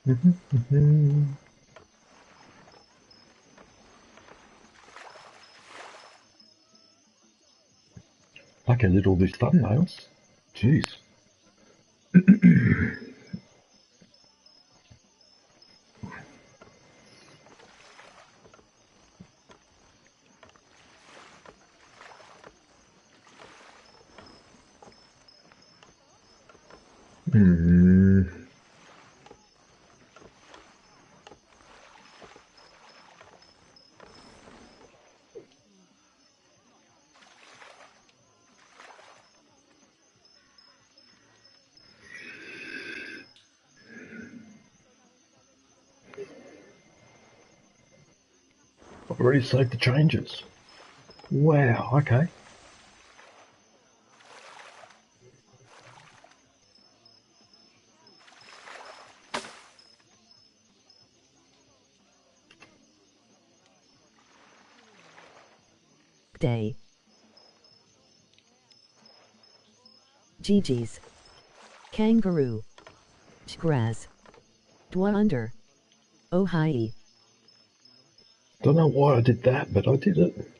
I can edit all these thumbnails. Jeez. I've already saved the changes. Wow, okay. Day. Gigi's. Kangaroo. Shgraz. Dwa Oh hi. Don't know why I did that, but I did it.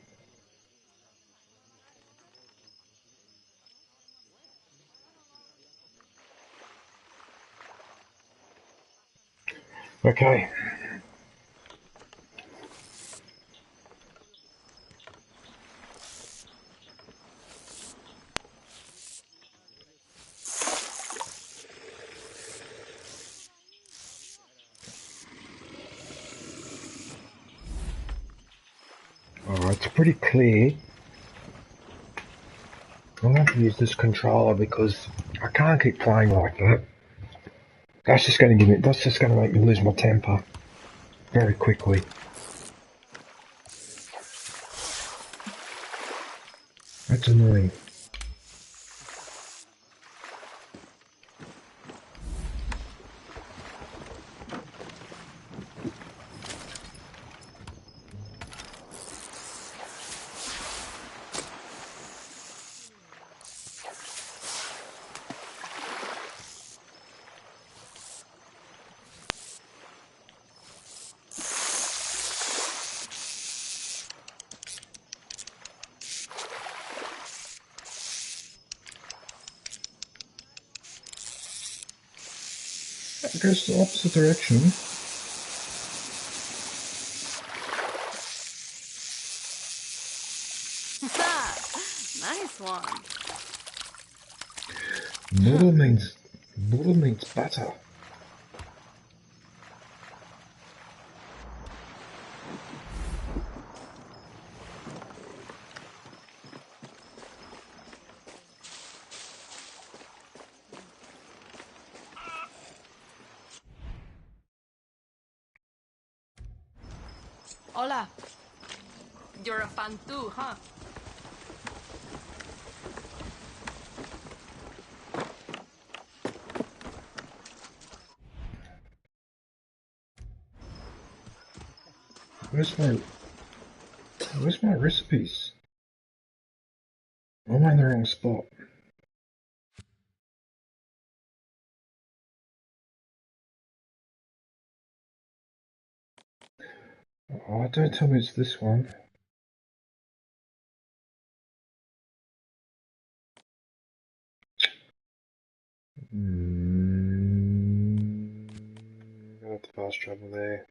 Okay. It's pretty clear. I'm going to use this controller because I can't keep playing like that. That's just going to make me lose my temper very quickly. That's annoying. It goes the opposite direction. Nice one. Noodle means butter. Hola. You're a fan too, huh? Where's my recipes? I'm in the wrong spot. Oh, don't tell me it's this one. Gonna have to fast travel there.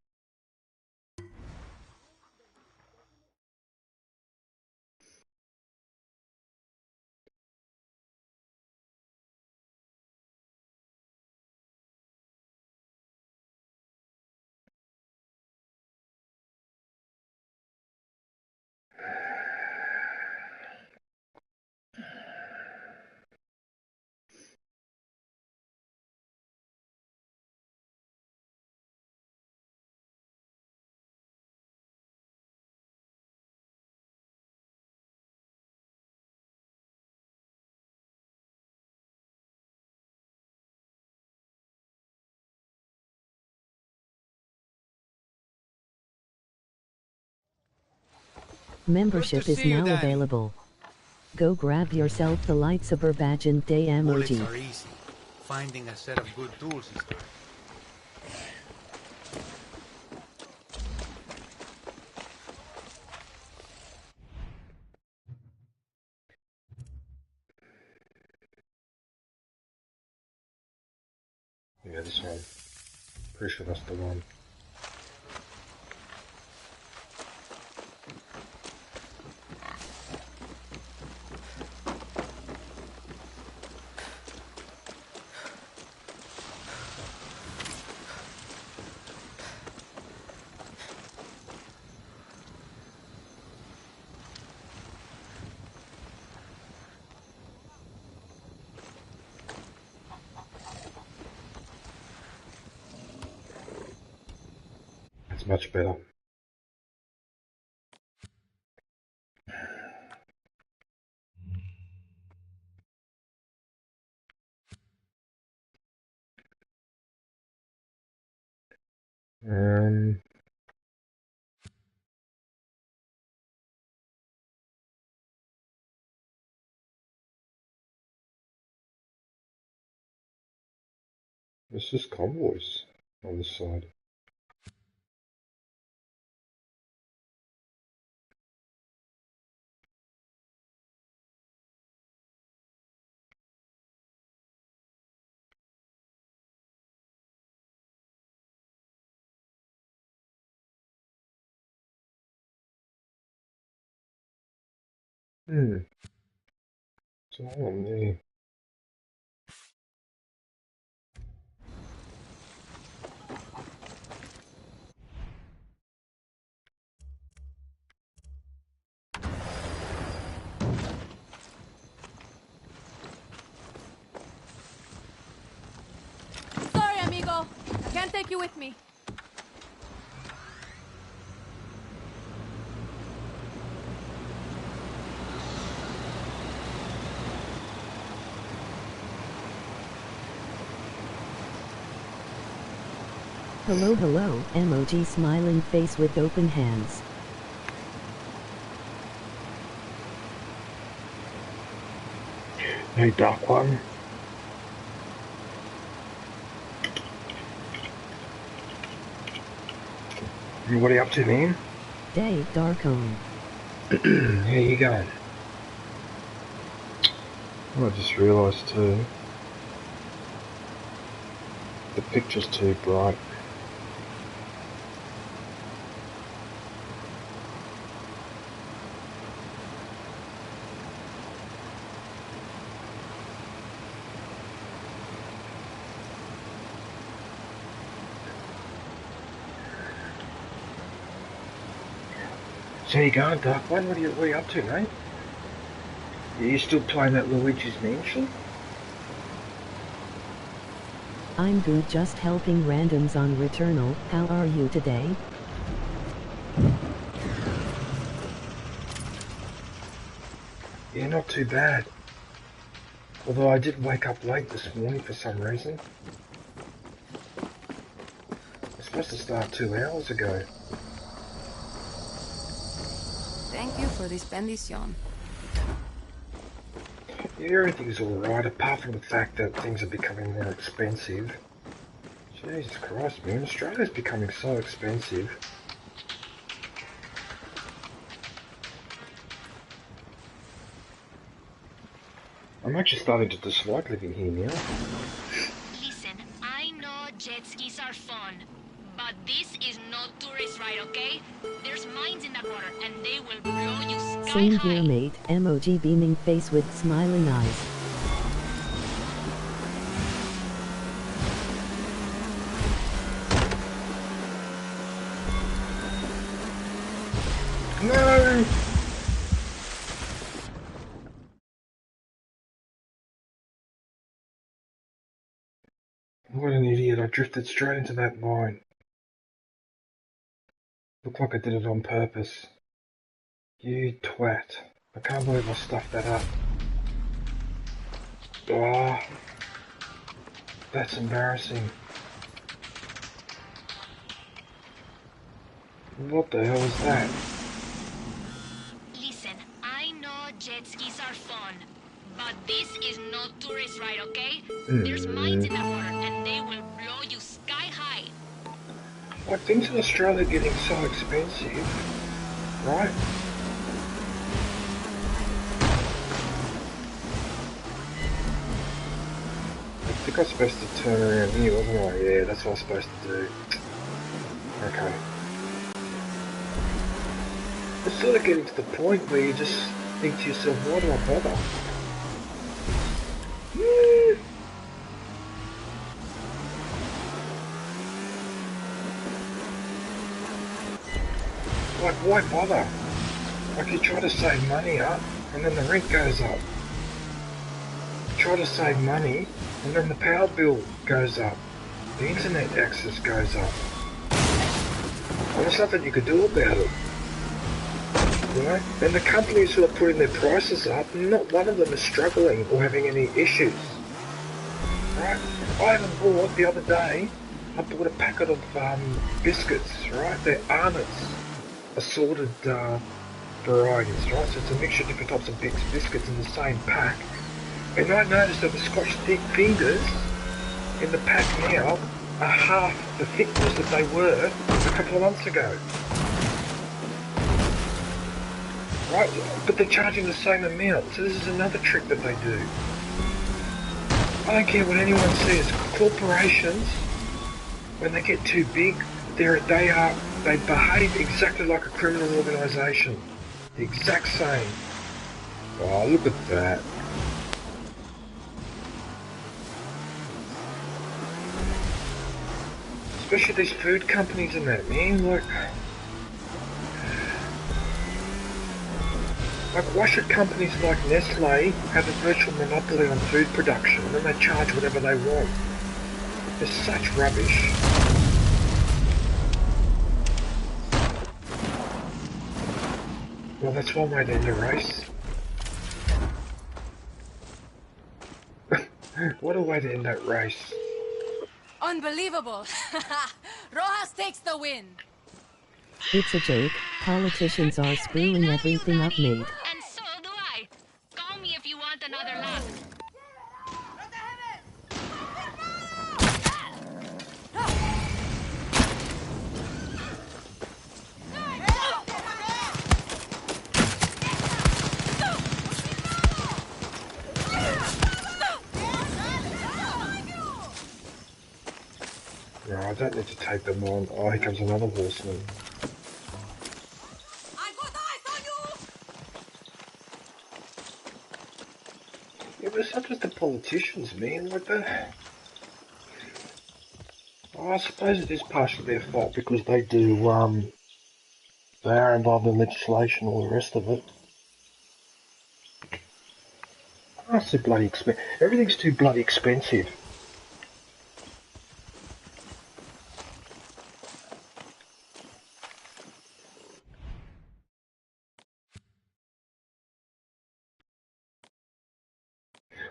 Membership is now available. Go grab yourself the lightsaber badge and day emoji. Bullets are easy. Finding a set of good tools is hard. this one. Pretty sure that's the one. That's much better. It's just convoys on this side. So hold on there. Sorry, amigo. Can't take you with me. Hello, hello, emoji smiling face with open hands. Hey, Dark One. What are you up to, man? Day, Darkone. How you going? I just realised too, the picture's too bright. So you going, Dark One? What are you up to, mate? Are you still playing that Luigi's Mansion? I'm good, just helping randoms on Returnal. How are you today? Yeah, not too bad. Although I did wake up late this morning for some reason. I was supposed to start 2 hours ago. Thank you for this bendición. Yeah, everything's alright, apart from the fact that things are becoming more expensive. Jesus Christ, man, Australia's becoming so expensive. I'm actually starting to dislike living here now. Listen, I know jet skis are fun, but this is not tourist ride, okay? There's mines in that water, and they will blow you sky Same high. here, mate. Emoji beaming face with smiling eyes. No! What an idiot, I drifted straight into that mine. Looked like I did it on purpose. You twat. I can't believe I stuffed that up. Ah, that's embarrassing. What the hell is that? Listen, I know jet skis are fun, but this is not tourist ride, okay? There's mines in that water, and they will blow you sky high. Like, things in Australia are getting so expensive, right? think I was supposed to turn around here, wasn't I? Yeah, that's what I was supposed to do. Okay. It's sort of getting to the point where you just think to yourself, why do I bother? Like, why bother? Like, you try to save money up, and then the rent goes up. You try to save money, and then the power bill goes up. The internet access goes up. And there's nothing you could do about it. You know? And the companies who are putting their prices up, not one of them is struggling or having any issues. Right? I even bought, the other day, I bought a packet of biscuits, right? They're Arnott's assorted varieties, right? So it's a mixture of different types of biscuits in the same pack. And I noticed that the Scotch thick fingers in the pack now are half the thickness that they were a couple of months ago. Right? But they're charging the same amount, so this is another trick that they do. I don't care what anyone says, corporations, when they get too big, they behave exactly like a criminal organisation. The exact same. Oh, look at that. Especially these food companies and that, man, like why should companies like Nestle have a virtual monopoly on food production and then they charge whatever they want? It's such rubbish. Well, that's one way to end the race. What a way to end that race. Unbelievable. Rojas takes the win. It's a joke. Politicians are screwing everything up, mate. And so do I. Call me if you want another lap. No, I don't need to take them on. Oh, here comes another horseman. Yeah, but it's not just the politicians, man. Like that. Oh, I suppose it is partially their fault because they do, they are involved in legislation and all the rest of it. Oh, it's too bloody expensive. Everything's too bloody expensive.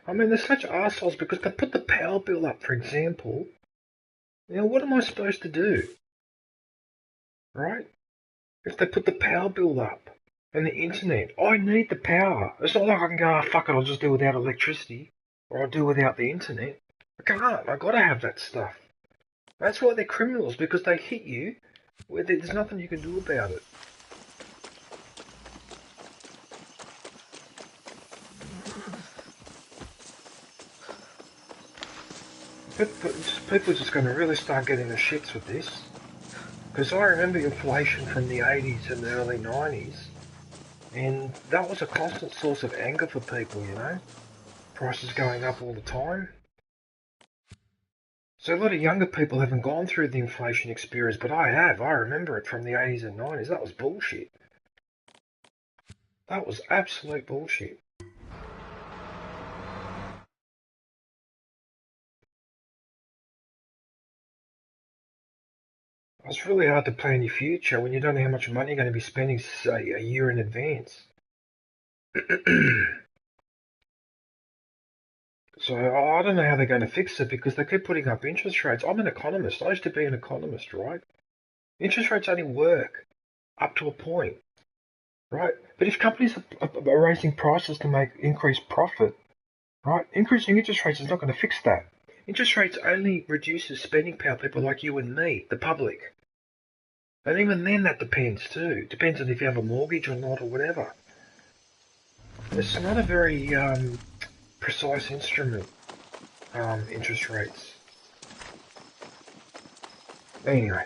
I mean, they're such arseholes because they put the power bill up, for example. Now, what am I supposed to do? Right? If they put the power bill up and the internet, I need the power. It's not like I can go, oh, fuck it, I'll just do without electricity or I'll do without the internet. I can't. I gotta have that stuff. That's why they're criminals, because they hit you where there's nothing you can do about it. People are just going to really start getting the shits with this. Because I remember inflation from the 80s and the early 90s. And that was a constant source of anger for people, you know. Prices going up all the time. So a lot of younger people haven't gone through the inflation experience, but I have. I remember it from the 80s and 90s. That was bullshit. That was absolute bullshit. It's really hard to plan your future when you don't know how much money you're going to be spending, say, a year in advance. So I don't know how they're going to fix it because they keep putting up interest rates. I'm an economist. I used to be an economist, right? Interest rates only work up to a point, right? But if companies are raising prices to increase profit, right? Increasing interest rates is not going to fix that. Interest rates only reduces spending power people like you and me, the public. And even then that depends too. Depends on if you have a mortgage or not or whatever. It's not a very precise instrument. interest rates. Anyway.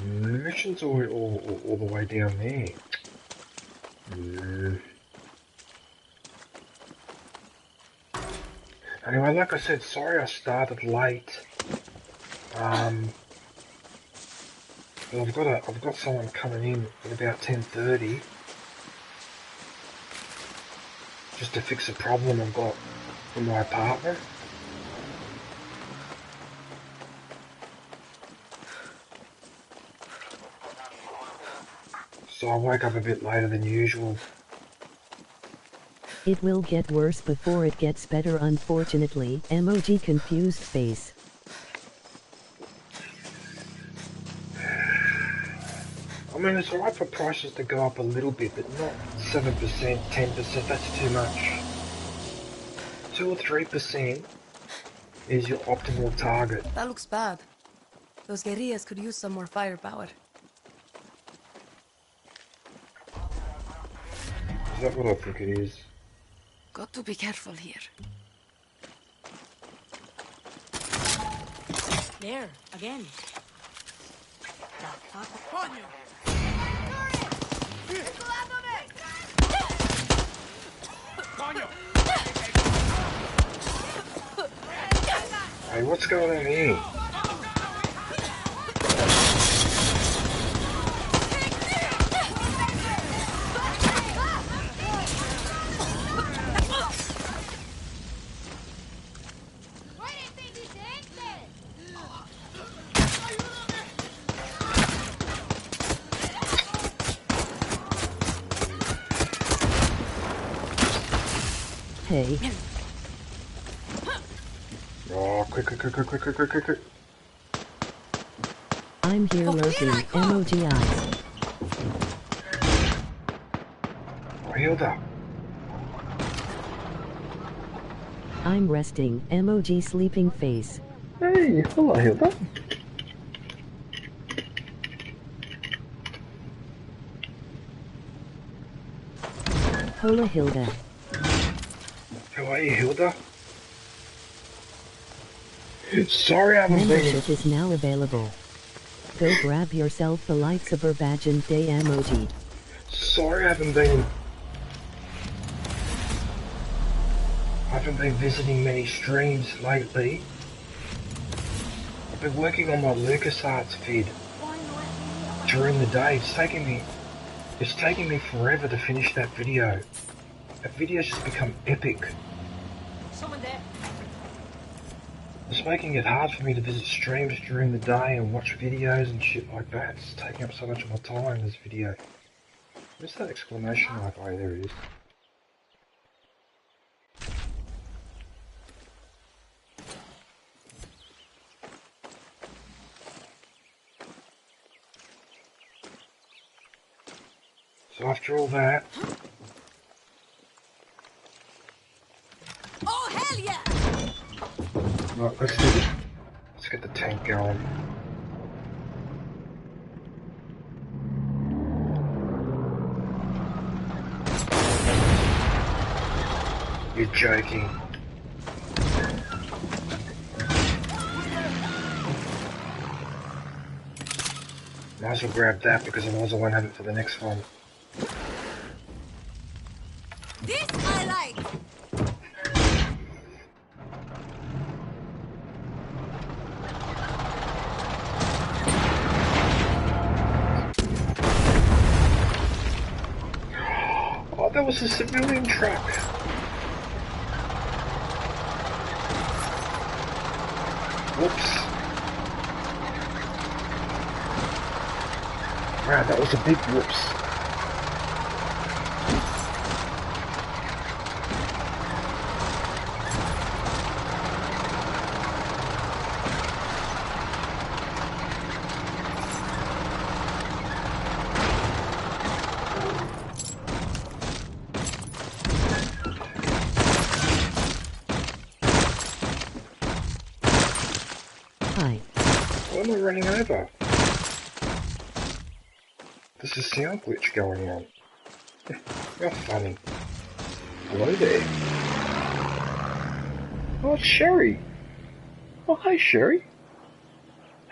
Missions all the way down there. Anyway, like I said, sorry I started late. But I've got someone coming in at about 10:30 just to fix a problem I've got in my apartment. So I woke up a bit later than usual. It will get worse before it gets better, unfortunately. Emoji confused face. I mean, it's alright for prices to go up a little bit, but not 7%, 10%, that's too much. 2 or 3% is your optimal target. That looks bad. Those guerrillas could use some more firepower. Is that what I think it is? Got to be careful here. There, again. Hey, what's going on here? Hey. Oh, quick. I'm here lurking. Emoji eyes. Oh, Hilda. I'm resting. Emoji sleeping face. Hey, hello, Hilda. Hola Hilda. How are you, Hilda? Sorry I haven't been... Membership is now available. Go grab yourself the lightsaber badge and day emoji. Sorry I haven't been visiting many streams lately. I've been working on my LucasArts vid during the day. It's taking me forever to finish that video. That video's just become epic. Someone there. It's making it hard for me to visit streams during the day and watch videos and shit like that. It's taking up so much of my time, this video. Where's that exclamation mark? Oh, there it is. So after all that... Oh, hell yeah! Right, let's get the tank going. You're joking. Might as well grab that because I might as well have it for the next one. This I like! Oh, that was a civilian truck. Whoops. Wow, that was a big whoops. Hi. Why am I running over? There's a sound glitch going on. You're funny. Hello there. Oh, it's Sherry. Oh, hey, Sherry.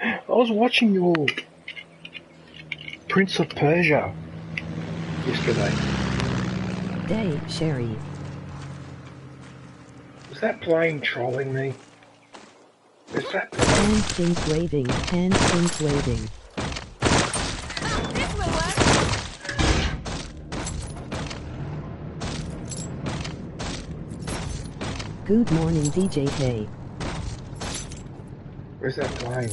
I was watching your Prince of Persia yesterday. Day, Sherry. Was that plane trolling me? Is that Hand things waving, hand things waving. This will work. Good morning, DJ Hey. Where's that plane?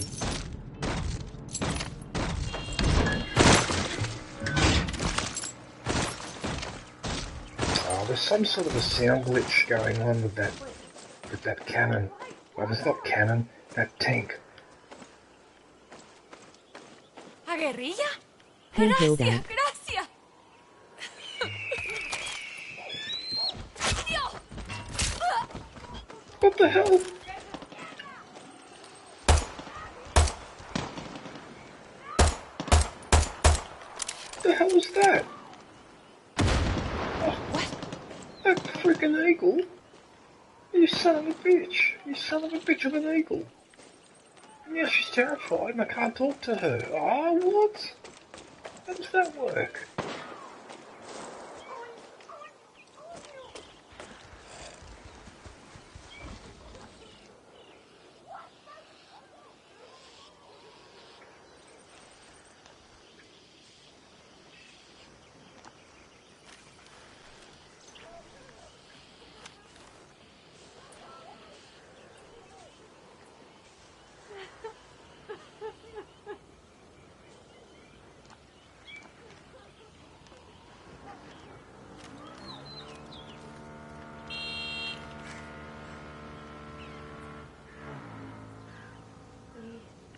Oh, there's some sort of a sound glitch going on with that cannon. Well, it's not cannon, that tank. ¿A guerrilla? Hey, Gracias, Hilda. gracias. Dios. What the hell? What the hell was that? Oh, What? that freaking eagle? You son of a bitch. You son of a bitch of an eagle. Now she's terrified and I can't talk to her. Oh, what? How does that work?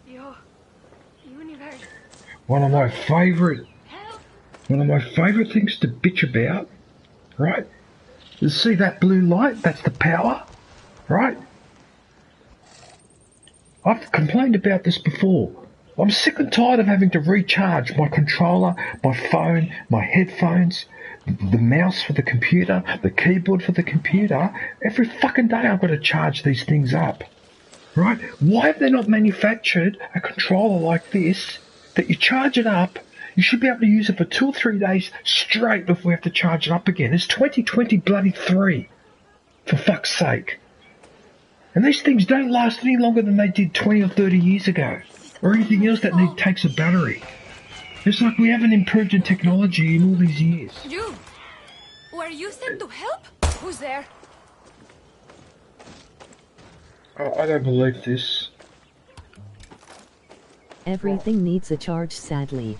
Yo, universe. One of my favourite things to bitch about, right? Is see that blue light? That's the power, right? I've complained about this before. I'm sick and tired of having to recharge my controller, my phone, my headphones, the mouse for the computer, the keyboard for the computer. Every fucking day I've got to charge these things up. Right? Why have they not manufactured a controller like this that you charge it up, you should be able to use it for 2 or 3 days straight before we have to charge it up again? It's 2020 bloody 3, for fuck's sake. And these things don't last any longer than they did 20 or 30 years ago, or anything else that takes a battery. It's like we haven't improved in technology in all these years. You! Were you sent to help? Who's there? Oh, I don't believe this. Everything needs a charge, sadly.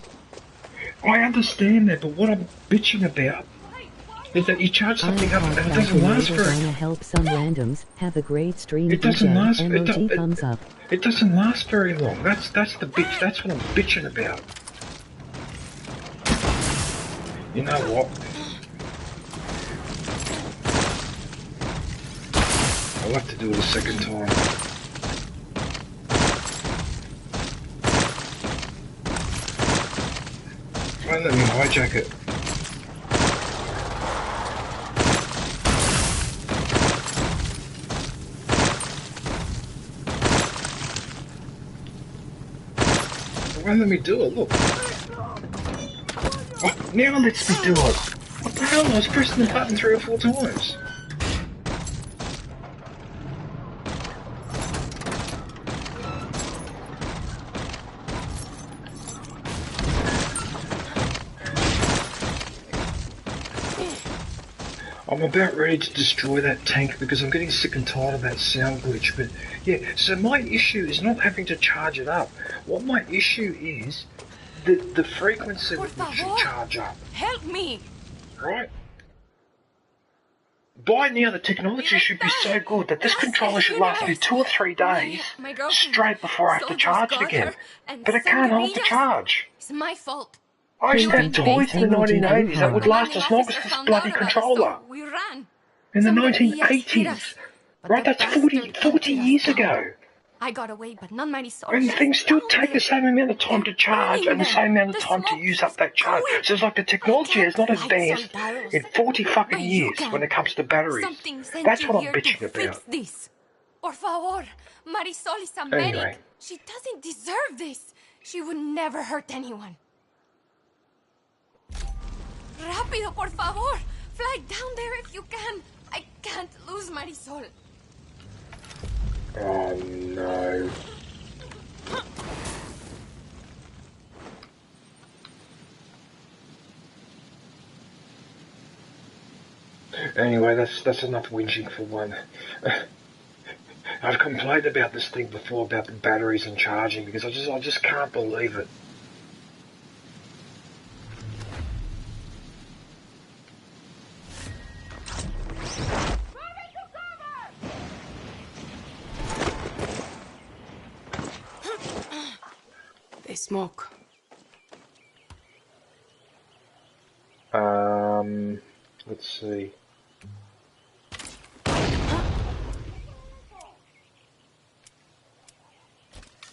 I understand that, but what I'm bitching about is that you charge something up and it doesn't last very long. Gonna help some randoms. Have a great stream. It doesn't last. Thumbs up. It doesn't last very long. That's the bitch. That's what I'm bitching about. You know what? I'll have to do it a second time. Won't let me hijack it. It won't let me do it, look. Oh, now it lets me do it. What the hell? I was pressing the button 3 or 4 times. I'm about ready to destroy that tank because I'm getting sick and tired of that sound glitch. But yeah, so my issue is not having to charge it up. What my issue is the frequency with which you charge up. Help me! Right? By now the technology should be so good that this controller should last me 2 or 3 days straight before I have to charge it again. But it can't hold the charge. It's my fault. I used to have toys in the 1980s that would last as long as this bloody controller. We ran. In the 1980s. Right, that's 40 years ago. I got away, but not Marisol. And things still take the same amount of time to charge and the same amount of time to use up that charge. So it's like the technology has not advanced in 40 fucking years when it comes to batteries. That's what I'm bitching about. This. Por favor, Marisol is a Anyway. medic. She doesn't deserve this. She would never hurt anyone. Rápido, por favor. Fly down there if you can. I can't lose Marisol. Oh no. Anyway, that's enough whinging for one. I've complained about this thing before about the batteries and charging because I just can't believe it. They smoke. Let's see.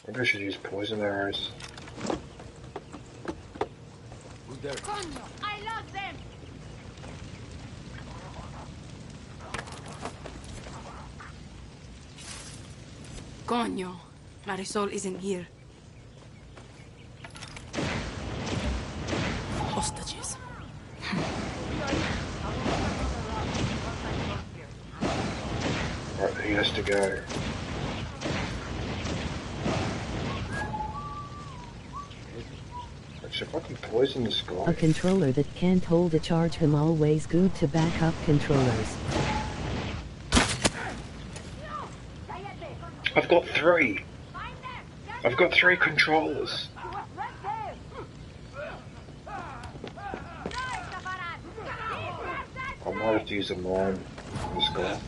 Maybe I should use poison arrows. Who's there? Coño, I lost them! Coño, Marisol isn't here. Hostages. Right, he has to go. Actually, if I can poison this guy. A controller that can't hold a charge him always good to back up controllers. I've got 3. I've got 3 controllers. I might have to use a mine on this guy.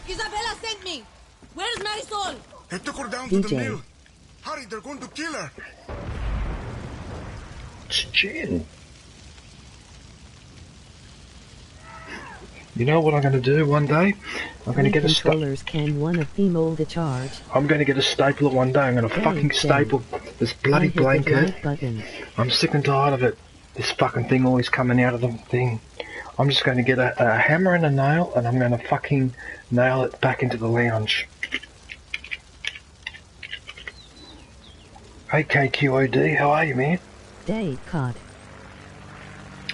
Isabella sent me. Where's Marisol? I took her down to the DJ. mill. Hurry, they're going to kill her. It's Jen. You know what I'm going to do one day? I'm going to get a controllers can one of them hold a charge. I'm going to get a stapler one day. I'm going to fucking staple this bloody blanket. Button. I'm sick and tired of it. This fucking thing always coming out of the thing. I'm just going to get a hammer and a nail and I'm going to fucking nail it back into the lounge. Hey KQOD, how are you, man? Day caught.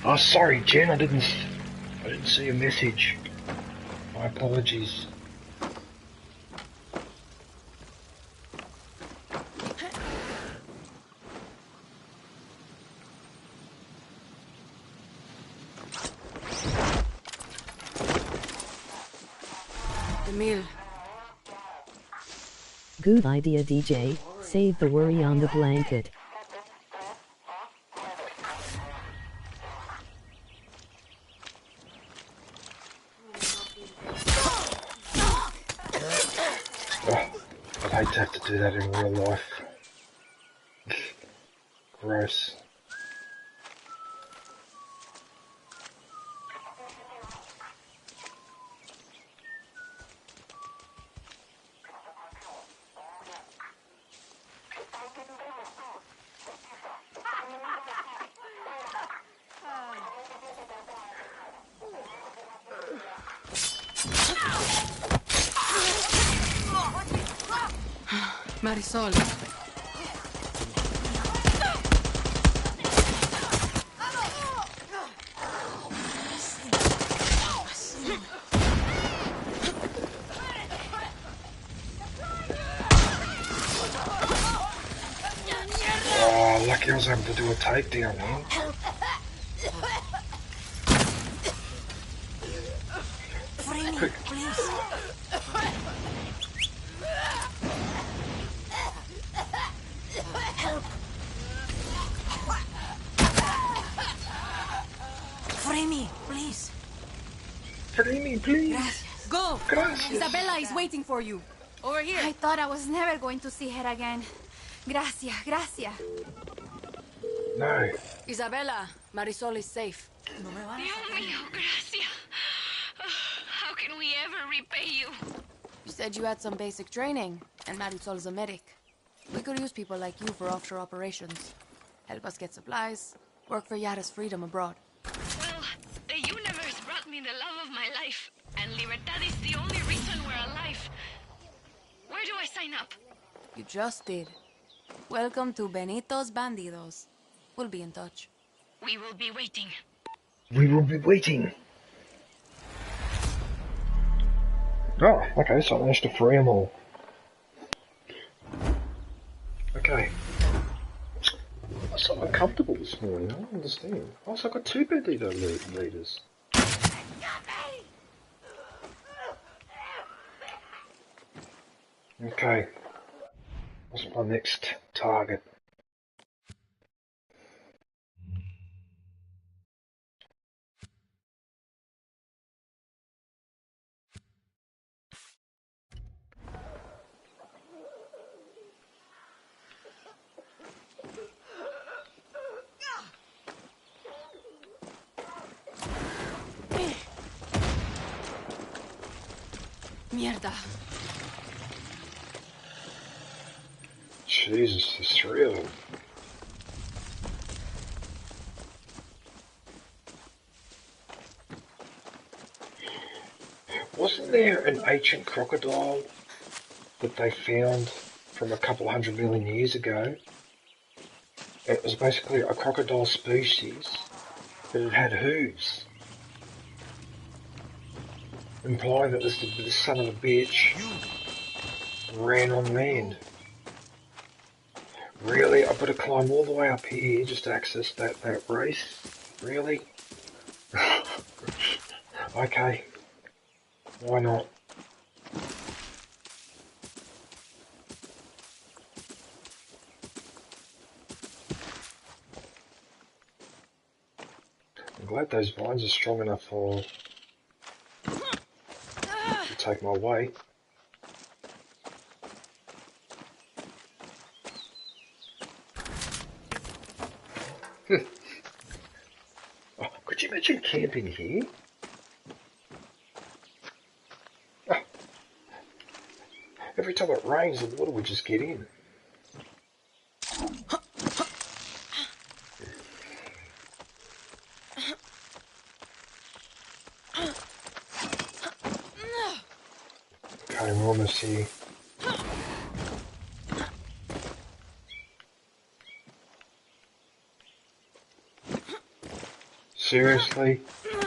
Oh, sorry, Jen, I didn't see your message. My apologies. The mill. Good idea, DJ. Save the worry on the blanket. I'd hate to have to do that in real life. Gross. Marisol. Oh, lucky I was able to do a takedown, man. Quick. Amy, please. Gracias. Go! Gracias. Isabella is waiting for you. Over here. I thought I was never going to see her again. Gracias, gracias. No. Isabella, Marisol is safe. Dios mío, gracias. How can we ever repay you? You said you had some basic training, and Marisol is a medic. We could use people like you for offshore operations. Help us get supplies, work for Yara's freedom abroad. Well, the universe brought me the love of my life, and Libertad is the only reason we're alive. Where do I sign up? You just did. Welcome to Benito's Bandidos. We'll be in touch. We will be waiting. We will be waiting. Oh, okay, so I managed to free them all. Okay. I'm so uncomfortable this morning, I don't understand. Oh, so I got two bandito leaders. Okay. What's my next target? Mierda. Jesus, there's three of them. Wasn't there an ancient crocodile that they found from a couple 100 million years ago? It was basically a crocodile species, but it had hooves, implying that this son of a bitch ran on land. Really? I've got to climb all the way up here just to access that race? Really? Okay. Why not? I'm glad those vines are strong enough to take my way. Oh, could you imagine camping here? Oh, every time it rains, the water would just get in. Okay, we're almost here. Seriously?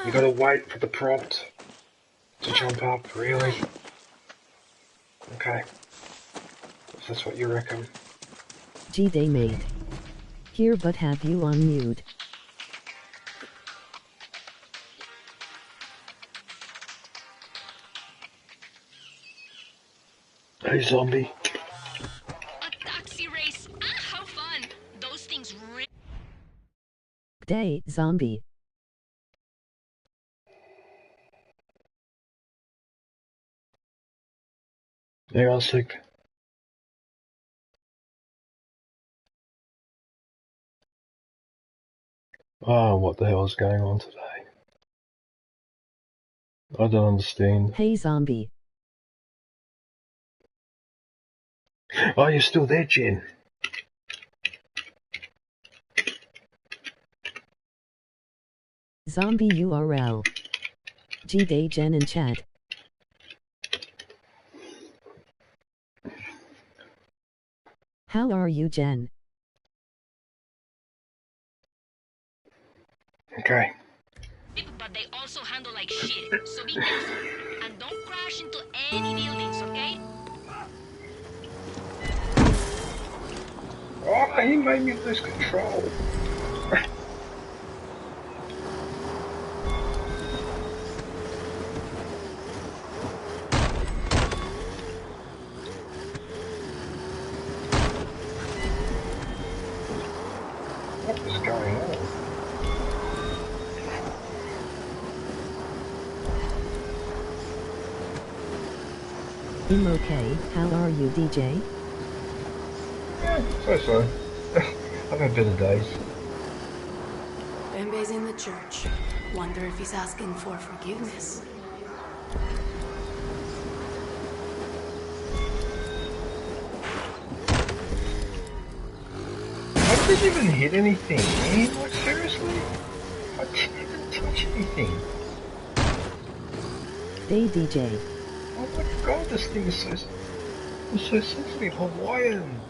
You gotta wait for the prompt to jump up, really? Okay. If that's what you reckon. G-Day mate. Here but have you on mute. Hey zombie. A taxi race. Ah, how fun. Those things really... Day, zombie. Hang on a sec. Oh, what the hell is going on today? I don't understand. Hey zombie. Oh, you're still there, Jen. Zombie URL. G-Day Jen in chat. How are you, Jen? Okay. But they also handle like shit, so be careful. And don't crash into any buildings, okay? Oh, he made me lose control. What is going on? I'm okay. How are you, DJ? Yeah, so. I've had better days. Bembe's in the church. Wonder if he's asking for forgiveness. I didn't even hit anything, man. Like, seriously? I didn't even touch anything. Hey, DJ. Oh my god, this thing is so sensitive. Hawaiian.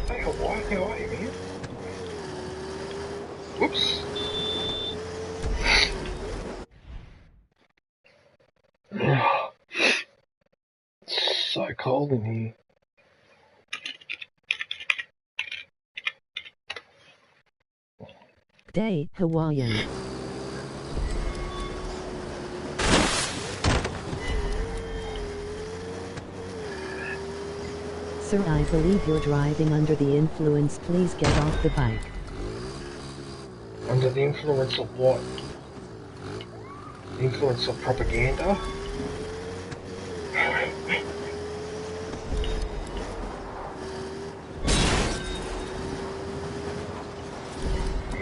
Hey, Hawaii, how are you, man? Whoops. It's so cold in here. Day, Hawaiian. Sir, I believe you're driving under the influence. Please get off the bike. Under the influence of what? The influence of propaganda?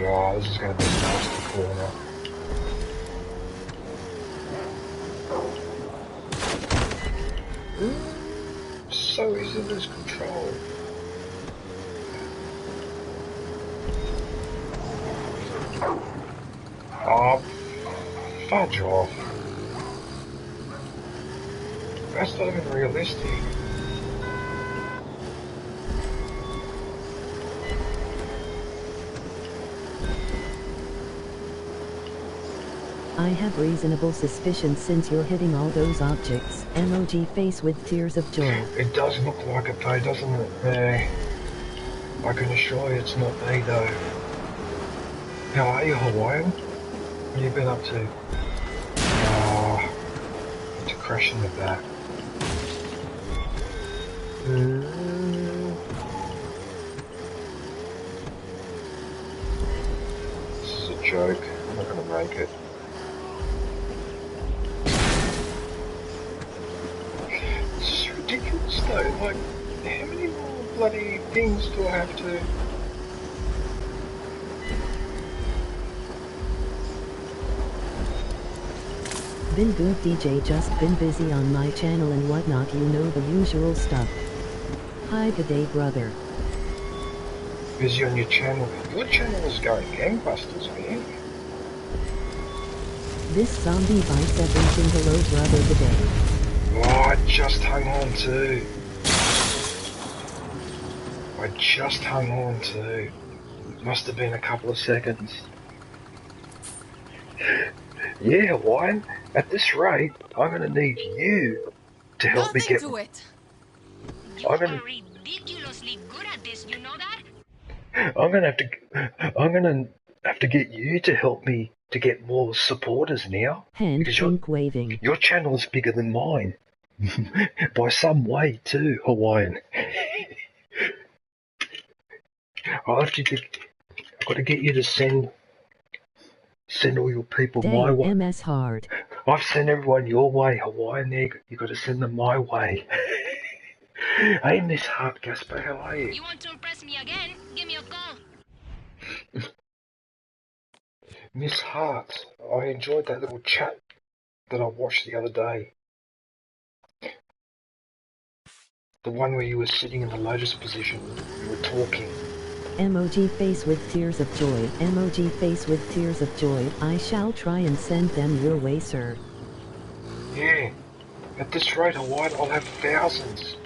Oh, this is going to be a nasty corner. So easy to lose control. Oh, fudge off. That's not even realistic. I have reasonable suspicion since you're hitting all those objects. Emoji face with tears of joy. It does look like it though, doesn't it? I can assure you it's not me though. How are you, Hawaiian? What have you been up to? Oh, to crash in the back. This is a joke. I'm not gonna make it. It's ridiculous though, like, how many more bloody things do I have to... Been good, DJ, just been busy on my channel and whatnot, you know the usual stuff. Hi, good day, brother. Busy on your channel? Your channel is going gangbusters, man. This zombie bicep reaching hello, brother, today. Oh, I just hung on too. I just hung on too. Must have been a couple of seconds. Yeah, Hawaiian, at this rate, I'm gonna need you to help me get... to it. You I'm gonna... are ridiculously good at this, you know that? I'm gonna have to get you to help me to get more supporters now. Hand Because pink waving. your channel is bigger than mine. By some way too, Hawaiian. I've got to get you to send all your people my Day, way. MS hard. I've sent everyone your way, Hawaiian. There, you got to send them my way. Hey, Miss Hart Gasper, how are you? You want to impress me again? Give me a call. Miss Hart, I enjoyed that little chat that I watched the other day. The one where you were sitting in the lotus position, you were talking. Emoji face with tears of joy. Emoji face with tears of joy. I shall try and send them your way, sir. Yeah, at this rate, Hawaii, I'll have thousands.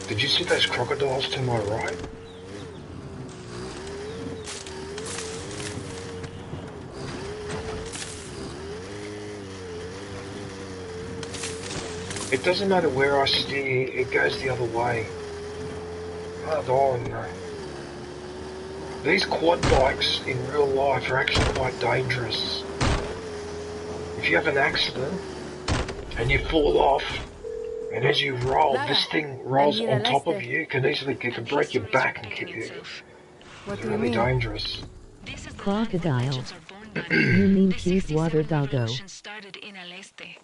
Did you see those crocodiles to my right? It doesn't matter where I steer, it goes the other way. Hold on. These quad bikes in real life are actually quite dangerous. If you have an accident and you fall off, and as you roll, this thing rolls on top of you, it can break your back and kill you. It's really dangerous. Crocodile. You mean The cute 67 water doggo? revolution started in El Este.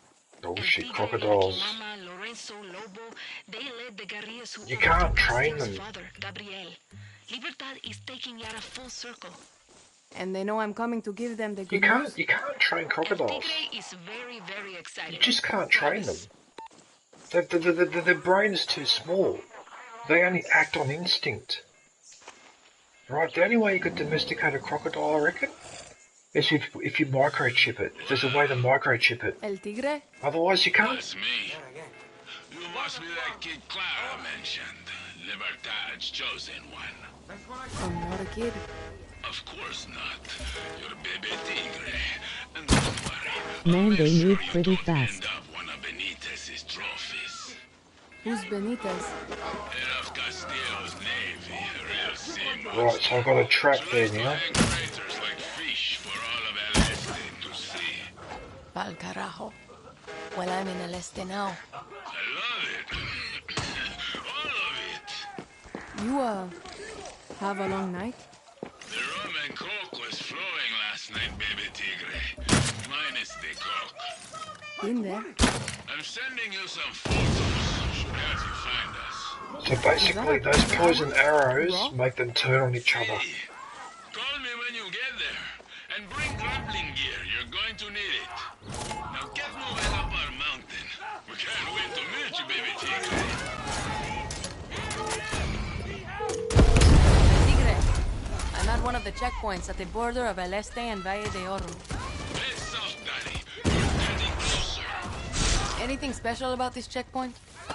Oh El shit, Tigre, crocodiles. Mama, Lorenzo, Lobo, they led the guerrillas who You can't overthrew train Bastian's them. father, Gabriel. Libertad is taking Yara full circle. And they know I'm coming to give them the You good news? can't train El crocodiles. Tigre is very, very excited. You just can't train them. Promise. Their brain is too small. They only act on instinct. Right, the only way you could domesticate a crocodile, I reckon, is if you microchip it. If there's a way to microchip it. El Tigre? Otherwise you can't. That's me. You must be that kid Clara mentioned. Libertad's chosen one. I'm not a kid. Of course not. You're Bebe Tigre. And don't worry. Man, I'll make they sure move you pretty don't fast. end up one of Benitez's trophies. Who's Benitez? Head of Castillo's navy. Real seaman. Right, so I've got a trap there now. Hang traitors like fish for all of El Este to see. Pal carajo. Well, I'm in El Este now. I love it. All of it. You, have a long night? The rum and coke was flowing last night, Baby Tigre. Minus the coke. Been there. I'm sending you some photos. Should help you find us. So basically those poison arrows make them turn on each other. Hey, call me when you get there. And bring grappling gear. You're going to need it. Now get moving up our mountain. We can't wait to meet you, Baby Tigre. Tigre. I'm at one of the checkpoints at the border of El Este and Valle de Oro. Head south, Daddy. You're getting closer. Anything special about this checkpoint? A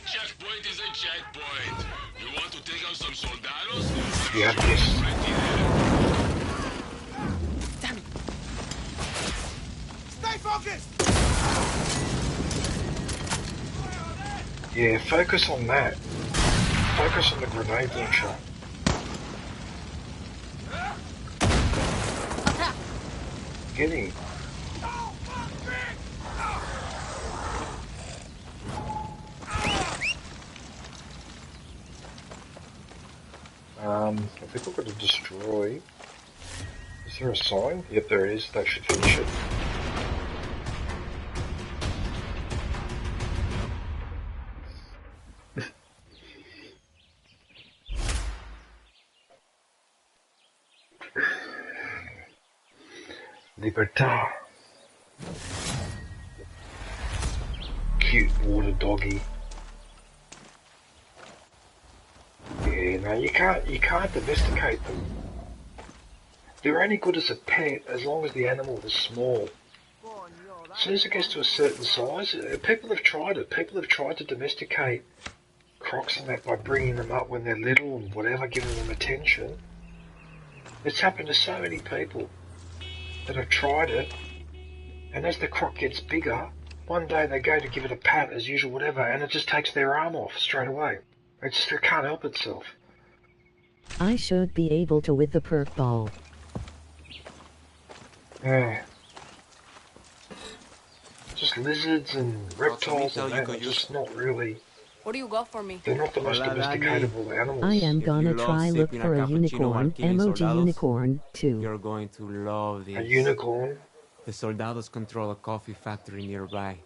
checkpoint is a checkpoint. You want to take on some soldados? Yeah, this. Damn it. Stay focused! Yeah, focus on that. Focus on the grenade launcher. Attack! Get him. I think we've got to destroy. Is there a sign? Yep, there is. That should finish it. Libertad. Cute water doggy. Yeah, no, you can't domesticate them. They're only good as a pet as long as the animal is small. As soon as it gets to a certain size, people have tried it. People have tried to domesticate crocs and that by bringing them up when they're little and whatever, giving them attention. It's happened to so many people that have tried it, and as the croc gets bigger, one day they go to give it a pat as usual, whatever, and it just takes their arm off straight away. It can't help itself. I should be able to with the perk ball. Yeah. Just lizards and reptiles and that are just not really... What do you got for me? They're not the most domesticatable animals. I am gonna you love try look sipping for a a cappuccino unicorn, while killing emoji soldados, unicorn, too. You're going to love this. A unicorn. The soldados control a coffee factory nearby.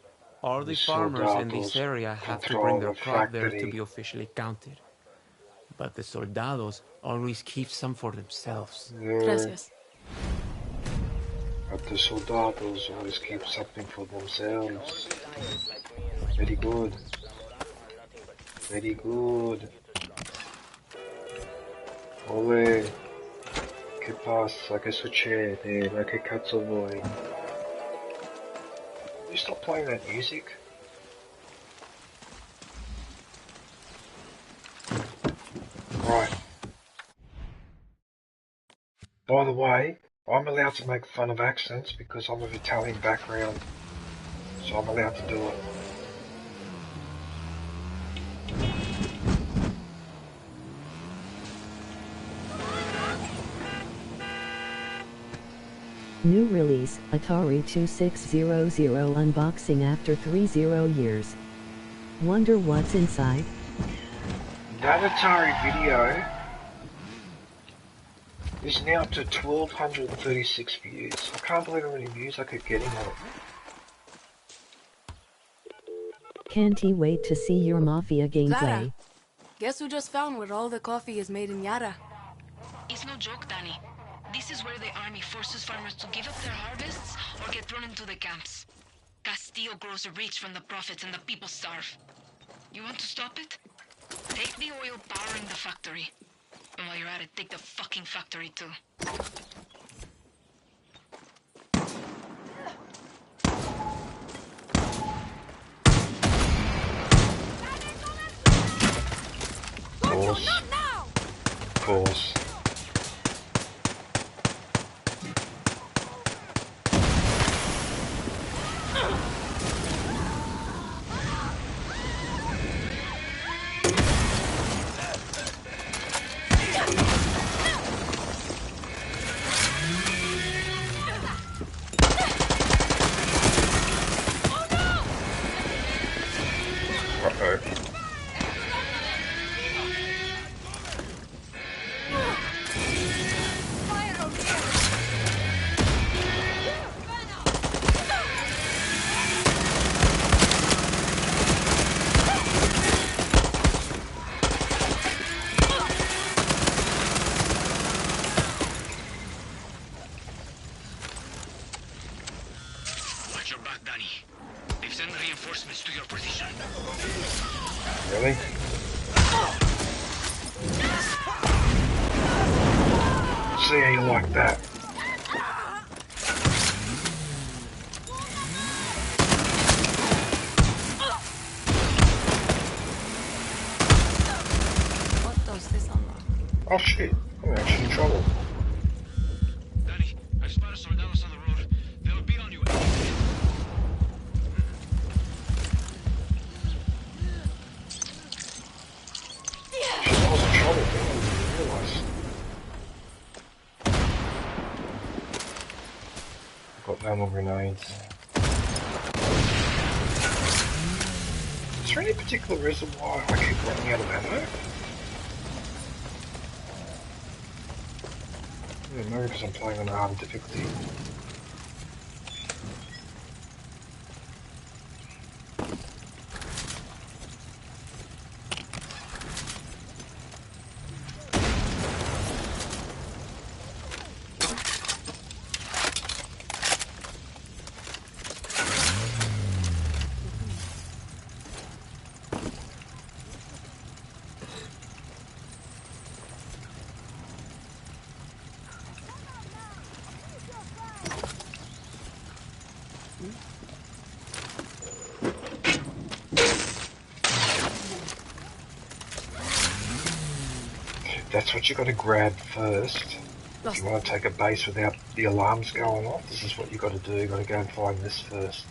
All the The farmers in this soldados area have to control bring their the crop there to factory. be officially counted. But the soldados always keep some for themselves. Gracias. But the soldados always keep something for themselves. Very good. Very good. Ole. Che passa? Che succede? Ma che cazzo vuoi? You stop playing that music? Right. By the way, I'm allowed to make fun of accents because I'm of Italian background, so I'm allowed to do it. New release, Atari 2600 unboxing after 30 years. Wonder what's inside? That Atari video is now up to 1,236 views. I can't believe how many views I keep getting on it. Can't wait to see your Mafia gameplay. Clara, guess who just found where all the coffee is made in Yara? It's no joke, Danny. This is where the army forces farmers to give up their harvests or get thrown into the camps. Castillo grows rich from the profits and the people starve. You want to stop it? Take the oil powering the factory. And while you're at it, take the fucking factory too. Of course. Really? See how you like that. What does this unlock? Oh shit, I'm actually in trouble. Danny, I've spotted soldados on the road. They'll beat on you. I was in trouble, I didn't even realise. Got no more grenades. Is there any particular reason why I keep running out of ammo? Yeah, maybe because I'm playing on hard difficulty. That's what you got to grab first. If you want to take a base without the alarms going off, this is what you got to do. You got to go and find this first.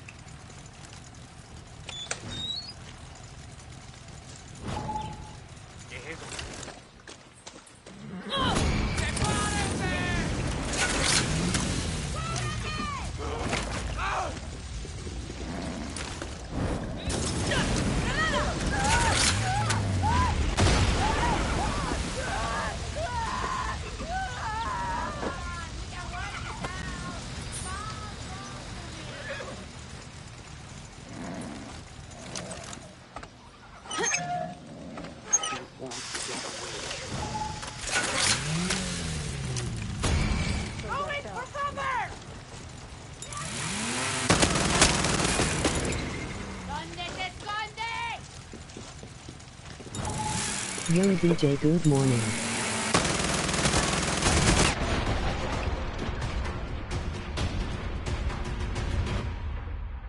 Yo DJ, good morning.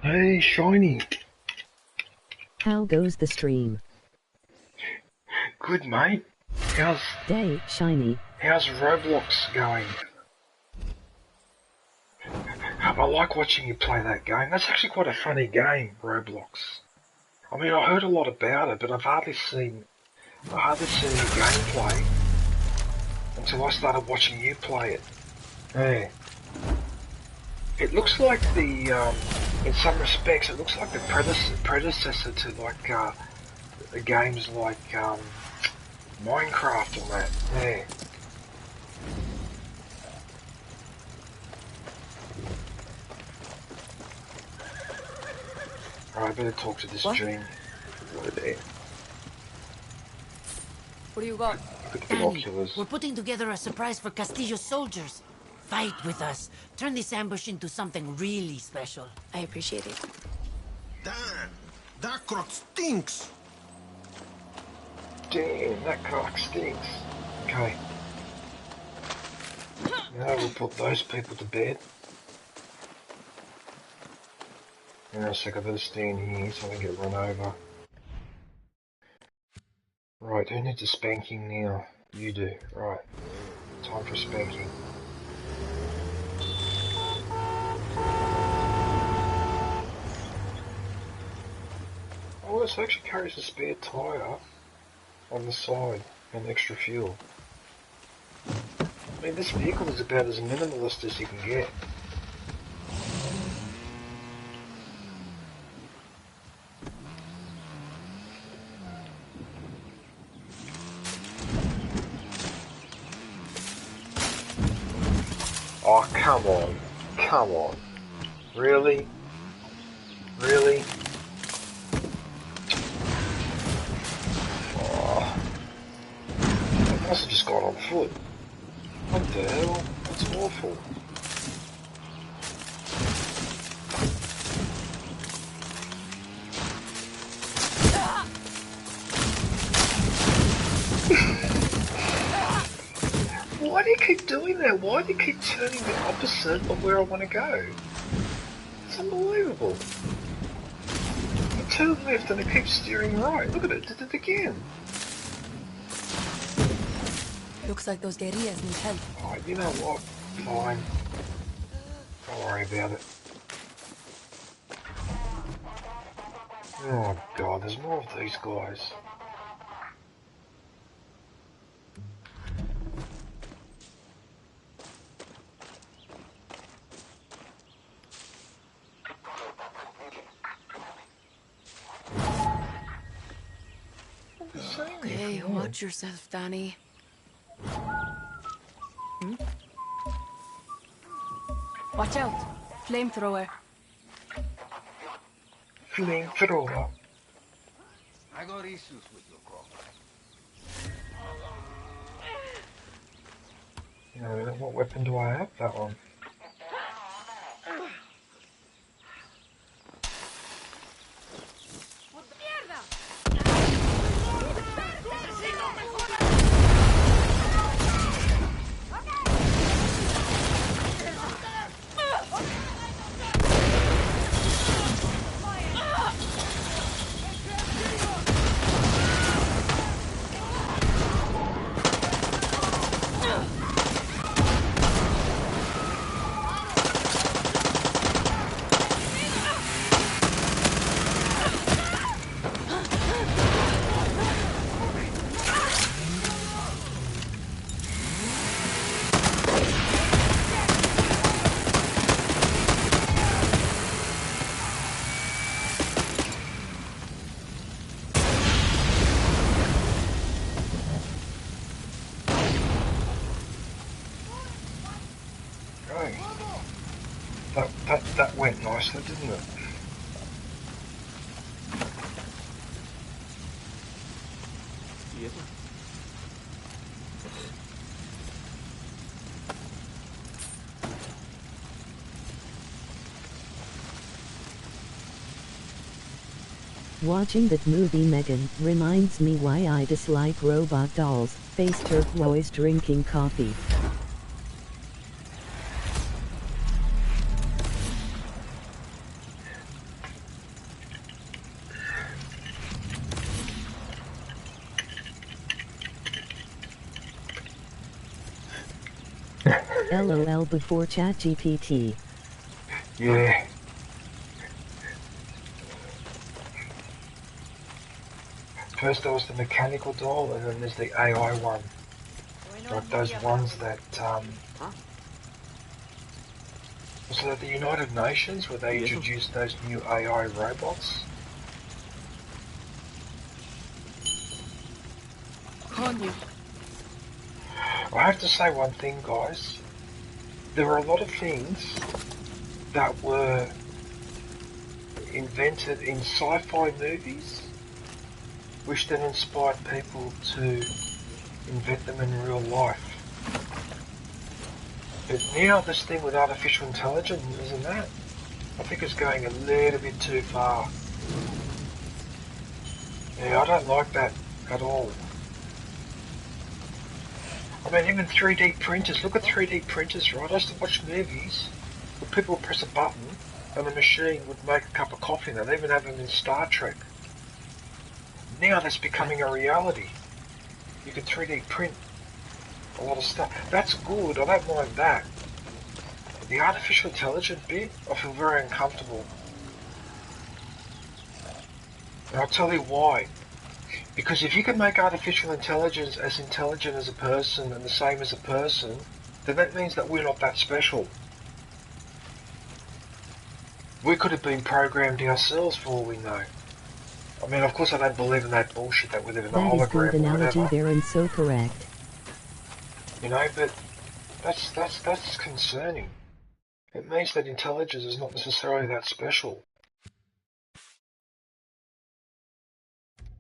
Hey, Shiny. How goes the stream? Good, mate. How's Shiny? How's Roblox going? I like watching you play that game. That's actually quite a funny game, Roblox. I mean, I heard a lot about it, but I've hardly seen any gameplay until I started watching you play it. Hey. It looks like the, in some respects, it looks like the predecessor to like, games like, Minecraft and that. Yeah. Right, I better talk to this Gene over there. What do you got? Look at the Danny, binoculars. we're putting together a surprise for Castillo's soldiers. Fight with us. Turn this ambush into something really special. I appreciate it. Damn, that crock stinks. Damn, that cock stinks. Okay. Now we'll put those people to bed. Hang on a sec, I better stand here so I don't get run over. Right, who needs a spanking now? You do. Right. Time for spanking. Oh, this actually carries a spare tyre on the side and extra fuel. I mean, this vehicle is about as minimalist as you can get. Oh, come on. Come on. Really? Really? Oh. I must have just gone on foot. What the hell? That's awful. Why do you keep doing that? Why do you keep turning the opposite of where I want to go? It's unbelievable. I turn left and it keeps steering right. Look at it, did it again. Looks like those guerrillas need help. Oh, you know what? Fine. Don't worry about it. Oh god, there's more of these guys. Hey, watch yourself, Danny. Watch out! Flamethrower. Flamethrower. I got issues with your crop. What weapon do I have? That one. That went nicely, didn't it? ¿Y eso? Watching that movie Megan reminds me why I dislike robot dolls. Face turquoise drinking coffee. LOL before ChatGPT. Yeah. First there was the mechanical doll, and then there's the AI one. Like those ones that, was it at the United Nations where they introduced those new AI robots? I have to say one thing, guys. There were a lot of things that were invented in sci-fi movies, which then inspired people to invent them in real life. But now this thing with artificial intelligence, isn't that? I think it's going a little bit too far. Yeah, I don't like that at all. I mean, even 3D printers, look at 3D printers, right? I used to watch movies where people would press a button and the machine would make a cup of coffee, and they'd even have them in Star Trek. Now that's becoming a reality. You can 3D print a lot of stuff. That's good, I don't mind that. But the artificial intelligence bit, I feel very uncomfortable. And I'll tell you why. Because if you can make artificial intelligence as intelligent as a person and the same as a person, then that means that we're not that special. We could have been programmed ourselves for all we know. I mean, of course I don't believe in that bullshit that we live in a hologram. That is good analogy whatever. there and so correct. You know, but that's concerning. It means that intelligence is not necessarily that special.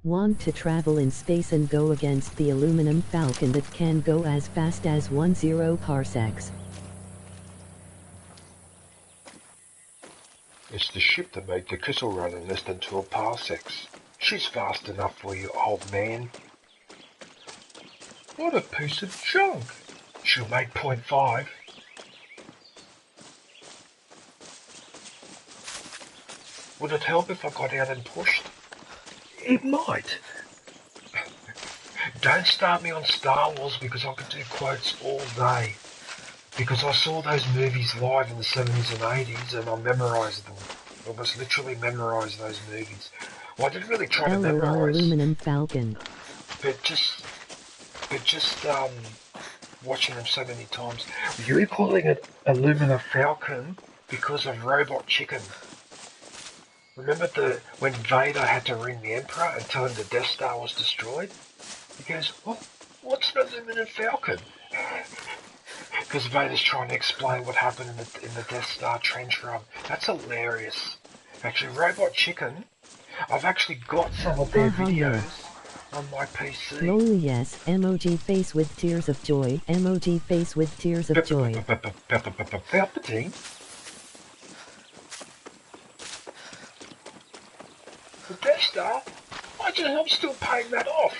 Want to travel in space and go against the aluminum falcon that can go as fast as 10 parsecs. It's the ship that made the Kissel run in less than 12 parsecs. She's fast enough for you, old man. What a piece of junk. She'll make 0.5. Would it help if I got out and pushed? It might. Don't start me on Star Wars because I could do quotes all day. Because I saw those movies live in the 70s and 80s and I memorised them. I almost literally memorised those movies. Well, I didn't really try to memorise. Aluminum falcon. But just watching them so many times. You're calling it Aluminum Falcon because of Robot Chicken. Remember when Vader had to ring the Emperor and tell him the Death Star was destroyed? He goes, what's an Aluminum Falcon? Because Vader's trying to explain what happened in the Death Star trench run. That's hilarious. Actually, Robot Chicken, I've actually got some of their videos on my PC. Lol, yes, emoji face with tears of joy, emoji face with tears of joy. Palpatine? The Death Star? I'm still paying that off.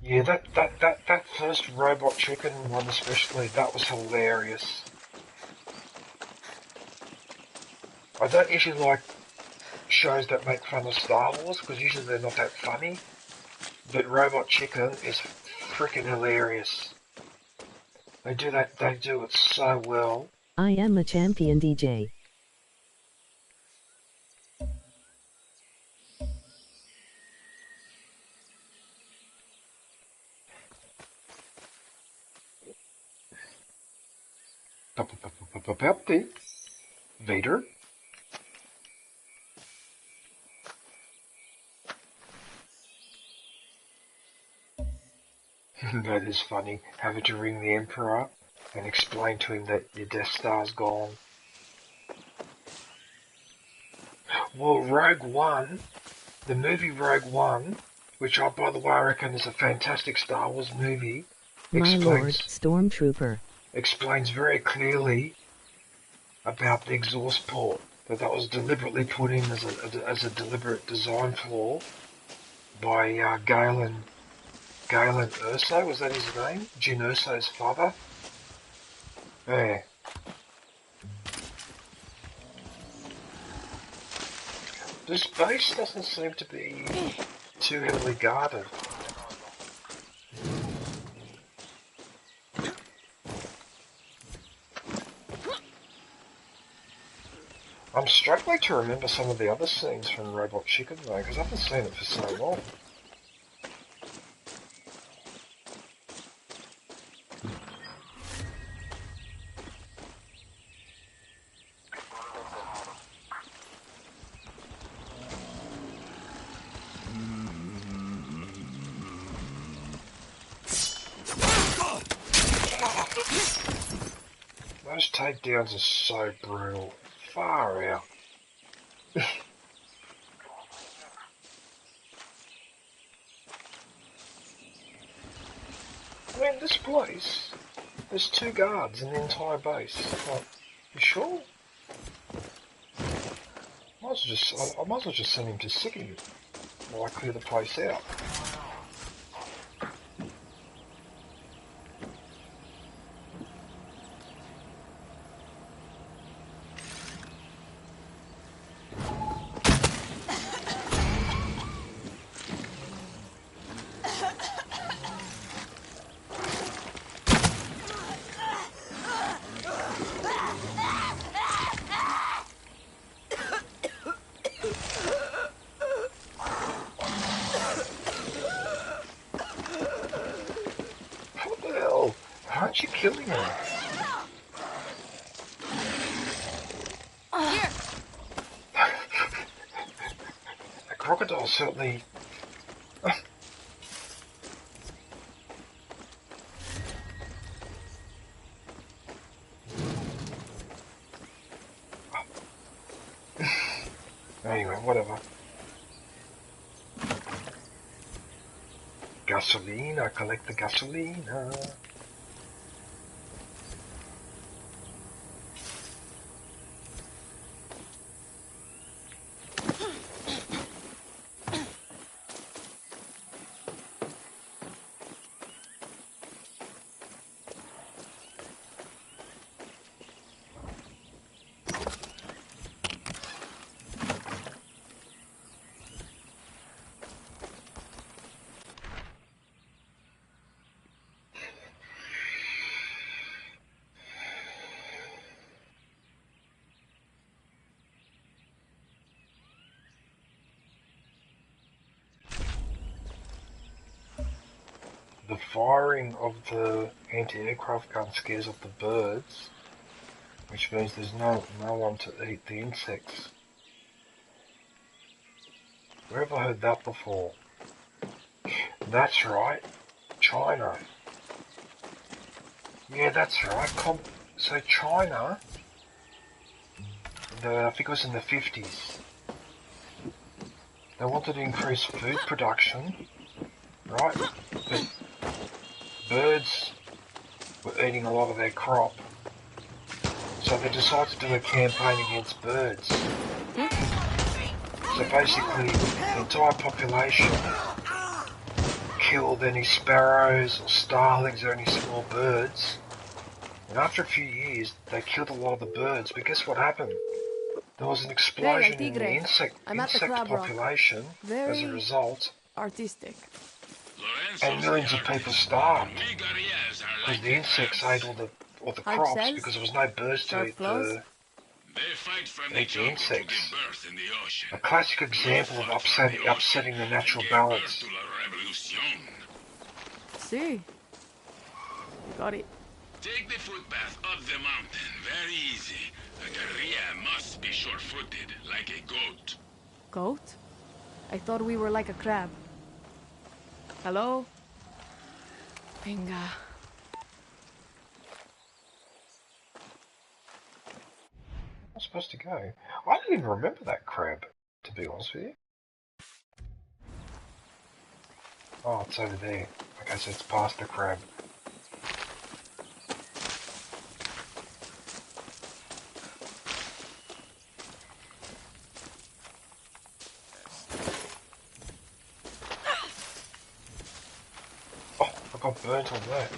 Yeah, that first Robot Chicken one especially, that was hilarious. I don't usually like shows that make fun of Star Wars, because usually they're not that funny. But Robot Chicken is freaking hilarious. They do it so well. I am a champion DJ. Palpatine? Vader? That is funny, having to ring the Emperor and explain to him that your Death Star's gone. Well, Rogue One, the movie Rogue One, which by the way I reckon is a fantastic Star Wars movie, My lord, Stormtrooper. Explains very clearly about the exhaust port, that was deliberately put in as a deliberate design flaw by Galen Erso, was that his name? Jyn Erso's father? Yeah. This base doesn't seem to be too heavily guarded. I'm struggling to remember some of the other scenes from Robot Chicken though, because I haven't seen it for so long. Those takedowns are so brutal. Far out. I mean, this place, there's 2 guards in the entire base. Like, you sure? I might as well just send him to sick him while I clear the place out. Aren't you killing him? Here. The crocodile certainly... Anyway, whatever. Gasolina, collect the gasolina. The firing of the anti-aircraft gun scares off the birds, which means there's no one to eat the insects. Where have I heard that before? That's right, China. Yeah, that's right. So China, I think it was in the 50s, they wanted to increase food production, right? But birds were eating a lot of their crop, so they decided to do a campaign against birds. So basically, the entire population killed any sparrows or starlings or any small birds, and after a few years they killed a lot of the birds, but guess what happened? There was an explosion in the insect population as a result, and millions of people starved because the insects ate all the crops because there was no birds to eat the insects. A classic example of upsetting the natural balance. See, got it. Take the footpath up the mountain, very easy. A guerrilla must be sure-footed, like a goat. Goat? I thought we were like a crab. Hello? Venga. I'm supposed to go. I didn't even remember that crab, to be honest with you. Oh, it's over there. Okay, so it's past the crab. Oh, I got burnt on that.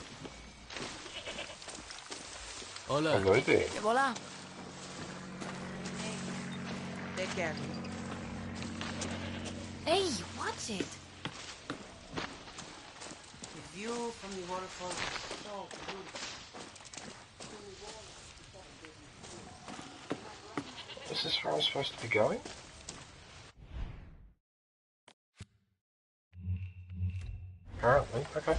Hola. Hello there. Hola. Take care. Hey, watch it. The view from the waterfall is so good. Is this where I'm supposed to be going? Apparently, okay.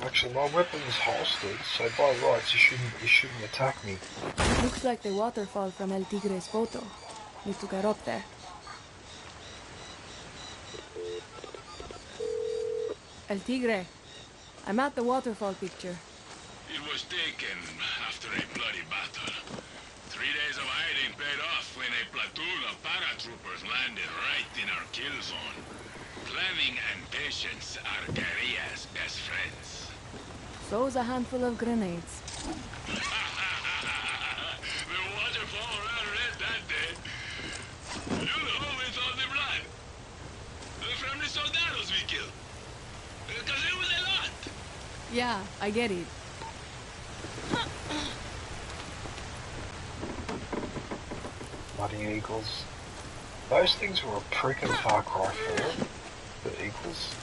Actually, my weapon is holstered, so by rights you shouldn't attack me. Looks like the waterfall from El Tigre's photo. Need to get up there. El Tigre. I'm at the waterfall picture. It was taken after a bloody battle. 3 days of hiding paid off when a platoon of paratroopers landed right in our kill zone. Planning and patience are guerrillas' best friends. So's a handful of grenades. The waterfall ran red that day. You know, with all the blood. From the soldados we killed. Because it was a lot. Yeah, I get it. Bloody eagles. Those things were a prick in Far Cry 4. The eagles.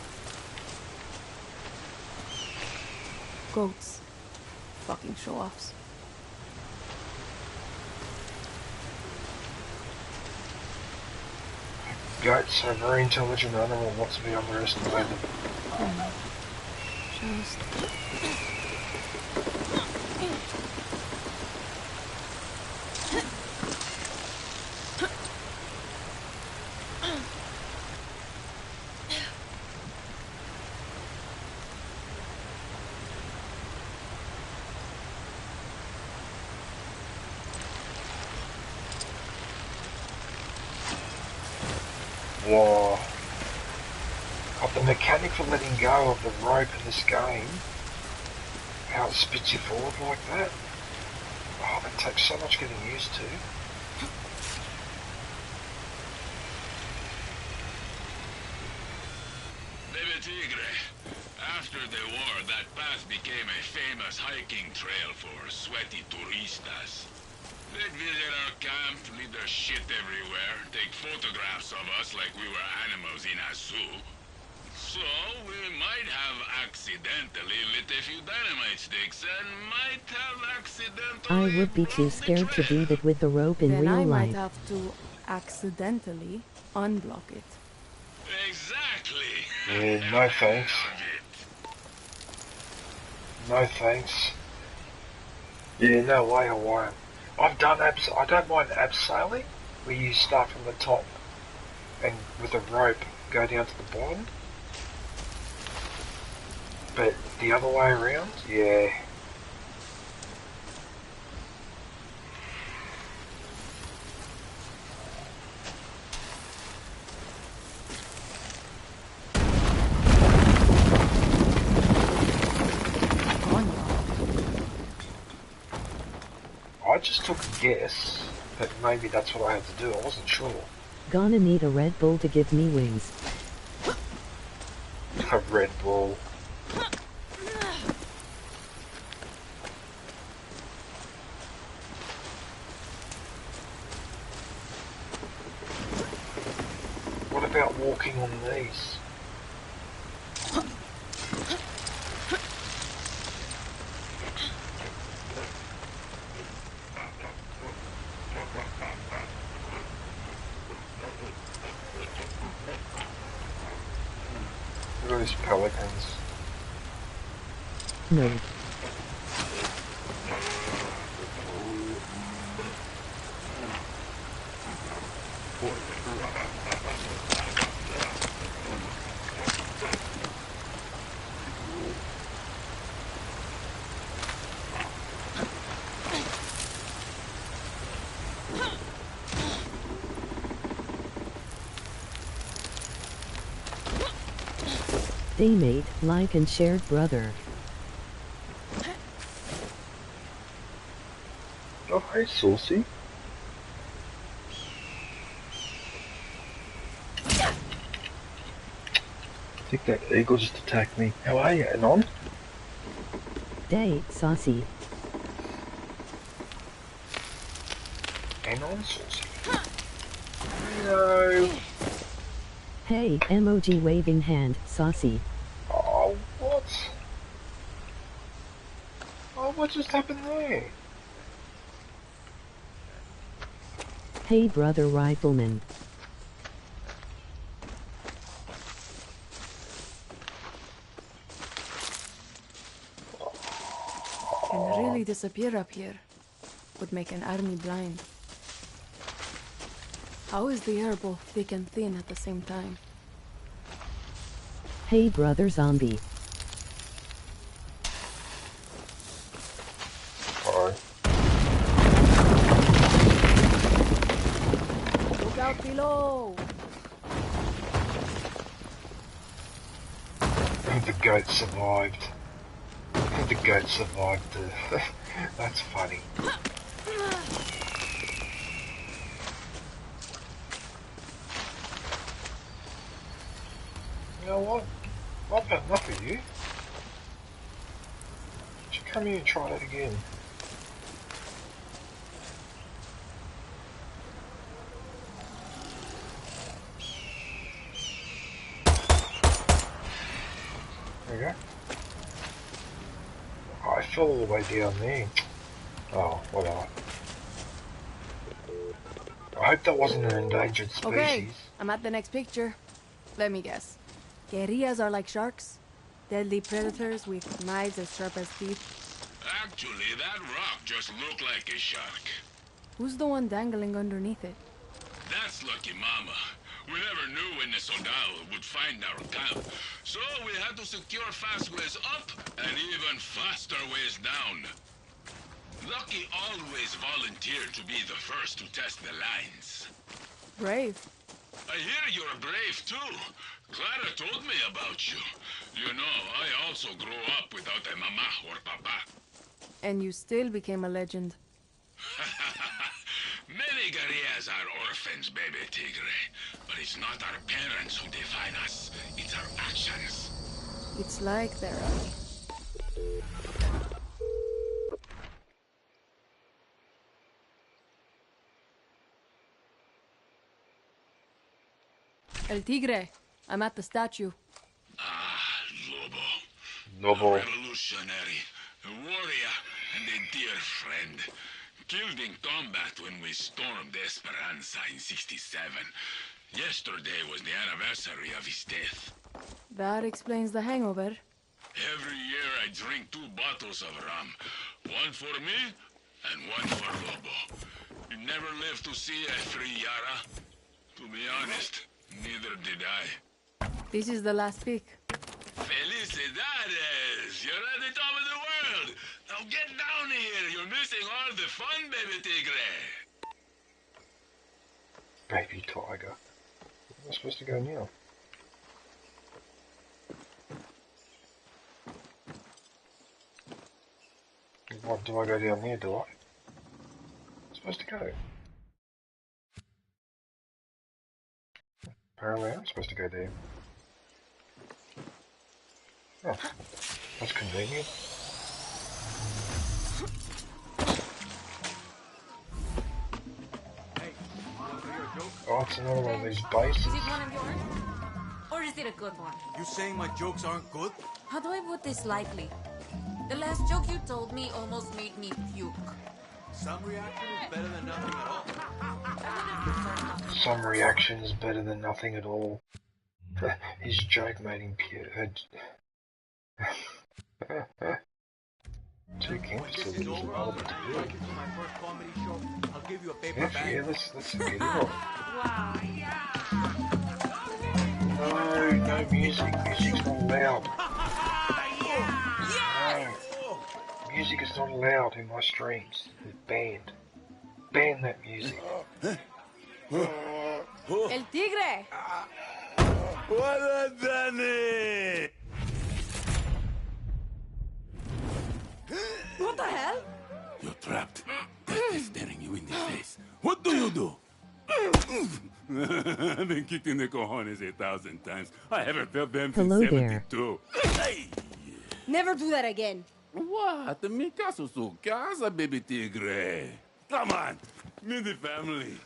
Goats. Fucking show-offs. Goats are a very intelligent animal, not to be underestimated. Just... Whoa. God, the mechanic for letting go of the rope in this game, how it spits you forward like that, oh, that takes so much getting used to. Baby Tigre, after the war, that path became a famous hiking trail for sweaty turistas. They'd visit our camp, leave their shit everywhere, take photographs of us like we were animals in a zoo. So, we might have accidentally lit a few dynamite sticks and might have accidentally... I would be too scared to do that with the rope in then real I might life. have to accidentally unblock it. Exactly. Yeah, no thanks. No thanks. Yeah, no way I won't. I don't mind abseiling, where you start from the top and with a rope go down to the bottom. But the other way around, yeah. I just took a guess, but maybe that's what I had to do. I wasn't sure. Gonna need a Red Bull to give me wings. A Red Bull. What about walking on these? Look at these pelicans. No. Daymate, like and shared brother. Oh, hey, Saucy. I think that eagle just attacked me. How are you, Anon? Day, saucy. Anon, Saucy. No. Hey, emoji waving hand, saucy. Oh, what? Oh, what just happened there? Hey brother rifleman. Can really disappear up here. Would make an army blind. How is the air both thick and thin at the same time? Hey brother zombie. Hi. Look out below! The goat survived. The goat survived. That's funny. You know what? I've had enough of you. Just come here and try that again. There you go. Oh, I fell all the way down there. Oh, whatever. I hope that wasn't an endangered species. Okay, I'm at the next picture. Let me guess. Guerrillas are like sharks? Deadly predators with knives as sharp as teeth? Actually, that rock just looked like a shark. Who's the one dangling underneath it? That's Lucky Mama. We never knew when the soldado would find our camp, so we had to secure fast ways up and even faster ways down. Lucky always volunteered to be the first to test the lines. Brave. I hear you're brave too. Clara told me about you. You know, I also grew up without a mama or papa. And you still became a legend. Many guerrillas are orphans, baby tigre. But it's not our parents who define us. It's our actions. It's like therapy. El Tigre, I'm at the statue. Ah, Lobo. Lobo. A revolutionary, a warrior, and a dear friend. Killed in combat when we stormed Esperanza in '67. Yesterday was the anniversary of his death. That explains the hangover. Every year I drink 2 bottles of rum. One for me, and one for Lobo. You never lived to see a free Yara. To be honest, neither did I. This is the last pick. Felicidades! You're at the top of the world! Now get down here! You're missing all the fun, baby tigre! Baby tiger. Where am I supposed to go now? What, do I go down there, do I? I'm supposed to go. Apparently I'm supposed to go there. Oh, that's convenient. Oh, it's another one of these bases. Is it one of yours? Or is it a good one? You saying my jokes aren't good? How do I put this lightly? The last joke you told me almost made me puke. Some reaction is better than nothing at all. Some reaction is better than nothing at all. His joke made him puke. Two campuses is available to do. Yeah, let's get it on. No music. Music's not allowed. No. Music is not allowed in my streams. It's banned. Ban that music. El Tigre! What a Danny! What the hell? You're trapped. Death is staring you in the face. What do you do? I've been kicked in the cojones 1,000 times. I haven't felt them since Hello 72. Hey! Never do that again. What? Mi caso su casa, baby tigre. Come on. Meet the family.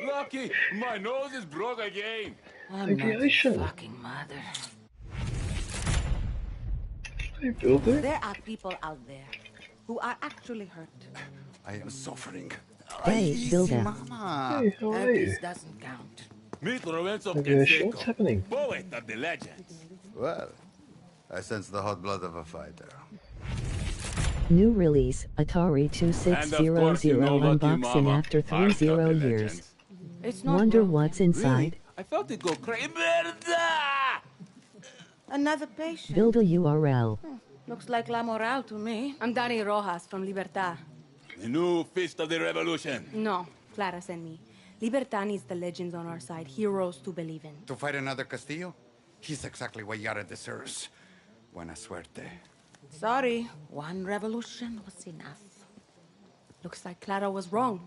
Lucky, my nose is broke again. I'm not your fucking mother. Hey, builder. There are people out there who are actually hurt. I am suffering. Hey, builder. Hey, how are you? This doesn't count. Meet Lorenzo What's happening? poet of the legends. Well, I sense the hot blood of a fighter. New release, Atari 2600 unboxing after 30 years. It's not Wonder broken. what's inside. I felt it go crazy. Another patient. Build a URL. Looks like La Moral to me. I'm Dani Rojas from Libertad. The new Fist of the Revolution. No, Clara sent me. Libertad needs the legends on our side, heroes to believe in. To fight another Castillo? He's exactly what Jarrett deserves. Buena suerte. Sorry, one revolution was enough. Looks like Clara was wrong.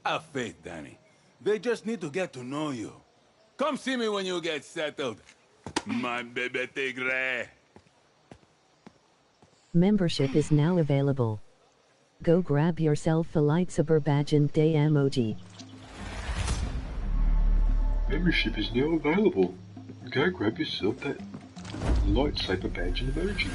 Have faith, Dani. They just need to get to know you. Come see me when you get settled. My baby tigre. Membership is now available. Go grab yourself a lightsaber badge and day emoji. Membership is now available. Go grab yourself that lightsaber badge and emoji.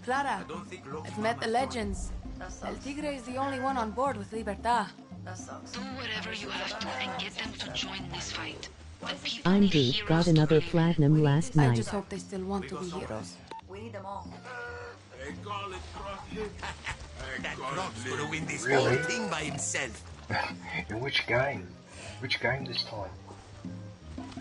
Clara, I've met the legends. El Tigre is the only one on board with Libertad. Do whatever you have to and get them to join this fight. But people I'm need Dude, heroes got to another believe in. platinum last I night. just hope they still want to be heroes. We need them all. They call it CrossFit. That Croc's gonna win this Really? whole thing by himself. In which game? Which game this time?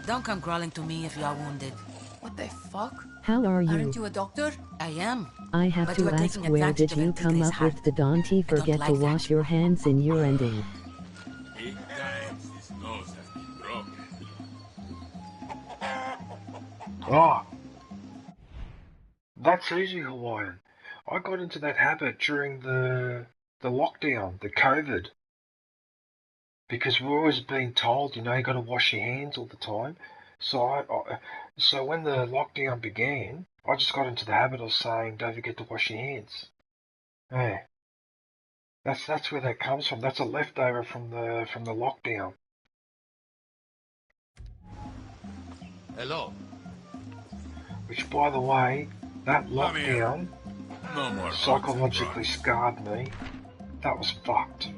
Don't come crawling to me if you are wounded. What the fuck? How are you? Aren't you a doctor? I am. I have But to you are ask, taking where advantage did of you El come Tigre's up heart. with the don't forget like to that. wash your hands in your ending? Big times his nose has been broken. Oh! That's easy, Hawaiian. I got into that habit during the lockdown, the COVID. Because we're always being told, you know, you got to wash your hands all the time. So when the lockdown began, I just got into the habit of saying, don't forget to wash your hands. Yeah. That's where that comes from. That's a leftover from the lockdown. Hello. Which, by the way, that lockdown No more psychologically scarred me. That was fucked.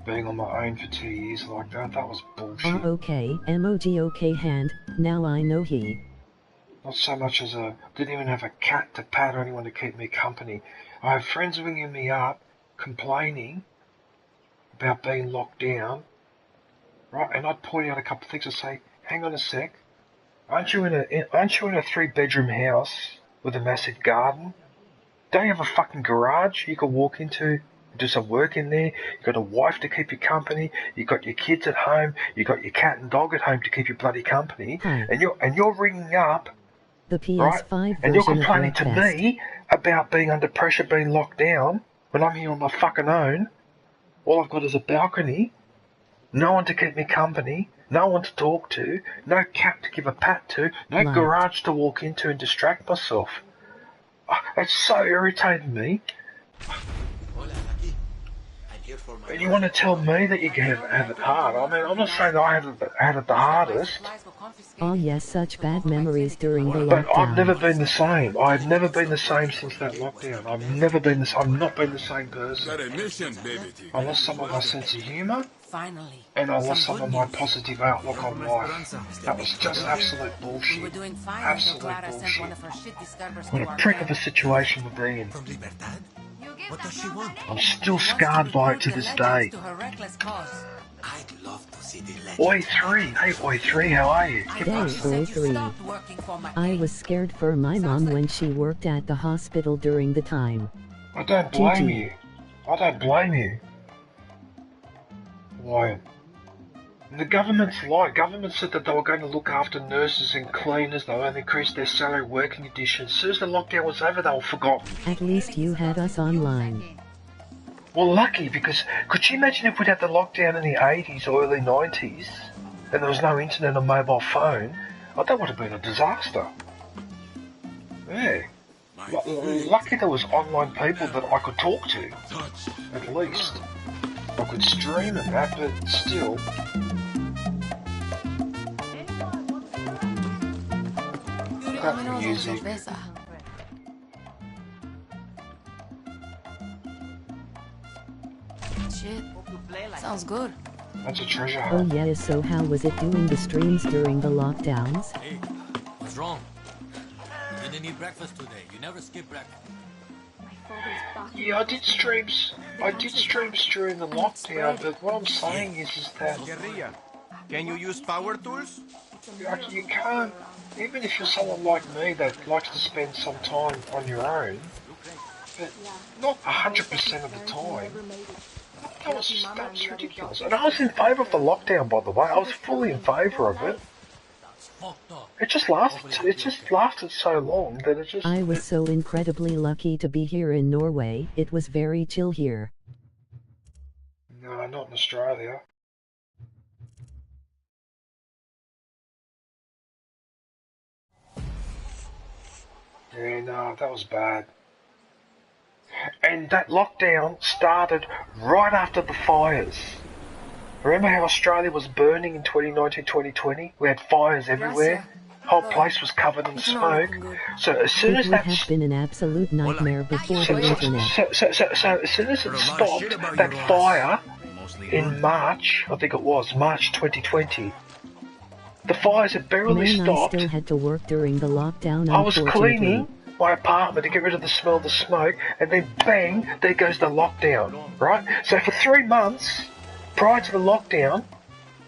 Being on my own for 2 years like that was bullshit. Okay, emoji okay hand, now I know he. Not so much as didn't even have a cat to pat or anyone to keep me company. I have friends ringing me up, complaining about being locked down, right? And I'd point out a couple of things and say, hang on a sec, aren't you in a 3-bedroom house with a massive garden? Don't you have a fucking garage you can walk into? Do some work in there. You got a wife to keep you company. You got your kids at home. You got your cat and dog at home to keep you bloody company. And you're ringing up, the PS5 right? And you're version of complaining to Bloodfest. me about being under pressure, being locked down, when I'm here on my fucking own. All I've got is a balcony. No one to keep me company. No one to talk to. No cat to give a pat to. No Right. garage to walk into and distract myself. It's so irritating me. And you want to tell me that you have it hard? I mean, I'm not saying that I have it the hardest, Oh yes, such bad memories during the but I've lockdown. never been the same. I've never been the same since that lockdown. I've not been the same person. Got a mission, baby. I lost some of my sense of humour, Finally. and I lost some good of my news. positive outlook on life. That was just absolute We were bullshit. doing fine until Absolute Clara sent one bullshit. of her shit disturbers What to a our prick of a camp. situation we're in. From Libertad? What does she want? I'm still scarred by it to this day. To her reckless cause. I'd love to see the legend. Oi3, hey Oi3, how are you? Day 03. I was scared for my mom when she worked at the hospital during the time. I don't blame GG. you. I don't blame you. Why? The government said that they were going to look after nurses and cleaners, they would increase their salary working conditions. As soon as the lockdown was over, they were forgotten. At least you had us online. Well, lucky, because could you imagine if we'd had the lockdown in the 80s or early 90s, and there was no internet or mobile phone? Oh, that would have been a disaster. Yeah. Lucky there was online people that I could talk to, at least. I could stream and that, but still. That music. Shit. Sounds good. That's a treasure Oh hunt. yeah, so how was it doing the streams during the lockdowns? Hey, what's wrong? didn't eat breakfast today. You never skip breakfast. Yeah, I did streams. I did streams during the lockdown, but what I'm saying is that Guerrilla, can you use power tools? you can't. Even if you're someone like me that likes to spend some time on your own, but not 100% of the time. That was ridiculous. And I was in favour of the lockdown, by the way. I was fully in favour of it. It just lasted so long that it just... I was so incredibly lucky to be here in Norway. It was very chill here. No, not in Australia. Yeah, no, that was bad. And that lockdown started right after the fires. Remember how Australia was burning in 2019-2020? We had fires everywhere. Whole place was covered in smoke. So as soon as that... It would have been an absolute nightmare before the internet. So as soon as it stopped, that fire, in March, I think it was, March 2020, the fires had barely stopped. I still had to work during the lockdown. I was cleaning my apartment to get rid of the smell of the smoke, and then bang, there goes the lockdown, right? So for 3 months, prior to the lockdown,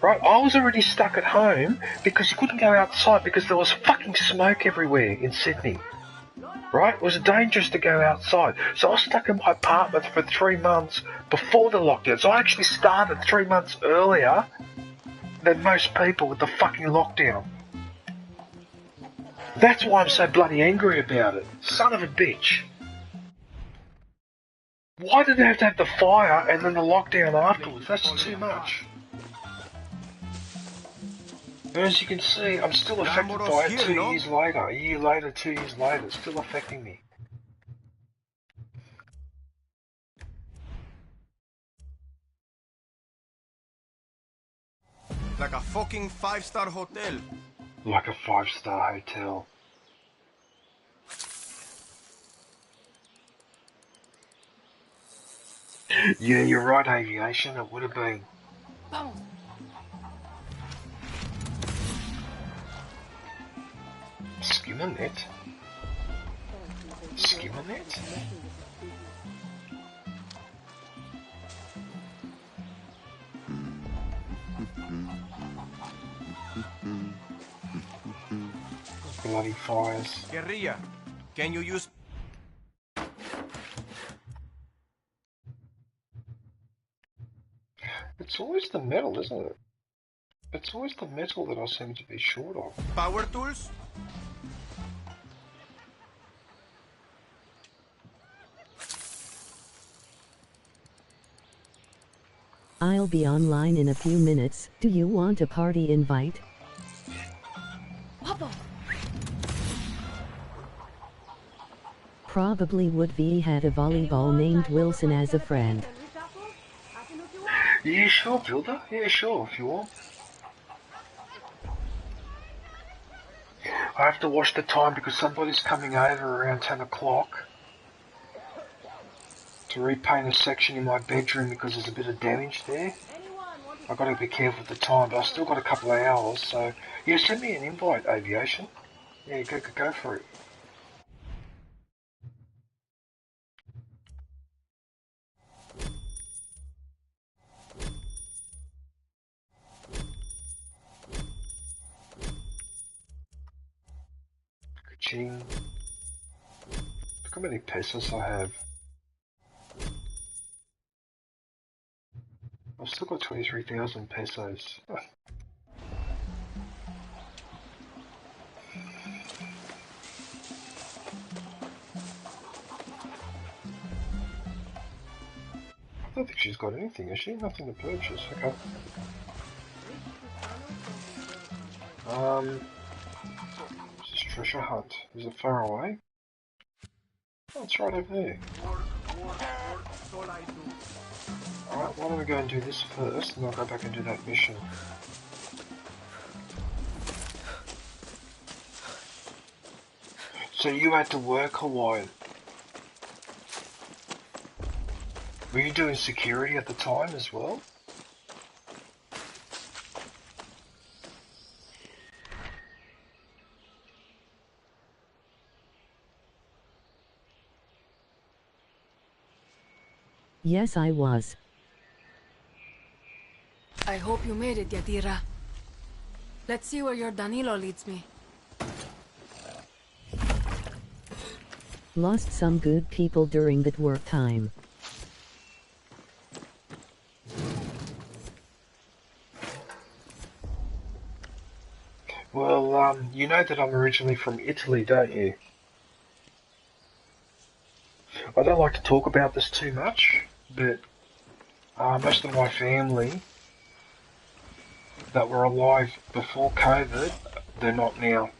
right, I was already stuck at home because you couldn't go outside because there was fucking smoke everywhere in Sydney, right? It was dangerous to go outside. So I was stuck in my apartment for 3 months before the lockdown. So I actually started 3 months earlier than most people with the fucking lockdown. That's why I'm so bloody angry about it. Son of a bitch. Why did they have to have the fire and then the lockdown afterwards? That's too much. And as you can see, I'm still affected by it 2 years later. A year later, 2 years later, it's still affecting me. Like a fucking 5-star hotel. Like a 5-star hotel. Yeah, you're right, Aviation. It would have been. Skimming it? Skimming it? Bloody fires. Guerrilla, can you use... It's always the metal, isn't it? It's always the metal that I seem to be short of. Power tools? I'll be online in a few minutes. Do you want a party invite? Probably would be had a volleyball named Wilson as a friend. Yeah, sure, Builder. Yeah, sure, if you want. I have to watch the time because somebody's coming over around 10 o'clock to repaint a section in my bedroom because there's a bit of damage there. I've got to be careful with the time, but I've still got a couple of hours, so... Yeah, send me an invite, Aviation. Yeah, go for it. Ka-ching. Look how many pesos I have. I've still got 23,000 pesos. I don't think she's got anything, has she? Nothing to purchase. Okay. This is treasure hunt. Is it far away? Oh, it's right over there. Alright, why don't we go and do this first, and I'll go back and do that mission. So you had to work, Hawaiian. Were you doing security at the time as well? Yes, I was. I hope you made it, Yadira. Let's see where your Danilo leads me. Lost some good people during that work time. Well, you know that I'm originally from Italy, don't you? I don't like to talk about this too much, but most of my family that were alive before COVID, they're not now.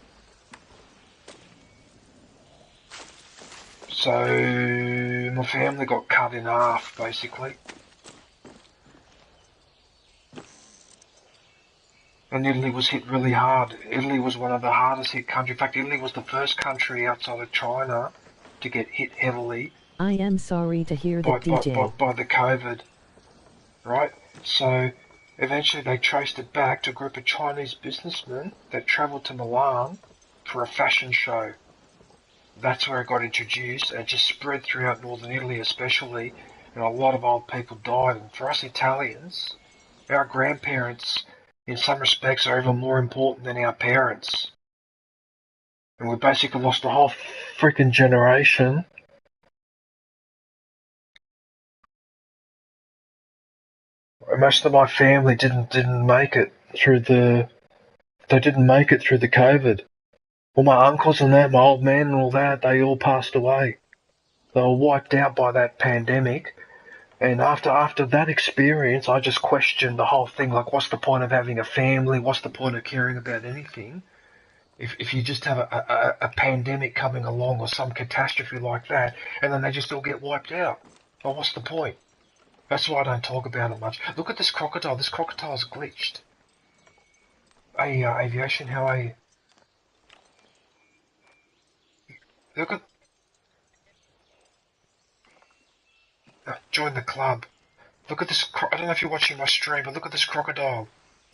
So my family got cut in half, basically. And Italy was hit really hard. Italy was one of the hardest hit countries. In fact, Italy was the first country outside of China to get hit heavily. I am sorry to hear that, DJ. By the COVID, right? So eventually they traced it back to a group of Chinese businessmen that travelled to Milan for a fashion show. That's where it got introduced, and it just spread throughout northern Italy especially, and a lot of old people died. And for us Italians, our grandparents, in some respects, are even more important than our parents. And we basically lost a whole freaking generation. And most of my family didn't make it through the COVID. All my uncles and that, my old man and all that, they all passed away. They were wiped out by that pandemic. And after that experience, I just questioned the whole thing. Like, what's the point of having a family? What's the point of caring about anything? If you just have a pandemic coming along or some catastrophe like that, and then they just all get wiped out. Well, what's the point? That's why I don't talk about it much. Look at this crocodile. This crocodile's glitched. Hey, Aviation, how are you? Look at... join the club. Look at this... I don't know if you're watching my stream, but look at this crocodile.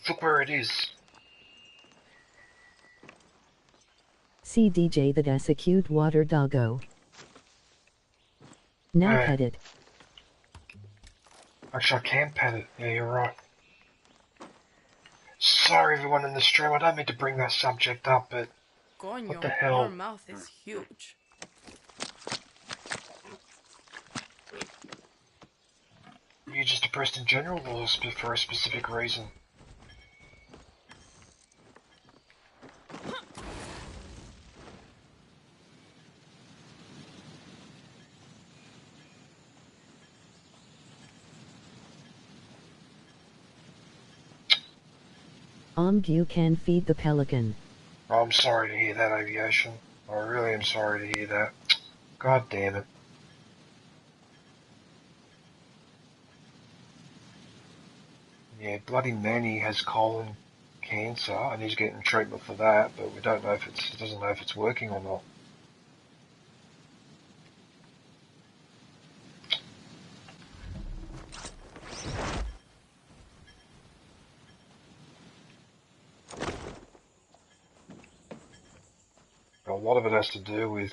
Look where it is. See DJ, that's a cute water doggo. Now Hey. pet it. Actually, I can pet it. Yeah, you're right. Sorry, everyone in the stream. I don't mean to bring that subject up, but... Coño, what the hell? your mouth is huge. You just depressed in general or for a specific reason? You can feed the pelican. I'm sorry to hear that, Aviation. I really am sorry to hear that. God damn it. Yeah, bloody Manny has colon cancer and he's getting treatment for that, but we don't know if he doesn't know if it's working or not. A lot of it has to do with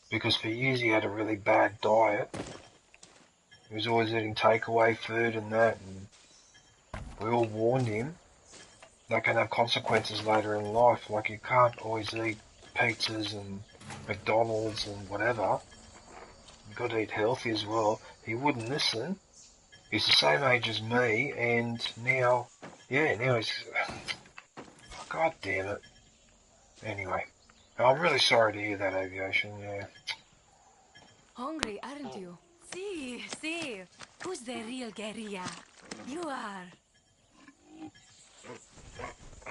because for years he had a really bad diet. He was always eating takeaway food and that, and we all warned him that can have consequences later in life. Like, you can't always eat pizzas and McDonald's and whatever. You've got to eat healthy as well. He wouldn't listen. He's the same age as me, and now, yeah, now he's... God damn it. Anyway, I'm really sorry to hear that, Aviation, yeah. Hungry, aren't you? See. Who's the real guerrilla? You are.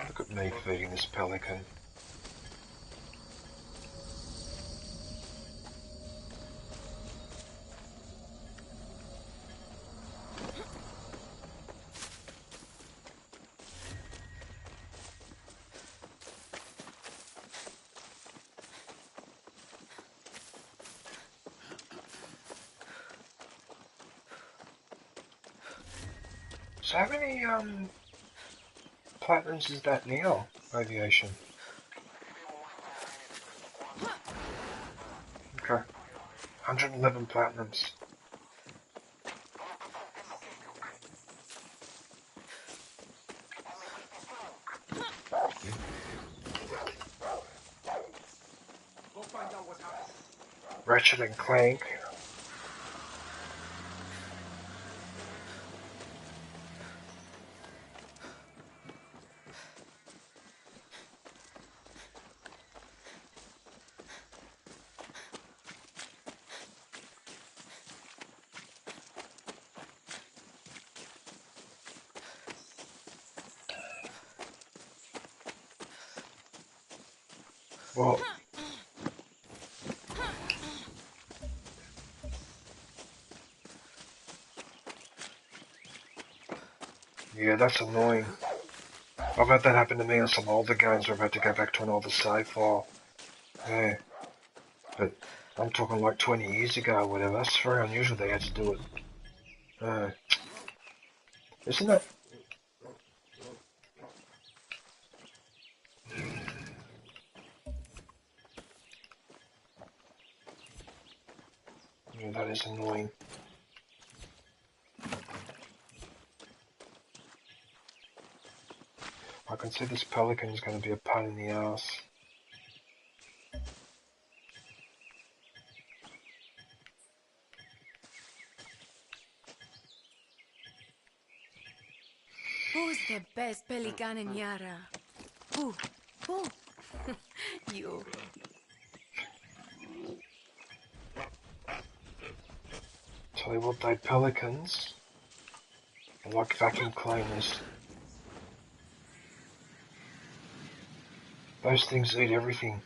Look at me feeding this pelican. So how many platinums is that now, Aviation? 111 platinums. Ratchet and Clank. Well, yeah, that's annoying. I've had that happen to me on some older games where I've had to go back to an older save file. Yeah. But I'm talking like 20 years ago or whatever. That's very unusual they had to do it. Isn't that? Yeah, that is annoying. I can see this pelican is going to be a pain in the ass. Who's the best pelican in Yara? Who? Who? You. Tell you what, they pelicans are like vacuum cleaners. Those things eat everything.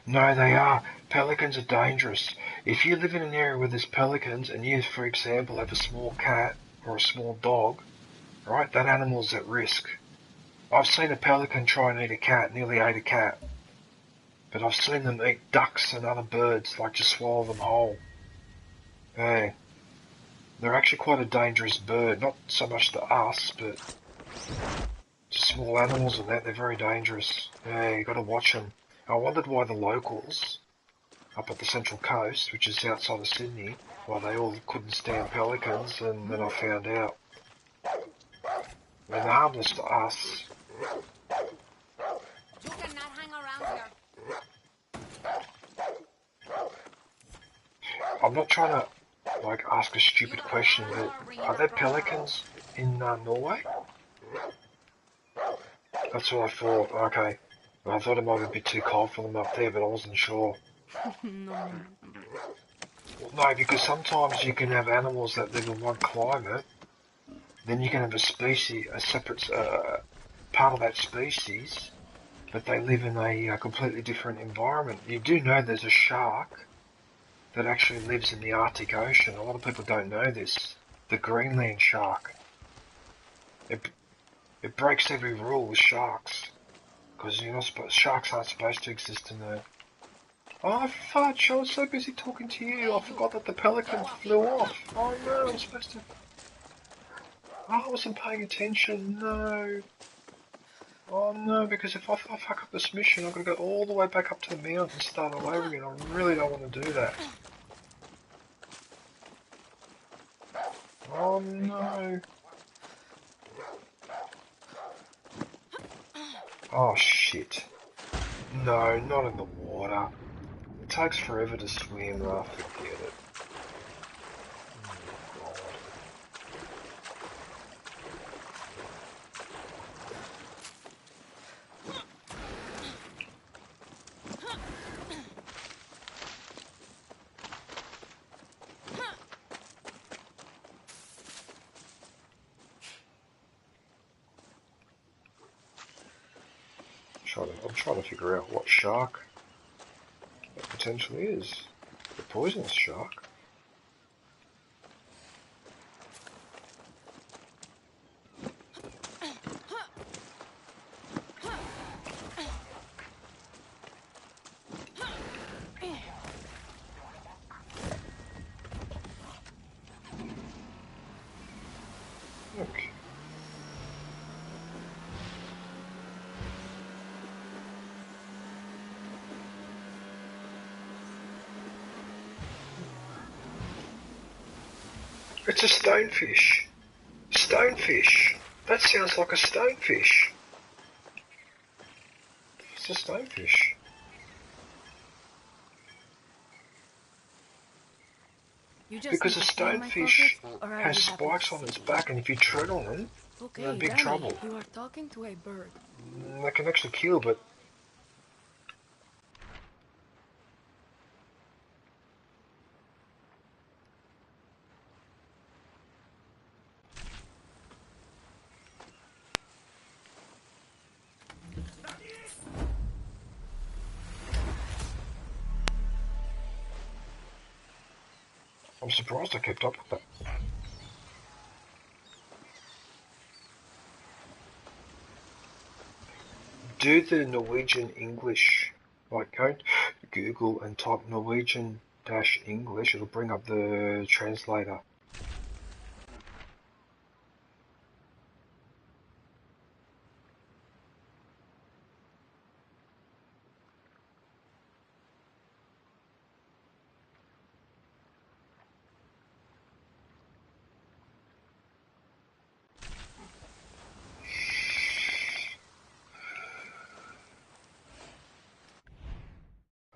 No, they are. Pelicans are dangerous. If you live in an area where there's pelicans and you, for example, have a small cat or a small dog, right, that animal's at risk. I've seen a pelican try and eat a cat, nearly ate a cat. But I've seen them eat ducks and other birds, like just swallow them whole. Hey, they're actually quite a dangerous bird. Not so much to us, but to small animals and that, they're very dangerous. Hey, you gotta watch them. I wondered why the locals up at the Central Coast, which is outside of Sydney, why they all couldn't stand pelicans, and then I found out. They're harmless to us. You cannot hang around here. I'm not trying to, like, ask a stupid question, but are there pelicans in Norway? That's what I thought. Okay. I thought it might be too cold for them up there, but I wasn't sure. No. Well, no, because sometimes you can have animals that live in one climate, then you can have a species, a separate part of that species, but they live in a completely different environment. You do know there's a shark that actually lives in the Arctic Ocean. A lot of people don't know this. The Greenland shark. It breaks every rule with sharks. Because you're not sharks aren't supposed to exist in there. Oh, fudge, I was so busy talking to you, I forgot that the pelican flew off. Oh no, I'm supposed to... Oh, I wasn't paying attention, no. Oh no, because if I fuck up this mission, I've got to go all the way back up to the mountain and start all over again. I really don't want to do that. Oh no. Oh shit. No, not in the water. It takes forever to swim. Oh, forget it. I'm trying to figure out what shark it potentially is. The poisonous shark. Okay. It's a stonefish. Stonefish. That sounds like a stonefish. It's a stonefish. Because a stonefish has spikes on its back, and if you tread on them, you're in big trouble. You are talking to a bird. They can actually kill, but... I'm surprised I kept up with that. Do the Norwegian English. Like, go to Google and type Norwegian-English, it'll bring up the translator.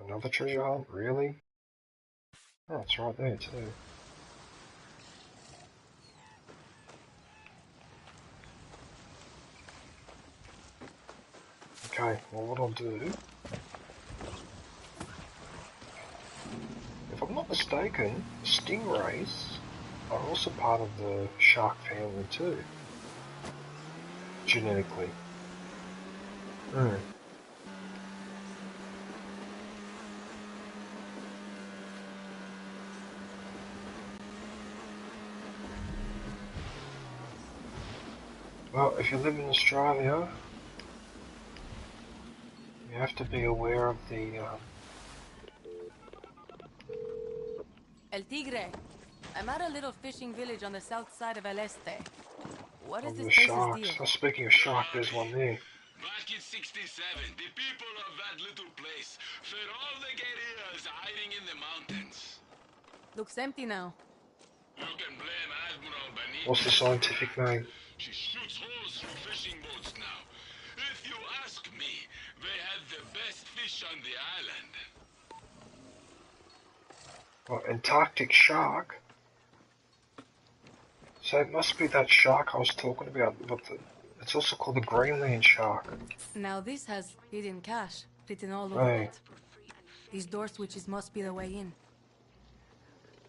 Another treasure hunt? Really? Oh, it's right there too. Okay, well what I'll do... If I'm not mistaken, stingrays are also part of the shark family too. Genetically. Well, if you live in Australia, you have to be aware of the... El Tigre. I'm at a little fishing village on the south side of El Este. What is this place's sharks. deal? Oh, speaking of shark, there's one there. Back in 67, the people of that little place fed all the guerrillas hiding in the mountains. Looks empty now. You can blame Admiral Benito. What's the scientific name? She shoots holes through fishing boats now. If you ask me, they had the best fish on the island. Well, Antarctic shark. So it must be that shark I was talking about, but it's also called the Greenland shark. Now this has hidden cash written all over it. These door switches must be the way in.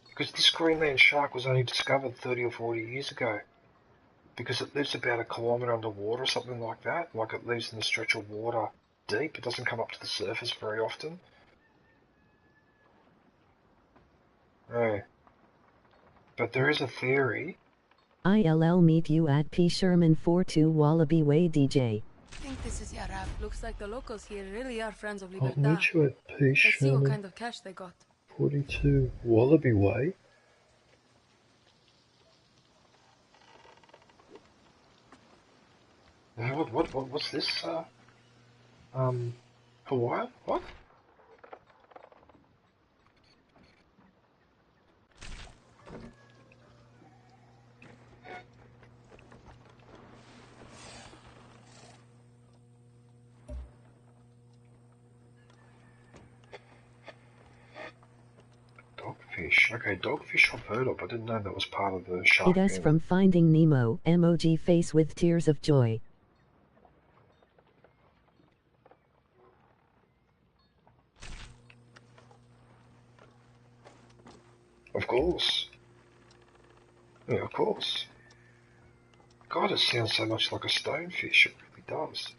Because this Greenland shark was only discovered 30 or 40 years ago. Because it lives about a kilometre underwater or something like that. Like it lives in a stretch of water deep. It doesn't come up to the surface very often. But there is a theory. ILL meet you at P. Sherman 42 Wallaby Way, DJ. I think this is Yarab. Looks like the locals here really are friends of I'll Libertad. meet you at P. Let's see what Sherman kind of cash they got. 42 Wallaby Way. What's this? Hawaii? What? Dogfish. Okay, dogfish I've heard of. I didn't know that was part of the shark It is family. from Finding Nemo, emoji face with tears of joy. Of course. Yeah, of course. God, it sounds so much like a stonefish. It really does.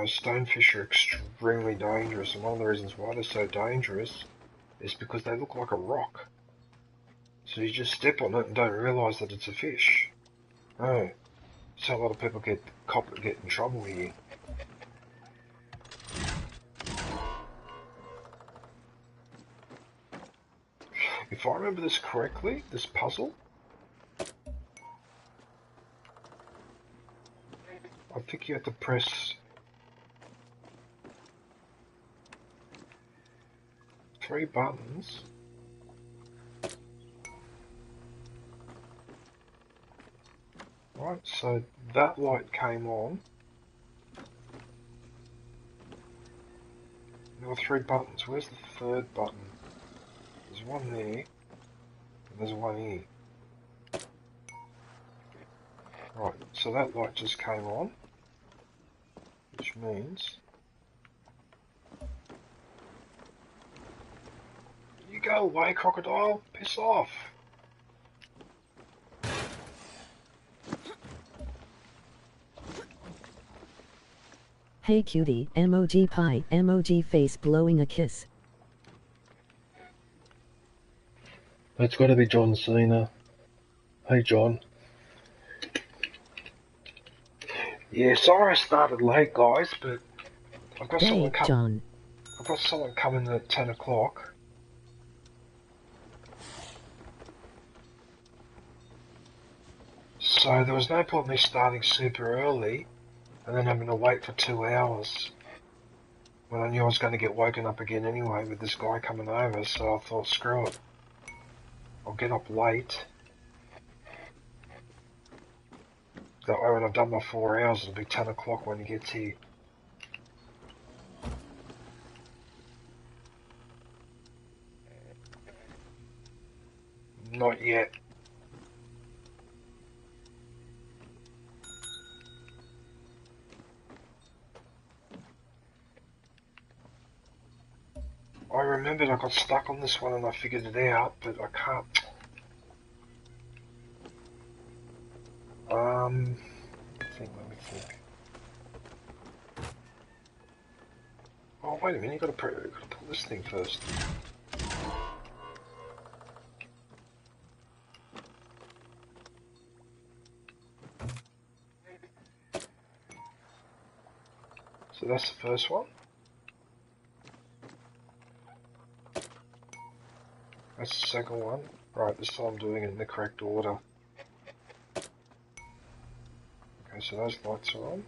Stonefish are extremely dangerous, and one of the reasons why they're so dangerous is because they look like a rock. So you just step on it and don't realise that it's a fish. Oh, so a lot of people get in trouble here. If I remember this correctly, this puzzle, I think you have to press 3 buttons. Right, so that light came on. There were 3 buttons. Where's the 3rd button? There's one there, and there's one here. Right, so that light just came on, which means you go away, crocodile, piss off. Hey cutie, emoji pie, emoji face blowing a kiss. It's got to be John Cena. Hey John. Yeah, sorry I started late, guys, but I've got someone coming. John. I've got someone coming at 10 o'clock. So there was no point me starting super early and then having to wait for 2 hours when I knew I was going to get woken up again anyway with this guy coming over, so I thought, screw it. I'll get up late. That way when I've done my 4 hours, it'll be 10 o'clock when he gets here. Not yet. I remembered I got stuck on this one and I figured it out, but I can't. Let me think. Oh, wait a minute, you gotta pull this thing first. So that's the first one. That's the second one. Right, this time I'm doing it in the correct order. Okay, so those lights are on.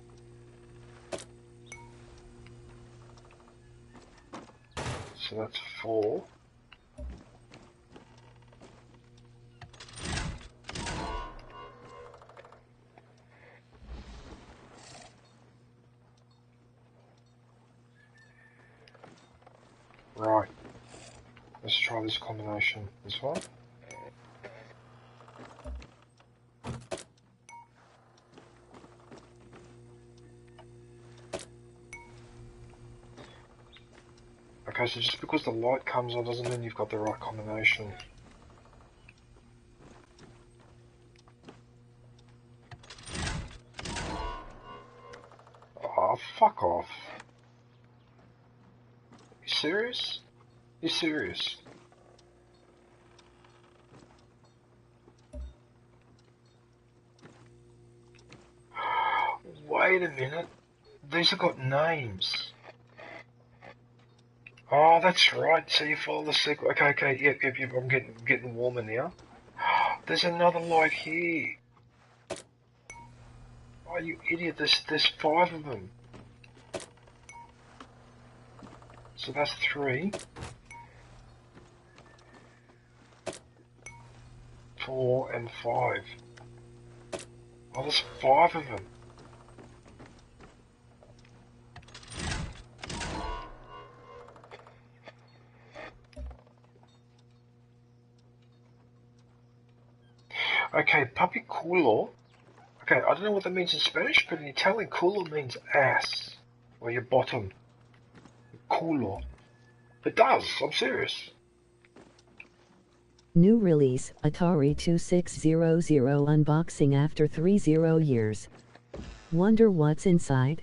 So that's 4. Right. Let's try this combination. This one. Okay, so just because the light comes on doesn't mean you've got the right combination. Oh, fuck off. You serious? You serious? Wait a minute. These have got names. Oh, that's right. So you follow the sequence. Okay, yep. I'm getting warmer now. There's another light here. Oh, you idiot! There's 5 of them. So that's 3, 4, and 5. Oh, there's 5 of them. Okay, papi culo. Okay, I don't know what that means in Spanish, but in Italian, culo means ass. Or your bottom. Culo. It does, I'm serious. New release, Atari 2600 unboxing after 30 years. Wonder what's inside?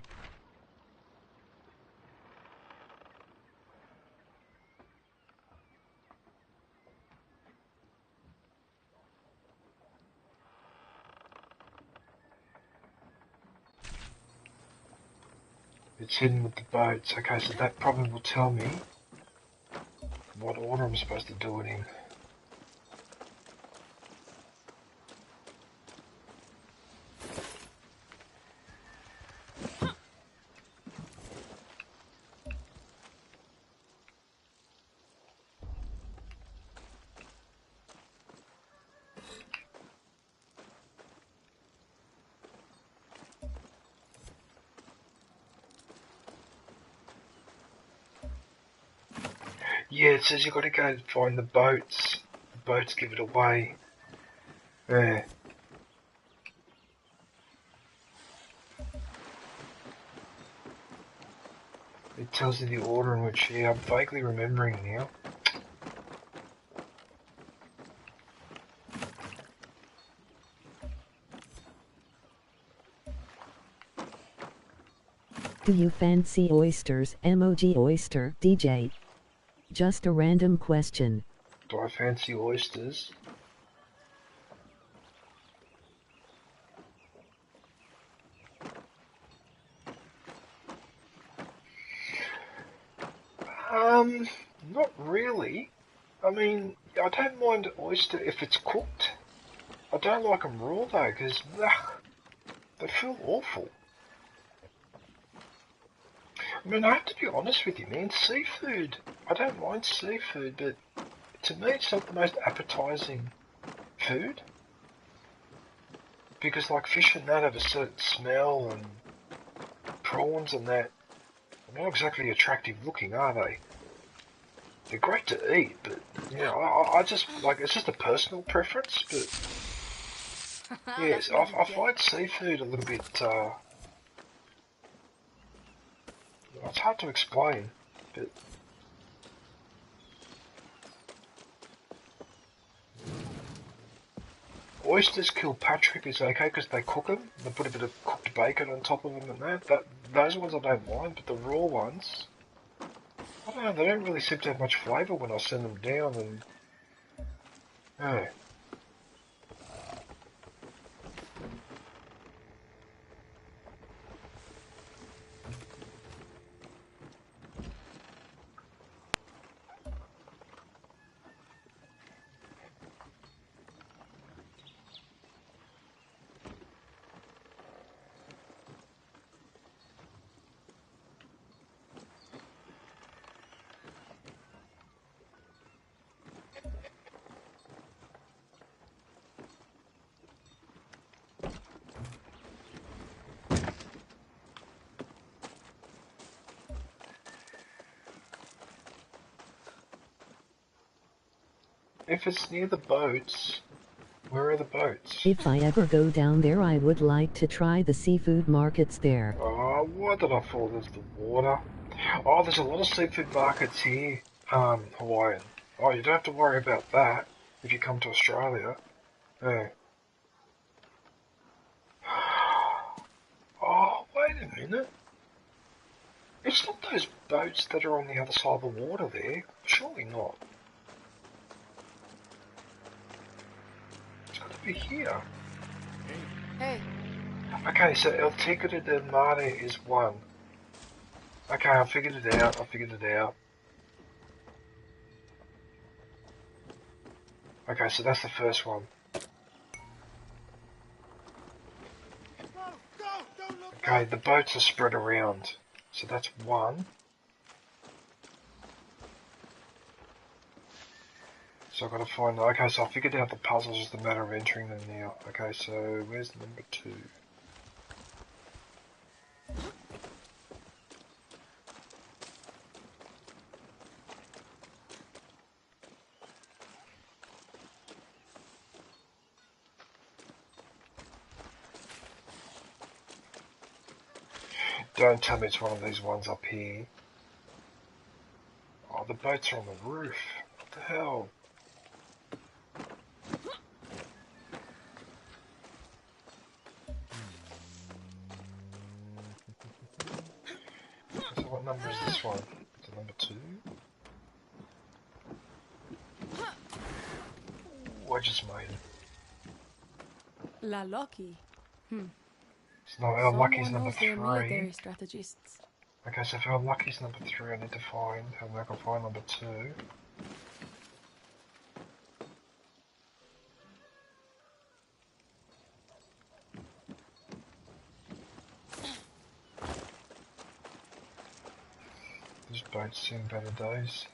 It's hidden with the boats. Okay, so that probably will tell me what order I'm supposed to do it in. Yeah, it says you got to go find the boats. The boats give it away. Yeah. It tells you the order in which, yeah, I'm vaguely remembering now. Do you fancy oysters? Emoji oyster, DJ. Just a random question. Do I fancy oysters? Not really. I mean, I don't mind oyster if it's cooked. I don't like them raw though, because they feel awful. I mean, I have to be honest with you, man. Seafood, I don't mind seafood, but to me it's not the most appetizing food. Because like fish and that have a certain smell, and prawns and that, they're not exactly attractive looking, are they? They're great to eat, but, you know, I just, like, it's just a personal preference, but, yes, I find seafood a little bit, it's hard to explain, but... Oysters Kilpatrick is okay because they cook them. They put a bit of cooked bacon on top of them and that. Those ones I don't mind, but the raw ones, I don't know, they don't really seem to have much flavour when I send them down and... Oh. If it's near the boats, where are the boats? If I ever go down there, I would like to try the seafood markets there. Oh, why did I fall into the water? Oh, there's a lot of seafood markets here, Hawaiian. Oh, you don't have to worry about that if you come to Australia. Yeah. Oh, wait a minute. It's not those boats that are on the other side of the water there. Surely not. It's got to be here. Hey. Okay, so El Tigre del Mare is 1. Okay, I figured it out. Okay, so that's the first one. Okay, the boats are spread around. So that's 1. So I've got to find... Okay, so I figured out the puzzles, just a matter of entering them now. Okay, so where's number 2? Don't tell me it's one of these ones up here. Oh, the boats are on the roof. What the hell? So what number is this one? Is it number 2? Ooh, I just made it. La Lucky. So no, our lucky's Someone number knows their 3. military strategists. Okay, so if our lucky's number 3, I need to find, and I can find number 2. These boats seen better days.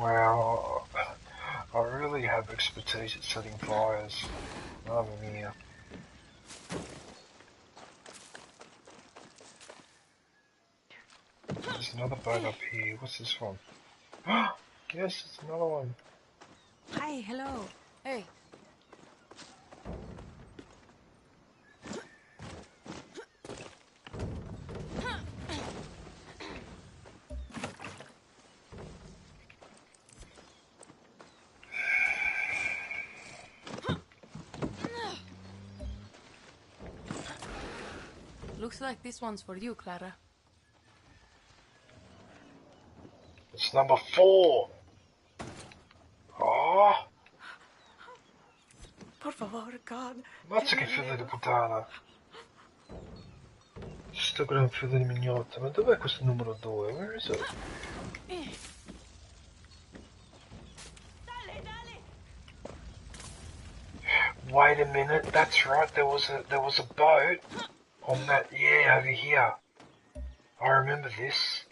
Wow, I really have expertise at setting fires. Mamma mia. There's another boat up here. What's this one? Yes, it's another one. Hi, hello. Hey. Looks like this one's for you, Clara. It's number 4. Oh. Por favor, God. Mazza che figlia di puttana. Sto gran figlio di mignotta. Ma dov'è questo numero 2? Where is it? Wait a minute. That's right. There was a boat on that. Yeah, over here. I remember this.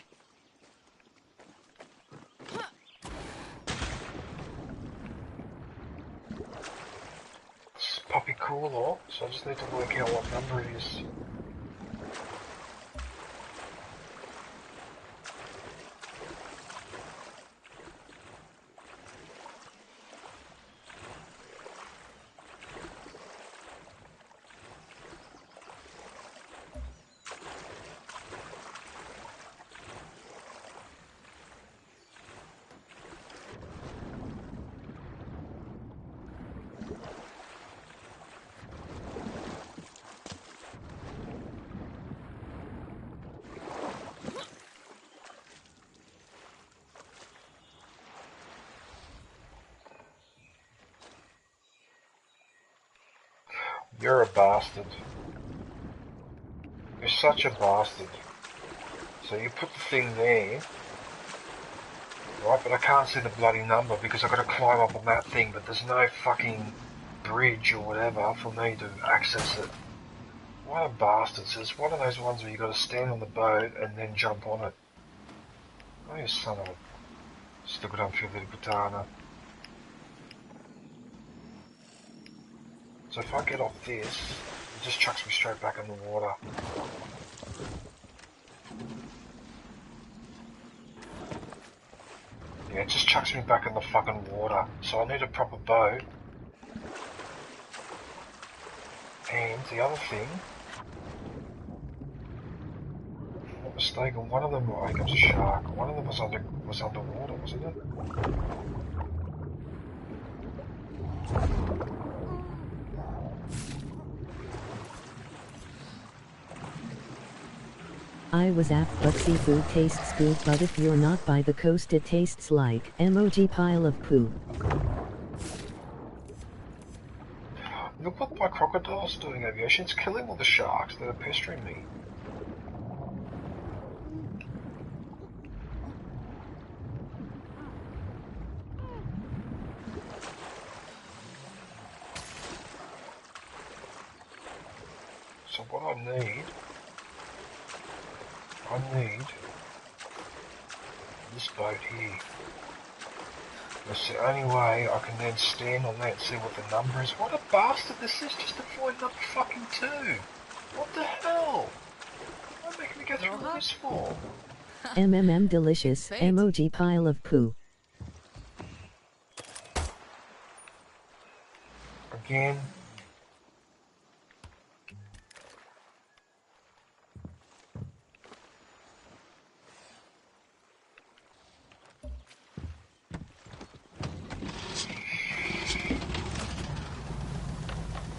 It's puppy cooler, so I just need to work out what number it is. You're a bastard. You're such a bastard. So you put the thing there, right, but I can't see the bloody number because I've got to climb up on that thing, but there's no fucking bridge or whatever for me to access it. What a bastard. So it's one of those ones where you got to stand on the boat and then jump on it. Oh, you son of a... Sto gran figlio di puttana. So if I get off this, it just chucks me straight back in the water. Yeah, it just chucks me back in the fucking water. So I need a proper boat. And the other thing, if I'm not mistaken, one of them, I think it was a shark. One of them was underwater, wasn't it? I was apt, but seafood tastes good, but if you're not by the coast it tastes like emoji pile of poo. Look what my crocodile's doing over here. It's killing all the sharks that are pestering me. So what I need this boat here. That's the only way I can then stand on that and see what the number is. What a bastard this is, just avoid number fucking 2. What the hell? What am I making me go through all this for? MMM delicious, emoji pile of poo. Again.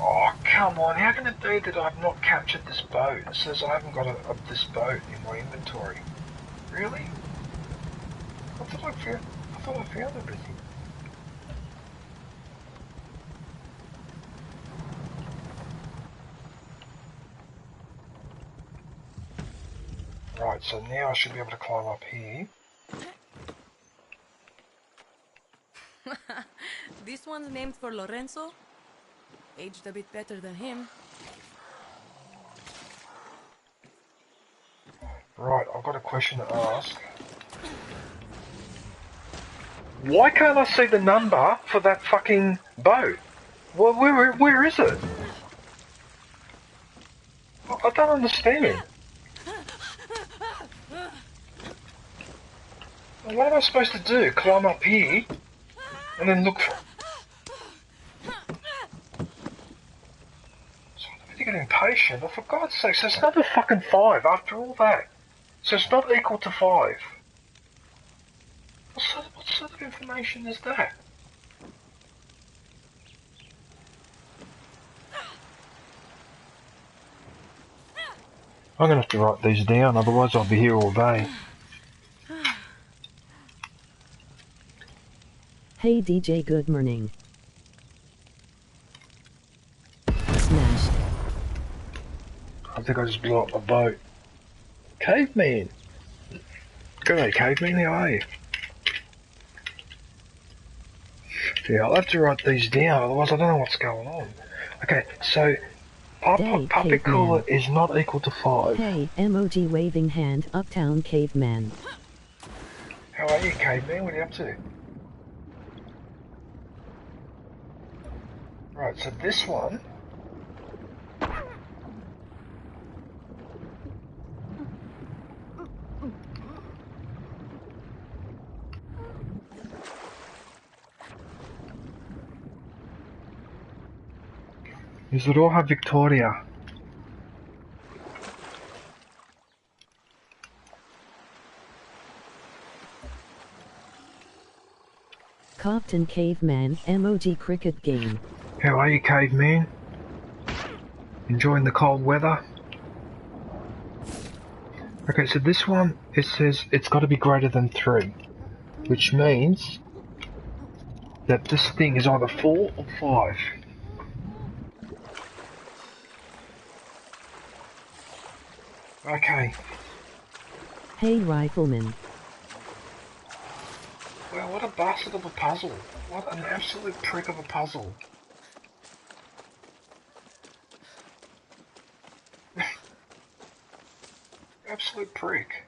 Oh, come on, how can it be that I've not captured this boat? It says I haven't got this boat in my inventory. Really? I thought I found everything. Right, so now I should be able to climb up here. This one's named for Lorenzo. Aged a bit better than him. Right, I've got a question to ask. Why can't I see the number for that fucking boat? Well, where is it? I don't understand. Well, what am I supposed to do? Climb up here and then look for... So I'm really getting impatient. Oh, for God's sake, so it's another fucking 5 after all that. So it's not equal to 5. What sort of information is that? I'm gonna have to write these down, otherwise I'll be here all day. Hey DJ, good morning. Smashed. I think I just blew up my boat. Caveman! G'day Caveman, how are you? Yeah, I'll have to write these down, otherwise I don't know what's going on. Okay, so Puppy Cooler is not equal to 5. Hey, emoji waving hand, uptown caveman. How are you, Caveman? What are you up to? Right, so this one... is Roja Victoria. Captain Caveman, emoji cricket game. How are you, Caveman? Enjoying the cold weather? Okay, so this one, it says it's got to be greater than 3, which means that this thing is either 4 or 5. Okay. Hey Rifleman. Well, what a bastard of a puzzle. What an absolute prick of a puzzle. Absolute prick.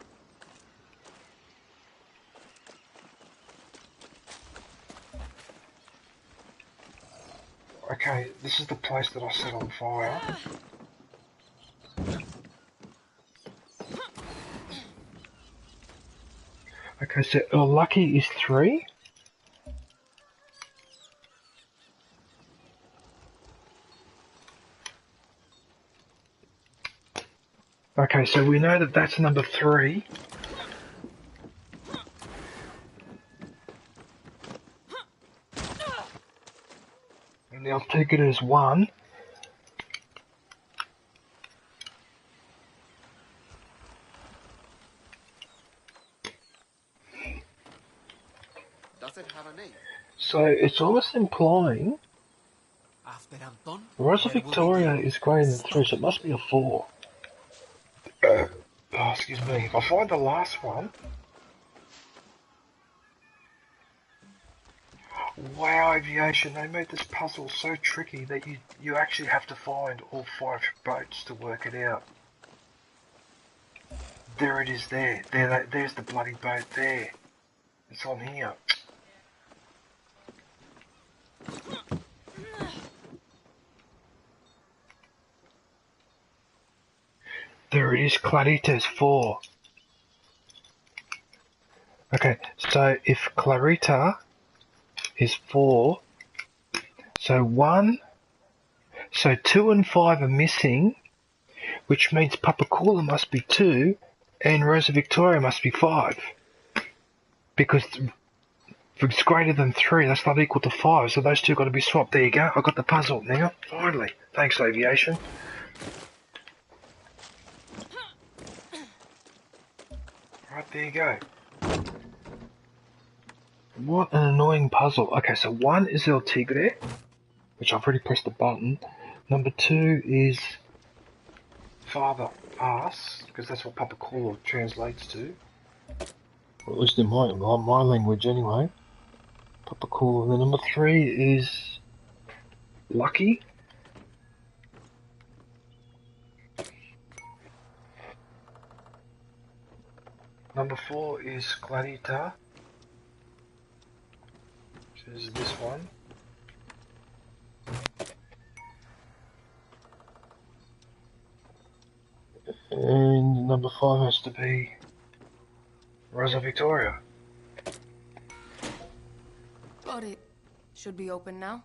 Okay, this is the place that I set on fire. Okay, so lucky is 3. Okay, so we know that that's number 3. And I'll take it as 1. Does it have a name? So it's almost implying After I'm done, Rosa Victoria is greater than 3, so it must be a 4. Oh, excuse me. If I find the last one... Wow, Aviation, they made this puzzle so tricky that you actually have to find all 5 boats to work it out. There it is there. There's the bloody boat there. It's on here. There it is, Clarita's 4. Okay, so if Clarita is 4, so 2 and 5 are missing, which means Papakula must be 2 and Rosa Victoria must be 5. Because if it's greater than 3, that's not equal to 5, so those two got to be swapped. There you go, I got the puzzle now, finally. Thanks, Aviation. Right, there you go. What an annoying puzzle. Okay, so 1 is El Tigre, which I've already pressed the button. Number 2 is Father Ass, because that's what Papakula translates to. Or at least in my language anyway. Papakula. And then number 3 is Lucky. Number 4 is Clarita. is this one. And number 5 has to be Rosa Victoria. Got it. Should be open now.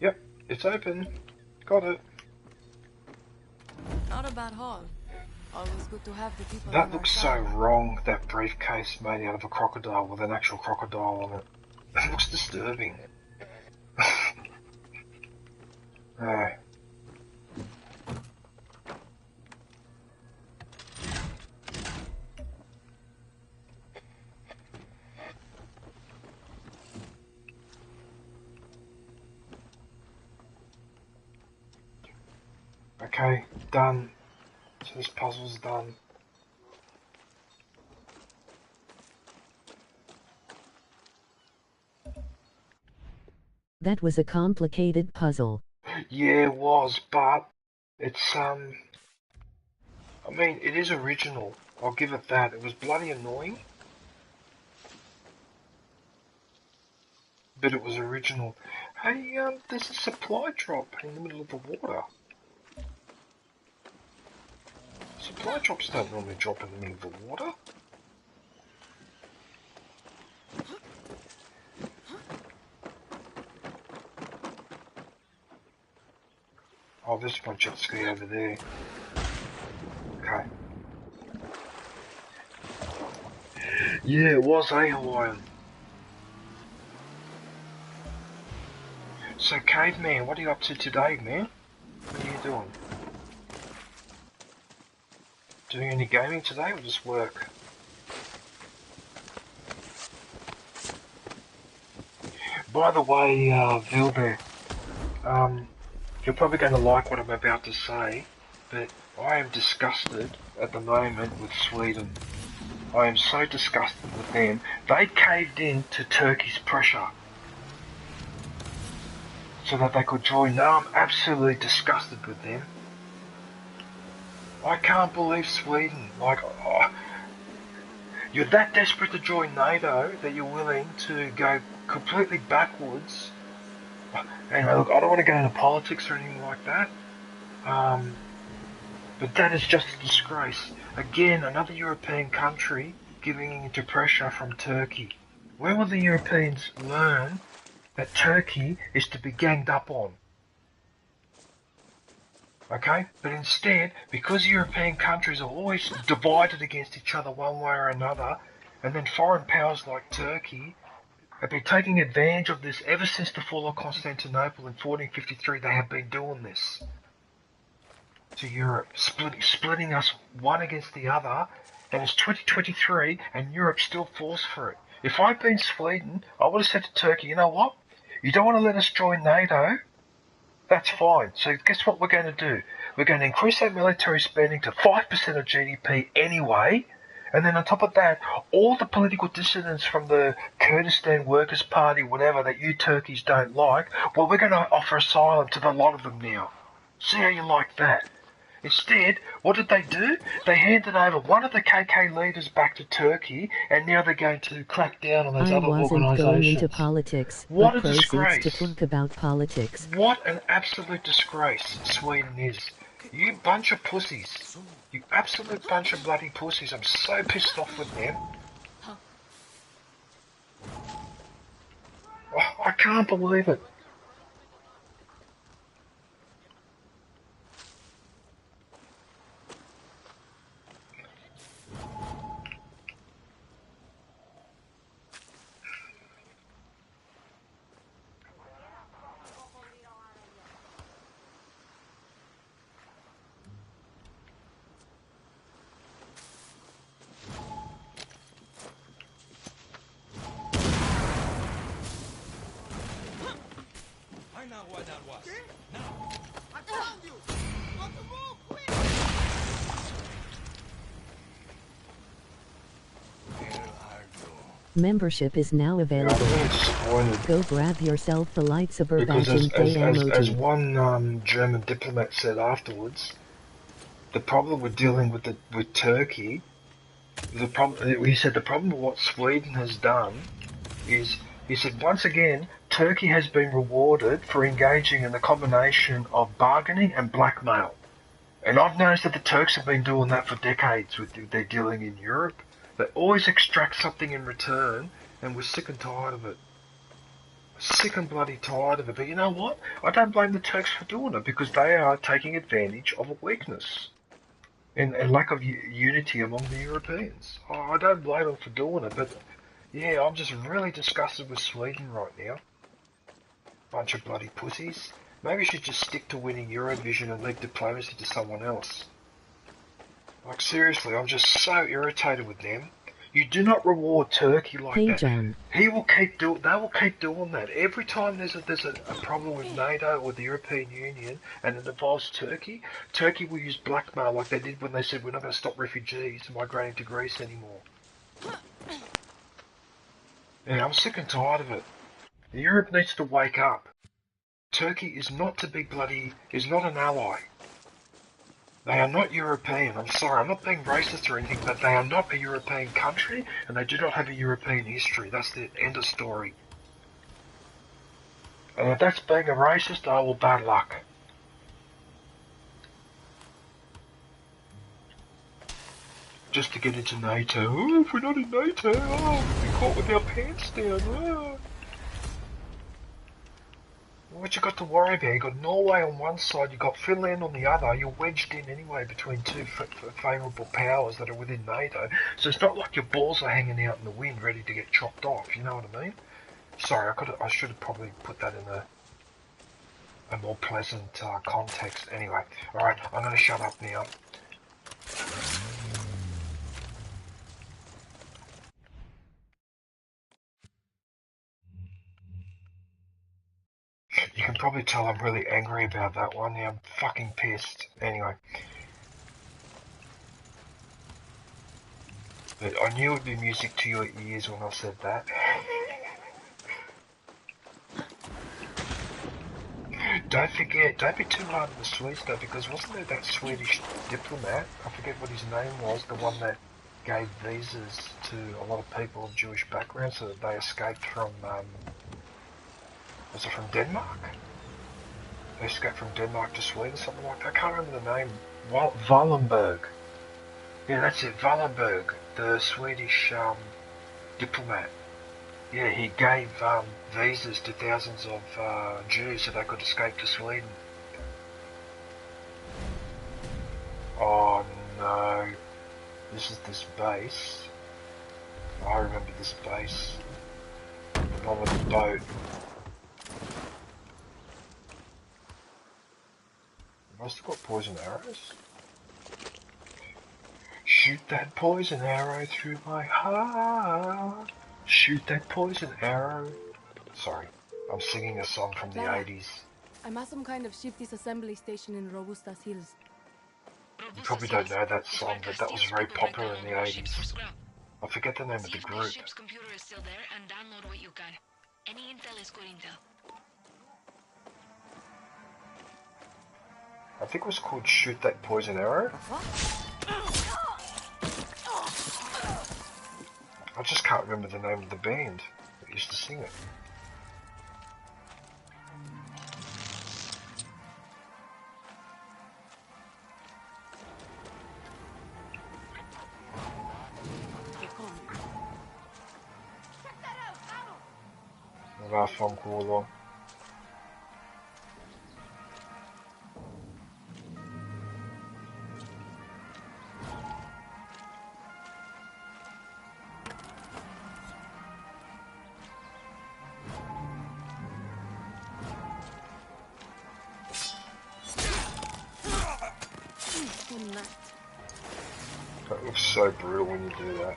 Yep, it's open. Got it. Not a bad haul. Always good to have the people on That our looks so side. wrong, that briefcase made out of a crocodile with an actual crocodile on it. It looks disturbing. Oh. Okay, done. So this puzzle's done. That was a complicated puzzle. Yeah, it was, but it's I mean, it is original. I'll give it that. It was bloody annoying, but it was original. Hey, there's a supply drop in the middle of the water. Supply drops don't normally drop in the middle of the water. Oh, there's my jet ski over there. Okay. Yeah, it was a Hawaiian. So, Caveman, what are you up to today, man? What are you doing? Doing any gaming today or just work? By the way, Vilbear, you're probably going to like what I'm about to say, but I am disgusted at the moment with Sweden. I am so disgusted with them. They caved in to Turkey's pressure so that they could join. Now I'm absolutely disgusted with them. I can't believe Sweden. Like, oh, you're that desperate to join NATO that you're willing to go completely backwards. Anyway, look, I don't want to go into politics or anything like that. But that is just a disgrace. Again, another European country giving into pressure from Turkey. Where will the Europeans learn that Turkey is to be ganged up on? Okay? But instead, because European countries are always divided against each other one way or another, and then foreign powers like Turkey have been taking advantage of this ever since the fall of Constantinople in 1453. They have been doing this to Europe, splitting us one against the other, and it's 2023 and Europe still falls for it. If I'd been Sweden, I would have said to Turkey, you know what? You don't want to let us join NATO? That's fine. So guess what we're going to do? We're going to increase our military spending to 5% of GDP anyway, and then on top of that, all the political dissidents from the Kurdistan Workers' Party, whatever, that you Turkeys don't like, well, we're going to offer asylum to the lot of them now. See how you like that? Instead, what did they do? They handed over one of the KK leaders back to Turkey, and now they're going to crack down on those other organisations. I wasn't going into politics, What but a disgrace. to talk about politics. What an absolute disgrace Sweden is. You bunch of pussies. You absolute bunch of bloody pussies. I'm so pissed off with them. Oh, I can't believe it. I know what that was. Now, I found you. On the move, quick! Membership is now available. Go grab yourself the lightsaber badge and pay as one German diplomat said afterwards, the problem we're dealing with Turkey The problem, he said, the problem with what Sweden has done is, he said, once again, Turkey has been rewarded for engaging in the combination of bargaining and blackmail. And I've noticed that the Turks have been doing that for decades with their dealing in Europe. They always extract something in return, and we're sick and tired of it. Sick and bloody tired of it. But you know what? I don't blame the Turks for doing it, because they are taking advantage of a weakness. And lack of unity among the Europeans. Oh, I don't blame them for doing it, but yeah, I'm just really disgusted with Sweden right now. Bunch of bloody pussies. Maybe we should just stick to winning Eurovision and leave diplomacy to someone else. Like seriously, I'm just so irritated with them. You do not reward Turkey like that. John. They will keep doing that. Every time there's a problem with NATO or the European Union and it involves Turkey, Turkey will use blackmail like they did when they said we're not going to stop refugees migrating to Greece anymore. Yeah, I'm sick and tired of it. Europe needs to wake up. Turkey is not an ally. They are not European. I'm sorry, I'm not being racist or anything, but they are not a European country, and they do not have a European history. That's the end of story. And if that's being a racist, I will bad luck. Just to get into NATO. Oh, if we're not in NATO, we'll be caught with our pants down. Oh. What you got to worry about? You got Norway on one side, you got Finland on the other. You're wedged in anyway between two favourable powers that are within NATO. So it's not like your balls are hanging out in the wind, ready to get chopped off. You know what I mean? Sorry, I should have probably put that in a more pleasant context. Anyway, all right, I'm going to shut up now. You can probably tell I'm really angry about that one. Yeah, I'm fucking pissed. Anyway. But I knew it would be music to your ears when I said that. Don't forget, don't be too hard on the Swedes though, because wasn't there that Swedish diplomat, I forget what his name was, the one that gave visas to a lot of people of Jewish background so that they escaped from, was it from Denmark? They escaped from Denmark to Sweden, something like that. I can't remember the name. Wallenberg. Yeah, that's it, Wallenberg, the Swedish diplomat. Yeah, he gave visas to thousands of Jews so they could escape to Sweden. Oh no. This is this base. I remember this base. The one with the boat. Have I still got poison arrows? Shoot that poison arrow through my heart. Shoot that poison arrow. Sorry, I'm singing a song from the 80s. I'm at some kind of ship disassembly station in Robustas Hills. You probably don't know that song, but that was very popular in the 80s. I forget the name of the group. Ship's computer is still there and download what you can. Any intel is good intel. I think it was called Shoot That Poison Arrow. I just can't remember the name of the band that used to sing it. Vaffanculo. That looks so brutal when you do that.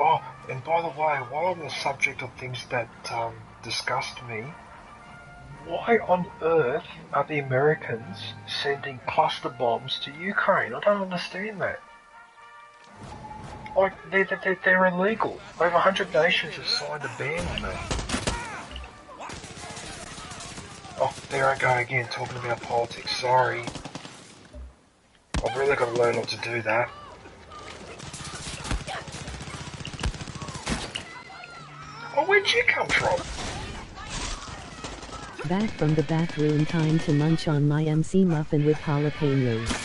Oh, and by the way, while on the subject of things that disgust me, why on earth are the Americans sending cluster bombs to Ukraine? I don't understand that. Like, they're illegal. Over 100 nations have signed a ban on them. Oh, there I go again, talking about politics. Sorry. I've really got to learn not to do that. Oh, where'd you come from? Back from the bathroom, time to munch on my MC muffin with jalapenos.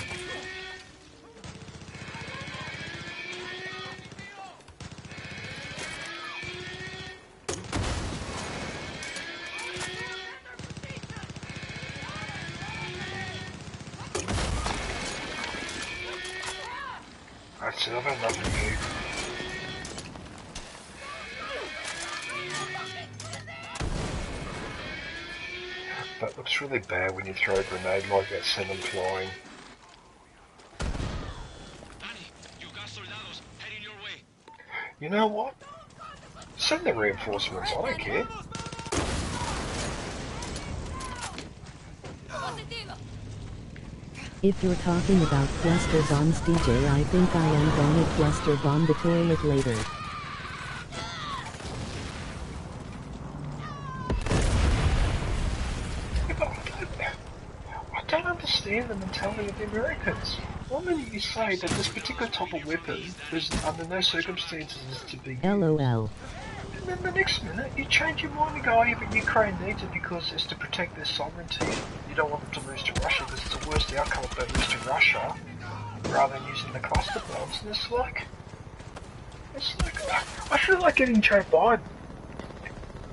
That's it, I've had nothing new. That looks really bad when you throw a grenade like that, send them flying. You know what? Send the reinforcements, I don't care. If you're talking about cluster bombs, DJ, I think I am gonna cluster bomb the toilet later. I don't understand the mentality of the Americans. One minute you say that this particular type of weapon is under no circumstances is to be used. LOL. And then the next minute you change your mind and go, oh yeah, but Ukraine needs it because it's to protect their sovereignty. You don't want them to lose to Russia because it's the worst outcome if they lose to Russia, rather than using the cluster bombs. And it's like, I feel like getting Joe Biden.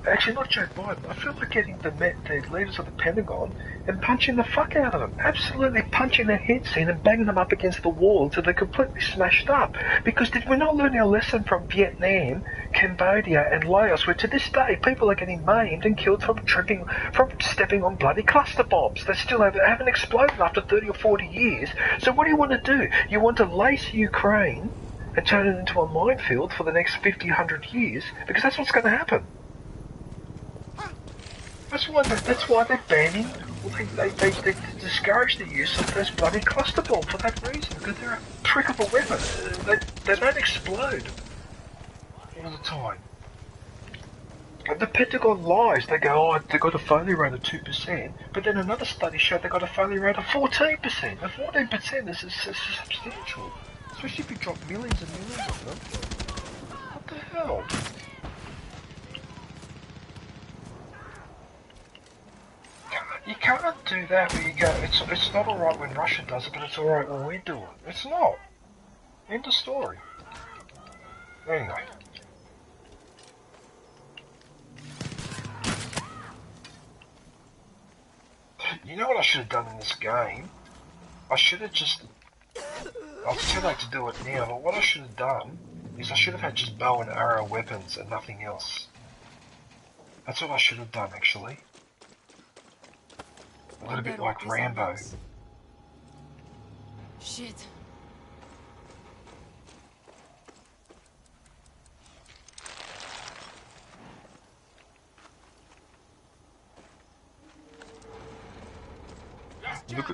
Actually, not Joe Biden. I feel like getting the leaders of the Pentagon and punching the fuck out of them. Absolutely punching their heads in and banging them up against the wall until they're completely smashed up. Because did we not learn our lesson from Vietnam, Cambodia and Laos, where to this day people are getting maimed and killed from stepping on bloody cluster bombs? They still haven't exploded after 30 or 40 years. So what do you want to do? You want to lace Ukraine and turn it into a minefield for the next 50, 100 years? Because that's what's going to happen. That's why they're banning, they discourage the use of those bloody cluster bombs for that reason, because they're a prick of a weapon. They don't explode all the time. And the Pentagon lies, they go, oh, they got a failure rate of 2%, but then another study showed they got a failure rate of 14%. And 14% is substantial, especially if you drop millions and millions of them. What the hell? You can't do that where you go, it's not alright when Russia does it, but it's alright when we do it. It's not. End of story. Anyway. You know what I should have done in this game? I should have just... It's too late to do it now, but what I should have done is I should have had just bow and arrow weapons and nothing else. That's what I should have done, actually. A little bit like Rambo. Shit.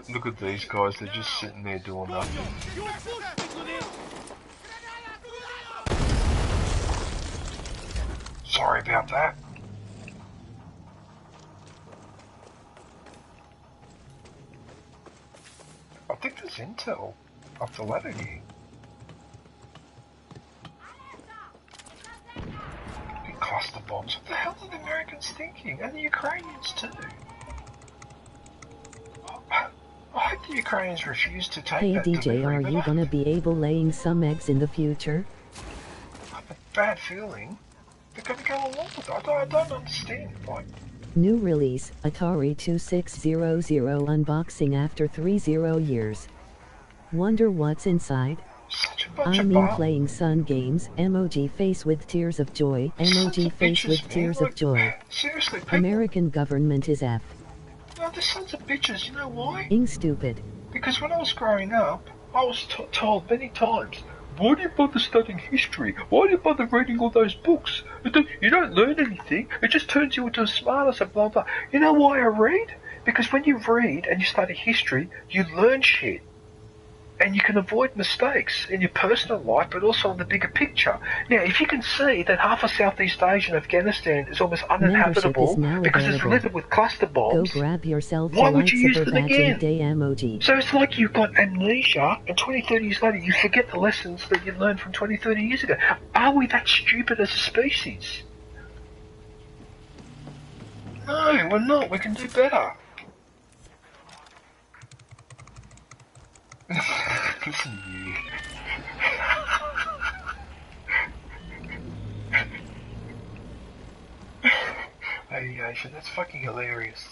Look at these guys, they're just sitting there doing nothing. Sorry about that. I think there's intel up the ladder here. Big cluster bombs. What the hell are the Americans thinking? And the Ukrainians too. I hope the Ukrainians refuse to take that DJ, delivery, are you gonna be able laying some eggs in the future? I have a bad feeling they're gonna go along with it. I don't understand. Like, new release, Atari 2600 unboxing after 30 years. Wonder what's inside? I mean playing Sun games, emoji face with tears of joy, emoji face with tears of joy. Seriously, people... American government is F. No, they're sons of bitches, you know why? Ing stupid. Because when I was growing up, I was told many times, why do you bother studying history? Why do you bother reading all those books? You don't learn anything. It just turns you into a smartass and blah blah. You know why I read? Because when you read and you study history, you learn shit. and you can avoid mistakes in your personal life, but also in the bigger picture. Now, if you can see that half of Southeast Asia and Afghanistan is almost uninhabitable because it's littered with cluster bombs, Go grab yourself why the would you use lightsaber them badge again? and day emoji. So it's like you've got amnesia, and 20, 30 years later you forget the lessons that you learned from 20, 30 years ago. Are we that stupid as a species? No, we're not. We can do better. Listen to you. Aviation, that's fucking hilarious.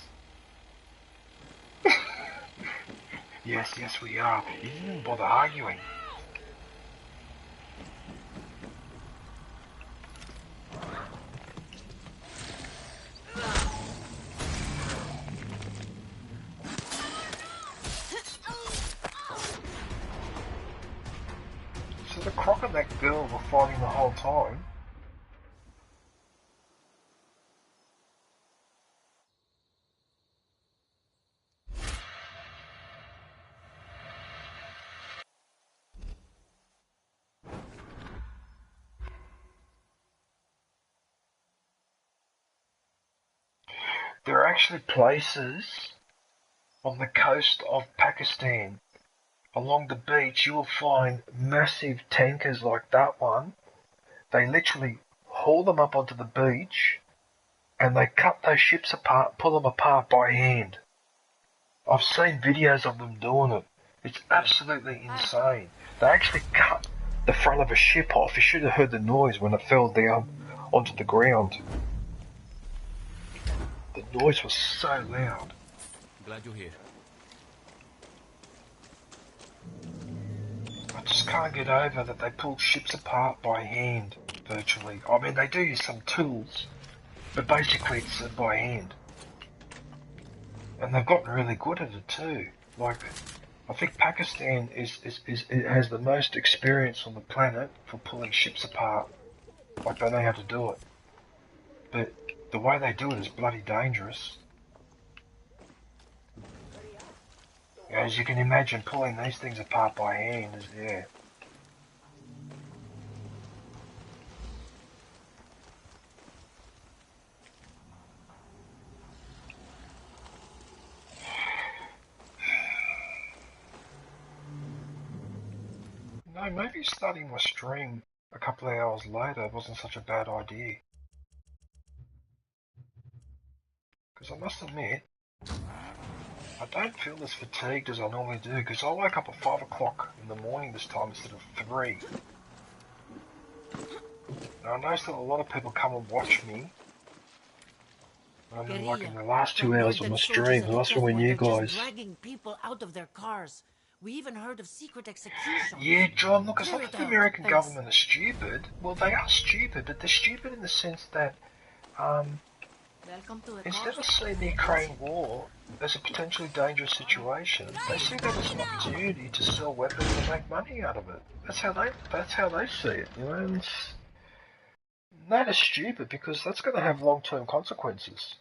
Yes, we are. You didn't even bother arguing. So the Croc and that girl were fighting the whole time. There are actually places on the coast of Pakistan. Along the beach, you will find massive tankers like that one. They literally haul them up onto the beach and they cut those ships apart, pull them apart by hand. I've seen videos of them doing it. It's absolutely insane. They actually cut the front of a ship off. You should have heard the noise when it fell down onto the ground. The noise was so loud. Glad you're here. I just can't get over that they pull ships apart by hand, virtually. I mean, they do use some tools, but basically it's by hand. And they've gotten really good at it too. Like, I think Pakistan has the most experience on the planet for pulling ships apart. Like, they know how to do it. But the way they do it is bloody dangerous. As you can imagine, pulling these things apart by hand is, yeah. No, maybe starting my stream a couple of hours later wasn't such a bad idea. Because I must admit, I don't feel as fatigued as I normally do, because I wake up at 5 o'clock in the morning this time instead of 3. Now I notice that a lot of people come and watch me. And like in the last 2 hours of my stream, I was with you guys. Dragging people out of their cars. We even heard of secret executions. Yeah, John, look, it's not that the American government is stupid. Well, they are stupid, but they're stupid in the sense that, instead of seeing the Ukraine war as a potentially dangerous situation, they see that as an opportunity to sell weapons and make money out of it. That's how they see it, you know. And that is stupid because that's going to have long-term consequences.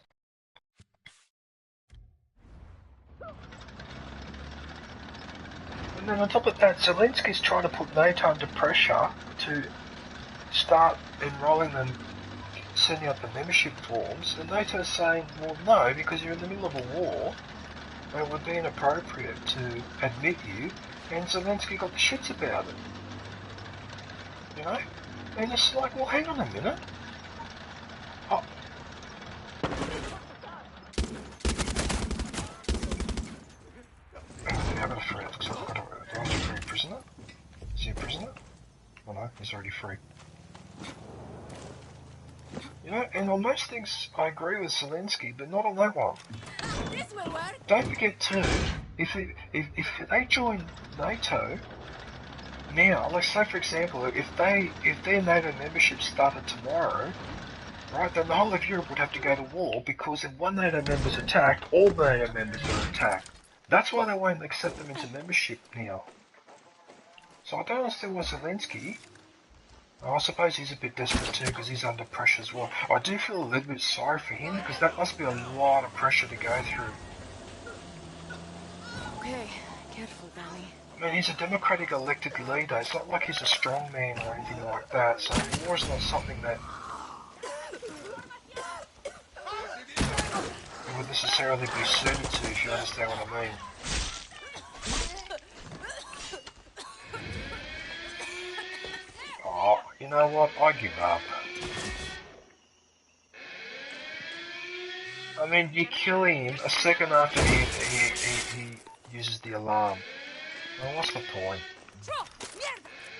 And then on top of that, Zelensky's trying to put NATO under pressure to start enrolling them, sending out the membership forms, and NATO's saying, well, no, because you're in the middle of a war, and it would be inappropriate to admit you, and Zelensky got the shits about it. You know? And it's like, well, hang on a minute. Oh. How about a friend? Because I've got a free prisoner. Is he a prisoner? Oh no, he's already free. You know, and on most things I agree with Zelensky, but not on that one. This will work. Don't forget too, if they join NATO now, like say for example, if their NATO membership started tomorrow, right, then the whole of Europe would have to go to war because if one NATO member's attacked, all NATO members are attacked. That's why they won't accept them into membership now. So I don't understand why Zelensky. I suppose he's a bit desperate too because he's under pressure as well. I do feel a little bit sorry for him because that must be a lot of pressure to go through. Okay, careful, Danny. I mean, he's a democratic elected leader. It's not like he's a strong man or anything like that, so war is not something that he would necessarily be suited to, if you understand what I mean. Oh, you know what? I give up. I mean, you kill him a second after he uses the alarm. Well, what's the point?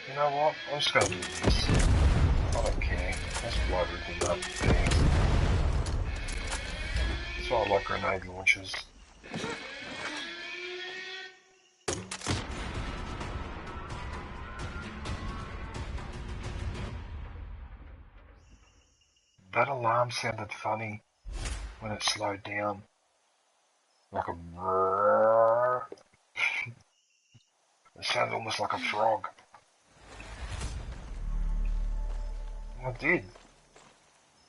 You know what? I'm just gonna do this. I don't care. Let's blow everything up. Thanks. That's why I like grenade launchers. That alarm sounded funny when it slowed down. Like a brrrr. It sounded almost like a frog. I did.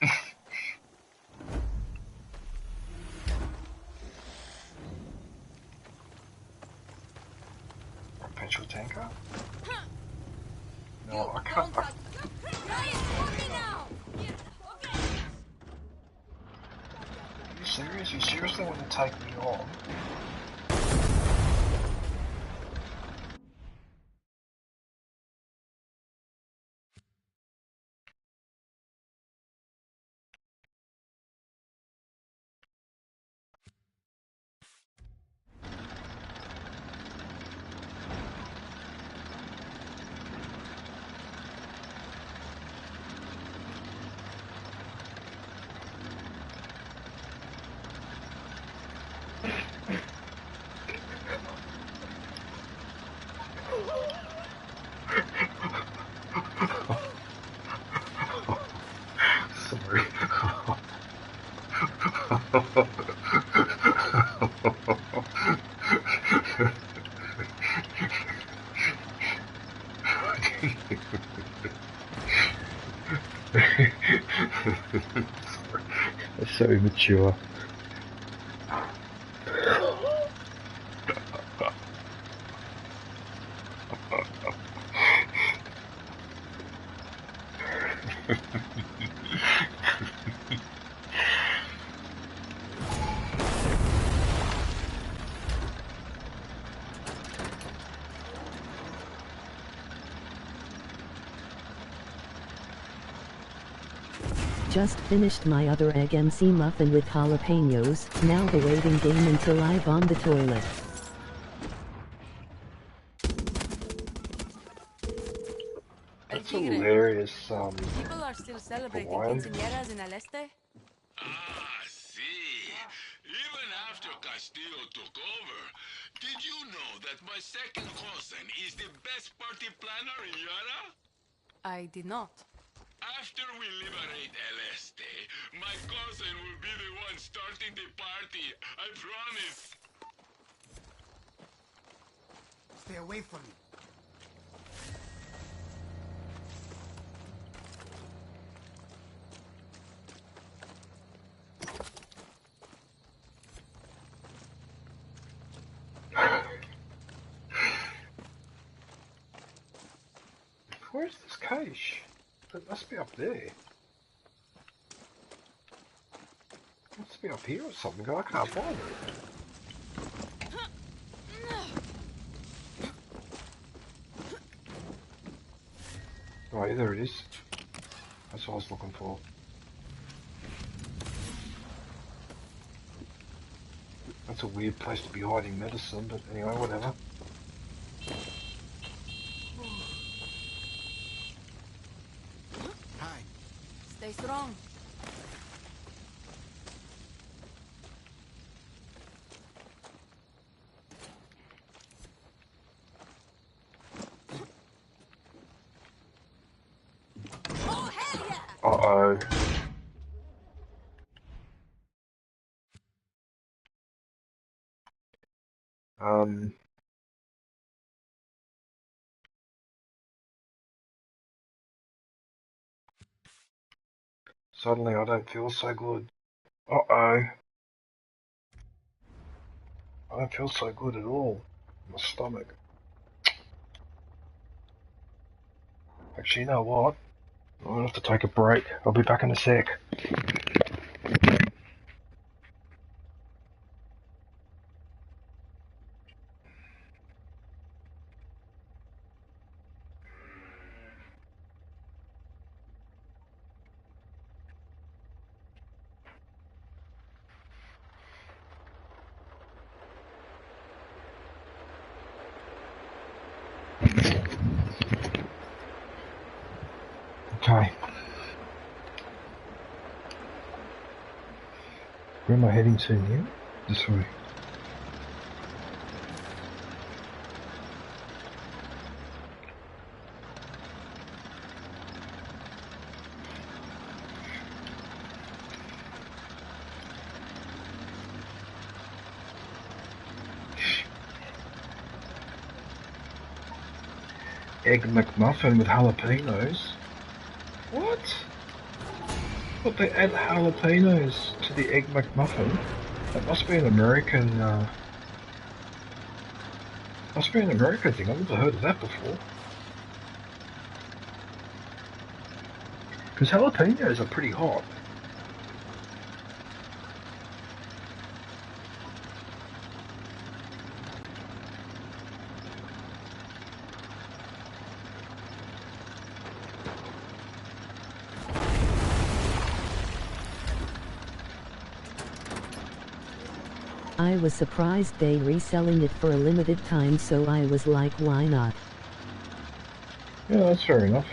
A petrol tanker? No, I can't. Are you serious? You seriously want to take me on? Sorry. Sorry. That's so immature. Just finished my other egg MC muffin with jalapenos, now the waiting game until I bomb the toilet. That's hilarious, People are still celebrating Hawaiian. quinceañeras in El Este? Ah, see. Even after Castillo took over, did you know that my second cousin is the best party planner in Yara? I did not. After we liberate El Este, my cousin will be the one starting the party. I promise. Stay away from me. Where's this cache? It must be up there. It must be up here or something. I can't find it. Oh, yeah, there it is. That's what I was looking for. That's a weird place to be hiding medicine, but anyway, whatever. Hi. Stay strong. Oh, hell yeah! Uh-oh. Suddenly I don't feel so good. Uh-oh. I don't feel so good at all. My stomach. Actually, you know what? I'm gonna have to take a break. I'll be back in a sec. Okay. Where am I heading to now? This way. Egg McMuffin with jalapenos? What? But they add jalapenos to the Egg McMuffin? That must be an American, must be an American thing. I've never heard of that before. Because jalapenos are pretty hot. I was surprised they reselling it for a limited time, so I was like, why not? Yeah, that's fair enough.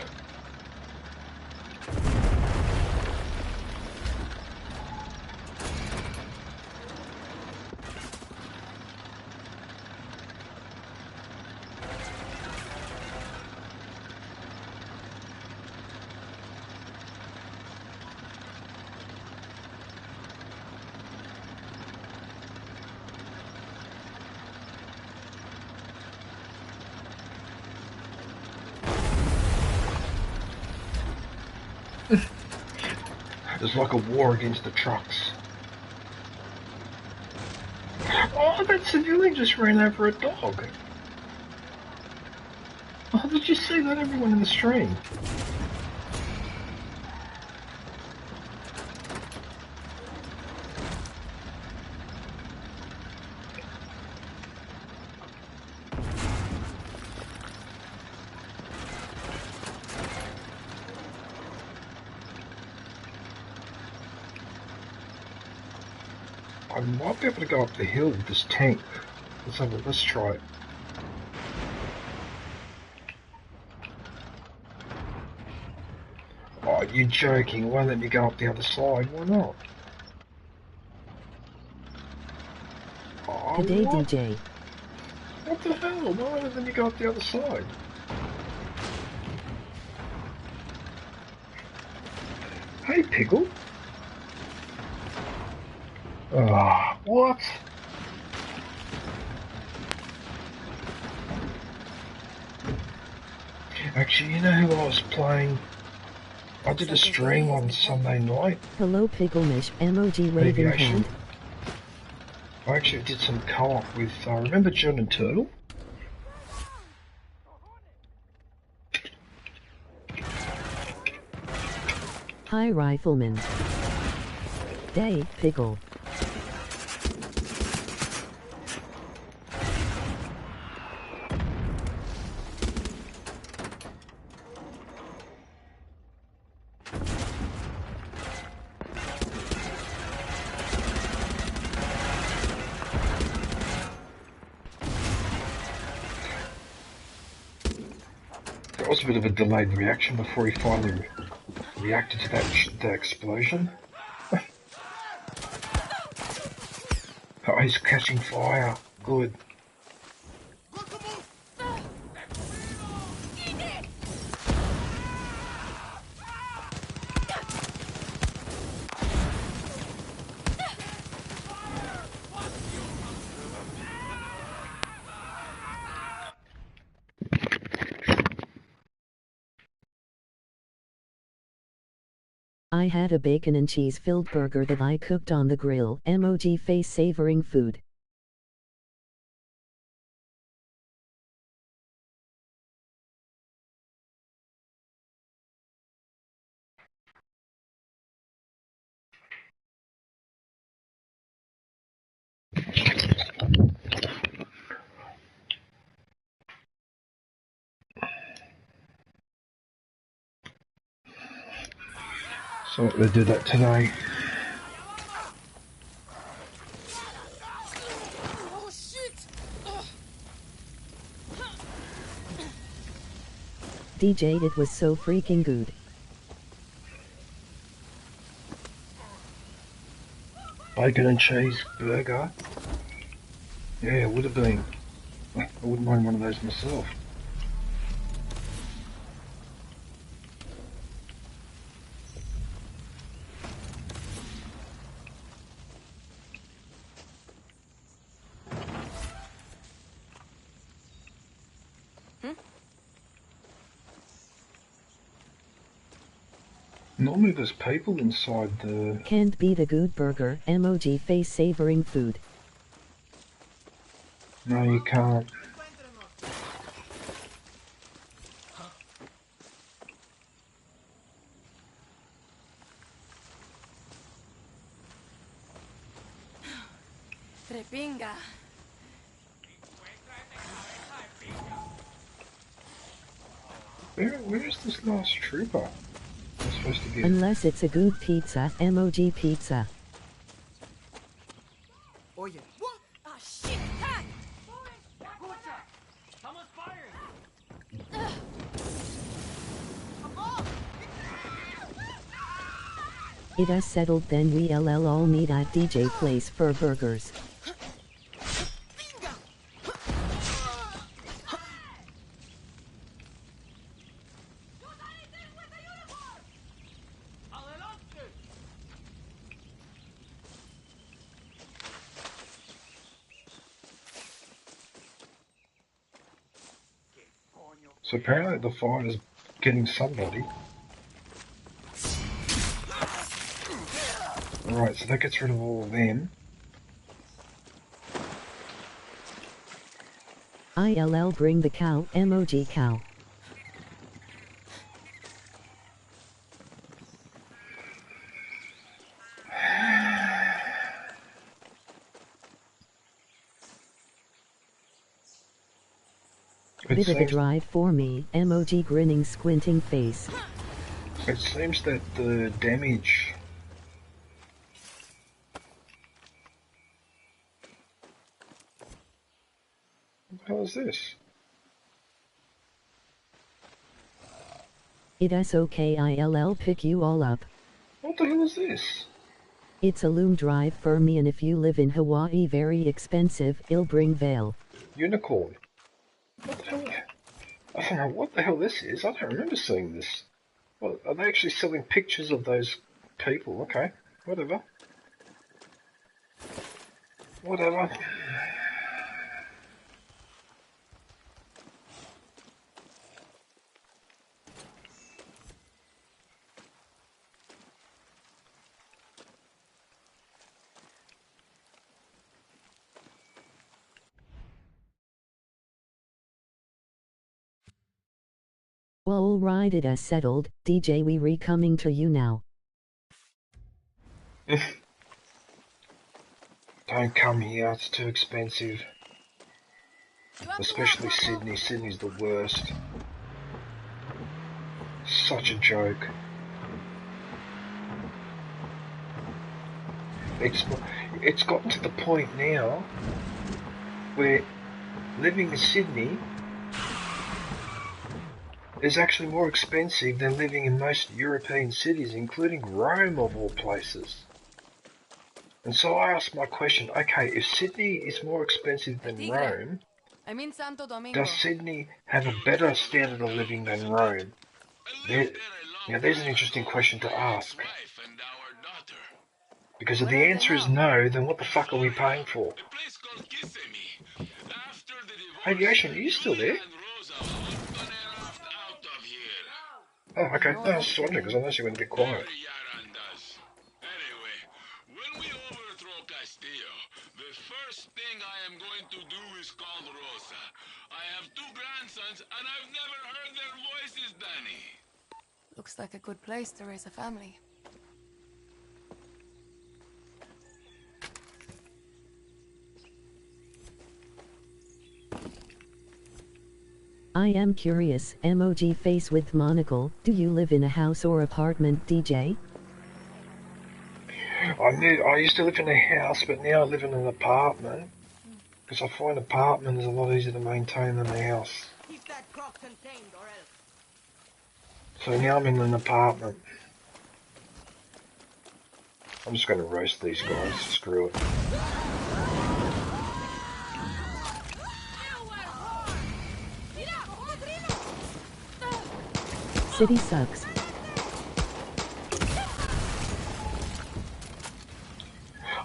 There's like a war against the trucks. Oh, that civilian just ran over a dog. Oh, did you see that? Everyone in the stream. I might be able to go up the hill with this tank. Let's try it. Oh, you're joking. Why let me go up the other side? Why not? Oh, Good day, what? DJ. What the hell? Why won't let me go up the other side? Hey, Pickle. Ah, what? Actually, you know who I was playing? I did a stream on Sunday night. Hello, Pickle-mish, emoji waving hand. I actually did some co-op with, remember John and Turtle? Hi, Rifleman. Day, Pickle. That was a bit of a delayed reaction before he finally reacted to that explosion. Oh, he's catching fire. Good. I had a bacon and cheese filled burger that I cooked on the grill, emoji face savoring food. So they did that today. Oh shit! DJ, it was so freaking good. Bacon and cheese burger. Yeah, it would have been. I wouldn't mind one of those myself. Normally there's people inside the... Can't beat a good burger, emoji face savoring food. No, you can't. Trepinga. Where is this last trooper? I'm supposed to get... Unless it's a good pizza, emoji pizza. Oye. What? Ah, shit! Hey! Escucha! Estamos firing! It is settled, then we all meet at DJ place for burgers. So apparently the fight is getting somebody. Alright, so that gets rid of all of them. ILL bring the cow, emoji cow. Bit of a drive for me, emoji grinning squinting face. It seems that the damage... What the hell is this? It is okay, ILL pick you all up. What the hell is this? It's a loom drive for me, and if you live in Hawaii, very expensive, it'll bring Vale. Unicorn. What the hell? I don't know what the hell this is. I don't remember seeing this. Well, are they actually selling pictures of those people? Okay, whatever. Whatever. Well, alright, it is settled. DJ, we re-coming to you now. Don't come here, it's too expensive. Especially Sydney. Sydney's the worst. Such a joke. It's gotten to the point now where living in Sydney is actually more expensive than living in most European cities, including Rome of all places. And so I asked my question, okay, if Sydney is more expensive than Rome, Santo Domingo. does Sydney have a better standard of living than Rome? There's an interesting question to ask. Because if the answer is no, then what the fuck are we paying for? Aviation, are you still there? Oh, okay. No, I was just wondering, because I know you went a bit quiet. Anyway, when we overthrow Castillo, the first thing I am going to do is call Rosa. I have 2 grandsons, and I've never heard their voices, Danny. Looks like a good place to raise a family. I am curious, emoji face with monocle, do you live in a house or apartment, DJ? I used to live in a house, but now I live in an apartment. Because I find an apartment is a lot easier to maintain than a house. Keep that crock contained, or else. So now I'm in an apartment. I'm just going to roast these guys. Screw it. City sucks.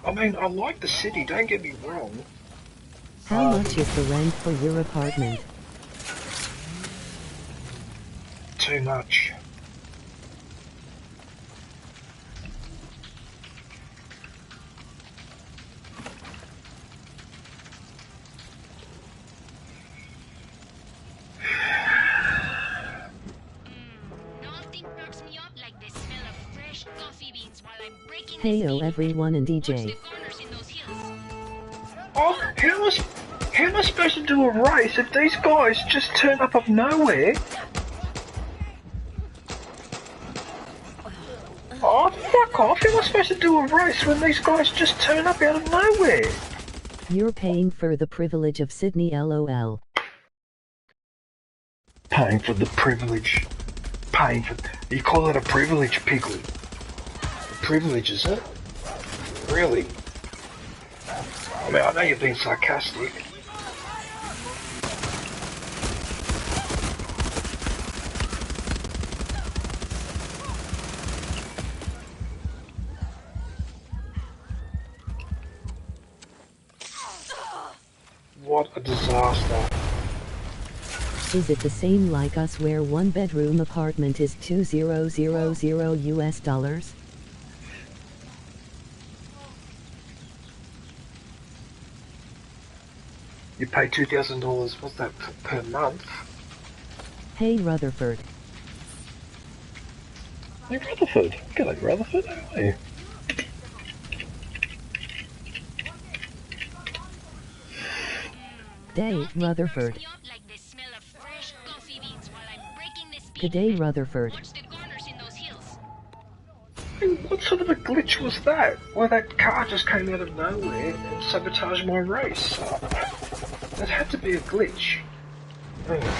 I mean, I like the city, don't get me wrong. How much is the rent for your apartment? Too much. Heyo everyone and DJ. Oh, how am I supposed to do a race if these guys just turn up of nowhere? Oh, fuck off. How am I supposed to do a race when these guys just turn up out of nowhere? You're paying for the privilege of Sydney, LOL. Paying for the privilege. Paying for... You call it a privilege, Piglet? Privilege, is it? Really? I mean, I know you're being sarcastic. What a disaster. Is it the same like us where one bedroom apartment is $2,000 US? You pay $2,000, what's that, per month? Hey Rutherford. Hey Rutherford. G'day Rutherford, how are you? Day, Rutherford. Good day, Rutherford. Hey, what sort of a glitch was that? Where that car just came out of nowhere and sabotaged my race? That had to be a glitch. Anyway.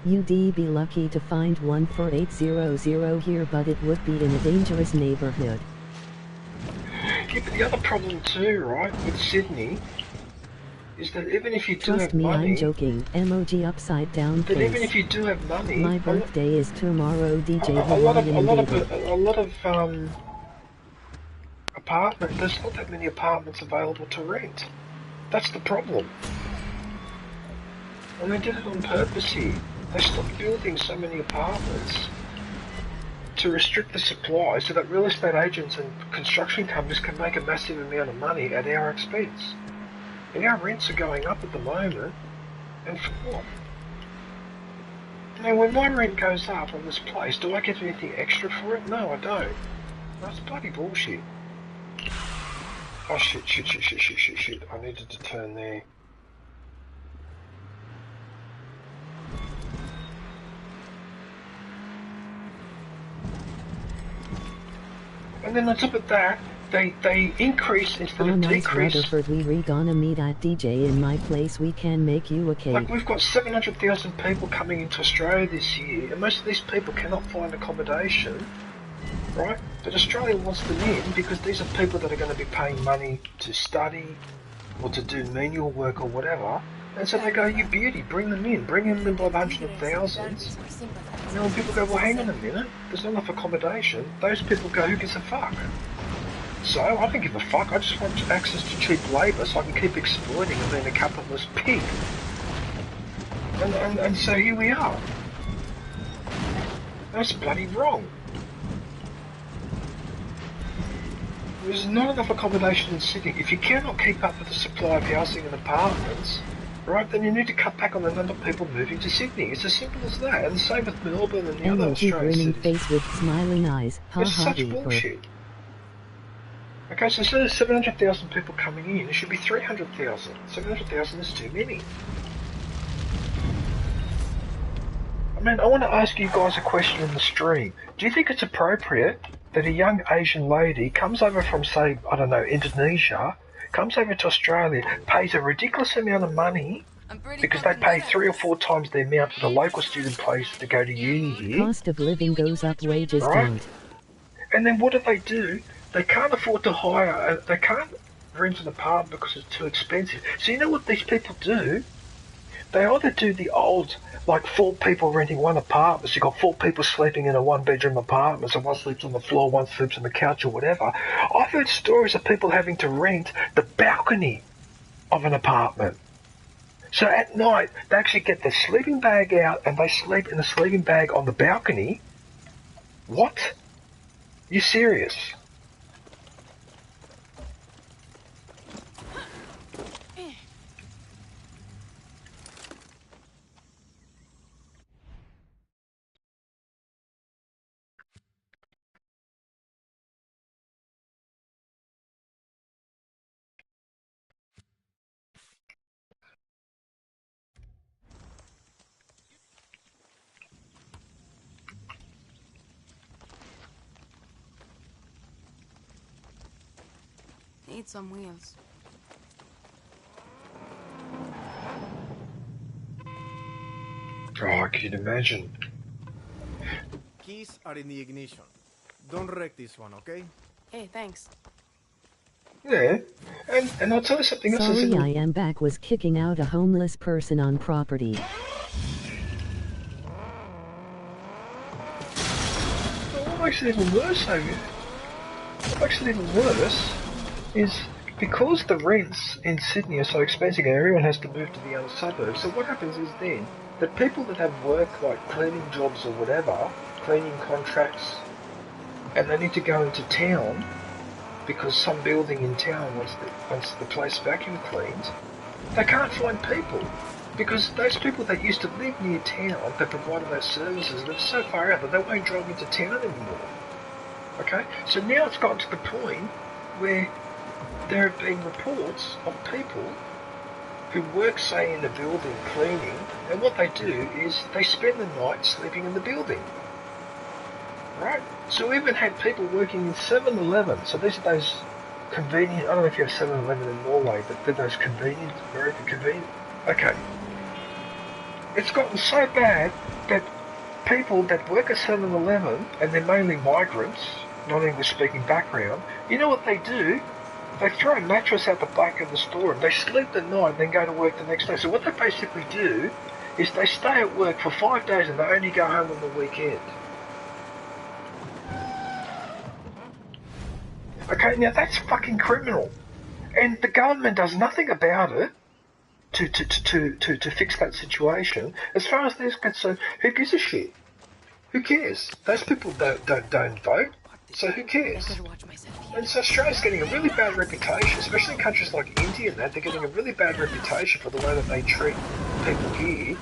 You'd be lucky to find one for $800 here, but it would be in a dangerous neighborhood. Yeah, but the other problem too, right, with Sydney, is that even if you do Trust have me, money... I'm joking. Emoji upside down face. But even if you do have money... My birthday is tomorrow, DJ a lot of apartments, there's not that many apartments available to rent. That's the problem. And they did it on purpose here. They stopped building so many apartments to restrict the supply so that real estate agents and construction companies can make a massive amount of money at our expense. And our rents are going up at the moment, and for what? Now when my rent goes up on this place, do I get anything extra for it? No, I don't. That's bloody bullshit. Oh shit, I needed to turn there. And then on top of that, they increase instead of nice decrease. Rutherford, we gonna meet at DJ in my place, we can make you a cake. Like we've got 700,000 people coming into Australia this year, and most of these people cannot find accommodation, right? But Australia wants them in because these are people that are going to be paying money to study or to do menial work or whatever. And so they go, you beauty, bring them in by the hundreds of thousands. And then when people go, well hang on a minute, there's not enough accommodation, those people go, who gives a fuck? So, I don't give a fuck, I just want access to cheap labour so I can keep exploiting and being a capitalist pig. And so here we are. That's bloody wrong. There's not enough accommodation in Sydney. If you cannot keep up with the supply of housing and apartments, right, then you need to cut back on the number of people moving to Sydney. It's as simple as that. And the same with Melbourne and the other Australian cities. Face with smiling eyes. Ha, it's such bullshit. Okay, so instead of 700,000 people coming in, it should be 300,000. 700,000 is too many. Man, I want to ask you guys a question in the stream. Do you think it's appropriate that a young Asian lady comes over from, say, I don't know, Indonesia, comes over to Australia, pays a ridiculous amount of money because they pay 3 or 4 times the amount that a local student pays to go to uni here? Cost of living goes up, wages don't. And then what do? They can't afford to hire, they can't rent an apartment because it's too expensive. So you know what these people do? They either do the old, like 4 people renting one apartment, so you've got 4 people sleeping in a 1-bedroom apartment, so one sleeps on the floor, one sleeps on the couch or whatever. I've heard stories of people having to rent the balcony of an apartment. So at night, they actually get their sleeping bag out and they sleep in the sleeping bag on the balcony. What? You serious? Need some wheels. Oh, I can imagine. Keys are in the ignition. Don't wreck this one, okay? Hey, thanks. Yeah, and I'll tell you something else. Sorry, I am back. Was kicking out a homeless person on property. What makes it even worse, though? What makes it even worse is because the rents in Sydney are so expensive and everyone has to move to the other suburbs. So what happens is then that people that have work like cleaning jobs or whatever, cleaning contracts, and they need to go into town because some building in town wants the place vacuum cleaned, they can't find people. Because those people that used to live near town that provided those services live so far out that they won't drive into town anymore. Okay? So now it's gotten to the point where there have been reports of people who work, say, in the building cleaning, and what they do is they spend the night sleeping in the building. Right? So we even had people working in 7-Eleven. So these are those convenient, I don't know if you have 7-Eleven in Norway, but they're those convenient, American convenient. Okay. It's gotten so bad that people that work at 7-Eleven, and they're mainly migrants, non-English speaking background, you know what they do? They throw a mattress out the back of the store and they sleep the night and then go to work the next day. So what they basically do is they stay at work for 5 days and they only go home on the weekend. Okay, now that's fucking criminal. And the government does nothing about it to fix that situation. As far as they're concerned, who gives a shit? Who cares? Those people don't vote, so who cares? And so Australia's getting a really bad reputation, especially in countries like India and that. They're getting a really bad reputation for the way that they treat people here.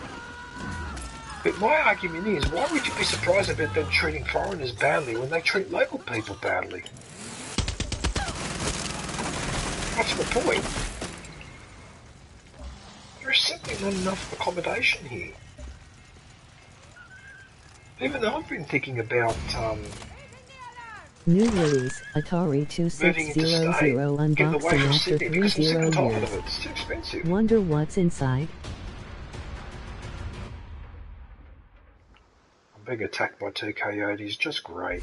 But my argument is, why would you be surprised about them treating foreigners badly when they treat local people badly? That's the point. There's simply not enough accommodation here. Even I've been thinking about, New release, Atari 2600 unboxing after 30 years. It's too expensive. Wonder what's inside? I'm being attacked by 2 coyotes, just great.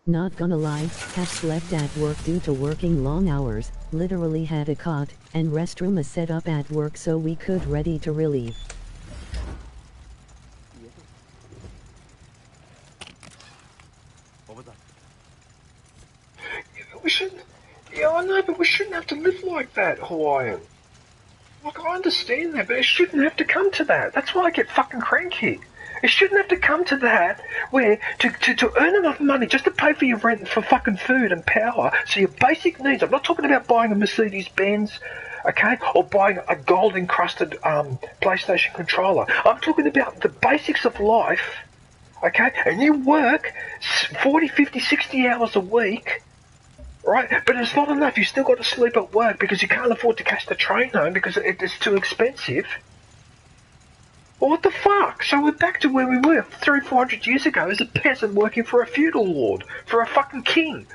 Not gonna lie, have slept at work due to working long hours, literally had a cot and restroom set up at work so we could ready to relieve. Yeah, I know, but we shouldn't have to live like that, Hawaiian. Like, I understand that, but it shouldn't have to come to that. That's why I get fucking cranky. It shouldn't have to come to that, where to earn enough money just to pay for your rent, for fucking food and power, so your basic needs, I'm not talking about buying a Mercedes-Benz, okay, or buying a gold-encrusted PlayStation controller. I'm talking about the basics of life, okay, and you work 40, 50, 60 hours a week, Right? But it's not enough. You still got to sleep at work because you can't afford to catch the train home because it's too expensive. Well, what the fuck? So we're back to where we were 300-400 years ago as a peasant working for a feudal lord, for a fucking king,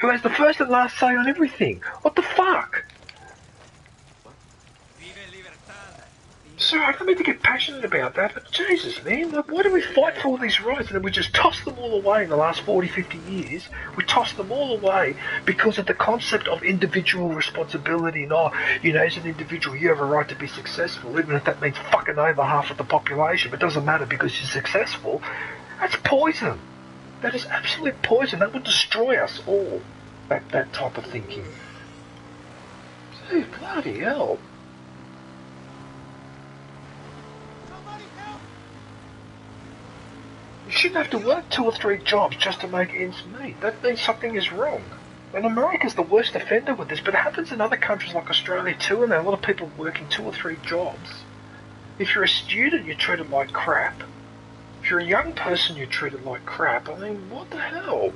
who has the first and last say on everything. What the fuck? Sorry, I don't mean to get passionate about that, but Jesus, man, like, why do we fight for all these rights and then we just toss them all away in the last 40, 50 years? We toss them all away because of the concept of individual responsibility and, oh, you know, as an individual, you have a right to be successful, even if that means fucking over half of the population. It doesn't matter because you're successful. That's poison. That is absolute poison. That would destroy us all, that type of thinking. Dude, bloody hell. You shouldn't have to work 2 or 3 jobs just to make ends meet. That means something is wrong. And America's the worst offender with this, but it happens in other countries like Australia too, and there are a lot of people working 2 or 3 jobs. If you're a student, you're treated like crap. If you're a young person, you're treated like crap. I mean, what the hell?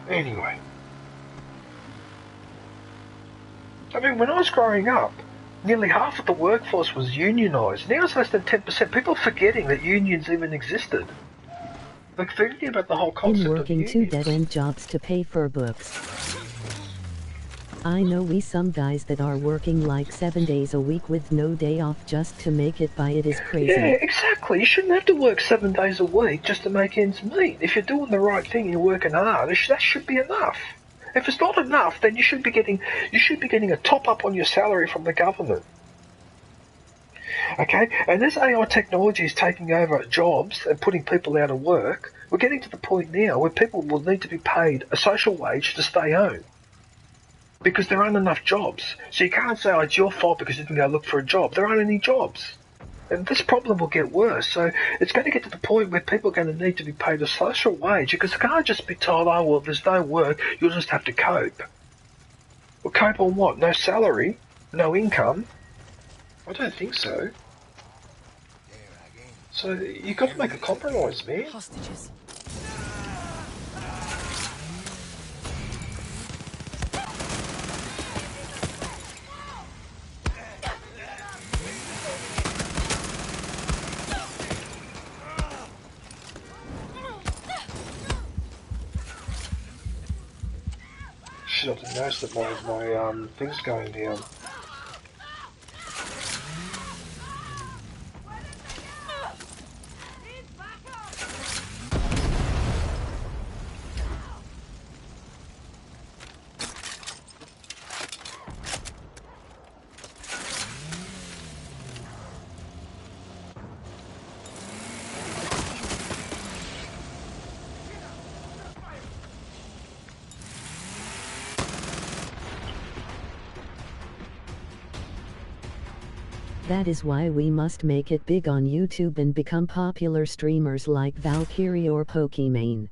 Anyway. I mean, when I was growing up, nearly half of the workforce was unionised. Now it's less than 10%. People are forgetting that unions even existed. Like, forgetting about the whole concept in working of 2 dead-end jobs to pay for books. I know some guys that are working like 7 days a week with no day off just to make it by. It is crazy. Yeah, exactly. You shouldn't have to work 7 days a week just to make ends meet. If you're doing the right thing and you're working hard, that should be enough. If it's not enough, then you should be getting a top up on your salary from the government. Okay? And as AI technology is taking over jobs and putting people out of work, we're getting to the point now where people will need to be paid a social wage to stay home. Because there aren't enough jobs. So you can't say, oh, it's your fault because you didn't go look for a job. There aren't any jobs. And this problem will get worse. So it's going to get to the point where people are going to need to be paid a social wage because they can't just be told, oh, well, if there's no work, you'll just have to cope. Well, cope on what? No salary? No income? I don't think so. So you've got to make a compromise, man. Hostages. Shit, I didn't notice that my thing's going down. That is why we must make it big on YouTube and become popular streamers like Valkyrie or Pokimane.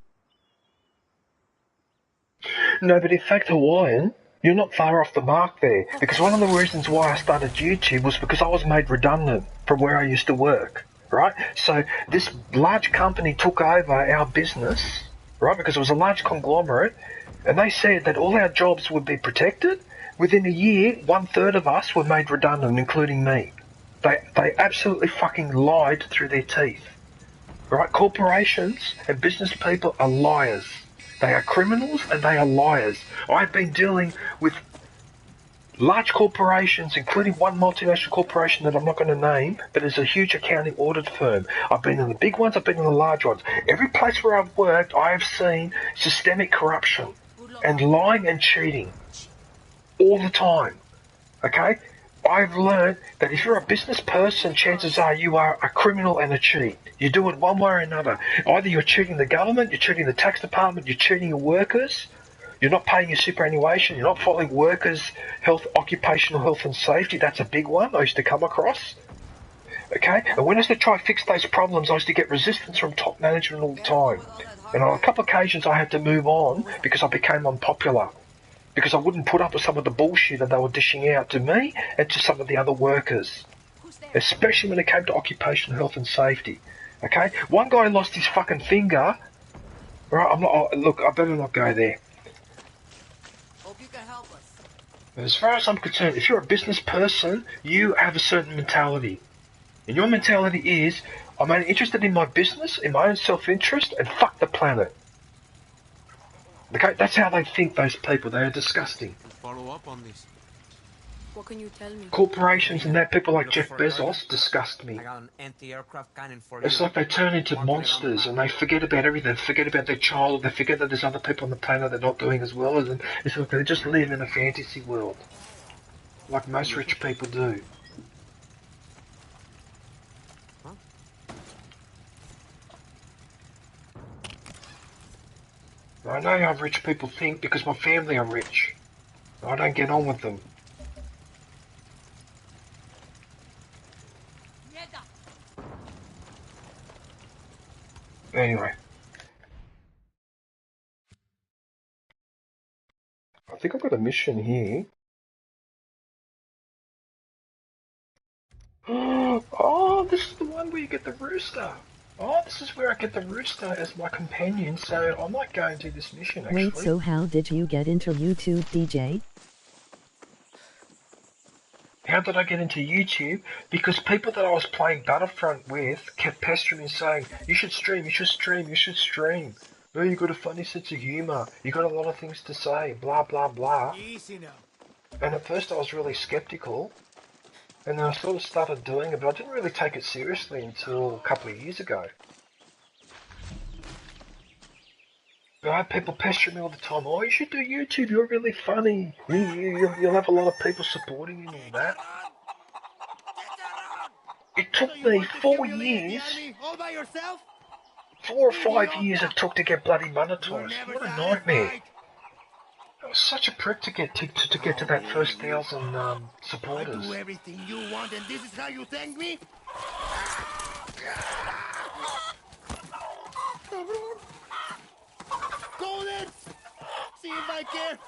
No, but in fact, Hawaiian, you're not far off the mark there. Because one of the reasons why I started YouTube was because I was made redundant from where I used to work, right? So this large company took over our business, right? Because it was a large conglomerate, and they said that all our jobs would be protected. Within a year, 1/3 of us were made redundant, including me. They absolutely fucking lied through their teeth. Right? Corporations and business people are liars. They are criminals and they are liars. I've been dealing with large corporations, including one multinational corporation that I'm not going to name, but is a huge accounting audit firm. I've been in the big ones, I've been in the large ones. Every place where I've worked, I have seen systemic corruption and lying and cheating all the time. Okay? I've learned that if you're a business person, chances are you are a criminal and a cheat. You do it one way or another. Either you're cheating the government, you're cheating the tax department, you're cheating your workers, you're not paying your superannuation, you're not following workers' health, occupational health and safety. That's a big one I used to come across. Okay? And when I used to try to fix those problems, I used to get resistance from top management all the time. And on a couple of occasions I had to move on because I became unpopular. Because I wouldn't put up with some of the bullshit that they were dishing out to me and to some of the other workers. Especially when it came to occupational health and safety. Okay? One guy lost his fucking finger. Right, I'm not. Look, I better not go there. Hope you can help us. As far as I'm concerned, if you're a business person, you have a certain mentality. And your mentality is, I'm only interested in my business, in my own self-interest, and fuck the planet. Okay, that's how they think, those people. They are disgusting. Follow up on this. What can you tell me? Corporations and that, people like Looking Jeff for a target? Bezos, disgust me. I got an anti-aircraft cannon for It's you. like they turn into Mark it on the monsters map. and they forget about everything. They forget about their child. They forget that there's other people on the planet that are not doing as well as them. It's like they just live in a fantasy world. Like most rich people do. Huh? I know how rich people think because my family are rich. I don't get on with them. Anyway. I think I've got a mission here. Oh, this is the one where you get the rooster. Oh, this is where I get the rooster as my companion, so I might go and do this mission, actually. Wait, so how did you get into YouTube, DJ? How did I get into YouTube? Because people that I was playing Battlefront with kept pestering me saying, you should stream, you should stream, you should stream. Oh, you got a funny sense of humour. You got a lot of things to say, blah, blah, blah. Easy now. And at first I was really skeptical. And then I sort of started doing it, but I didn't really take it seriously until a couple of years ago. But I had people pestering me all the time, oh, you should do YouTube, you're really funny. You'll have a lot of people supporting you and all that. It took me 4 years, All by yourself? 4 or 5 years it took to get bloody monetized. What a nightmare. I was such a prick to get to that first 1,000 supporters. I do everything you want and this is how you thank me? Go then! See if I can!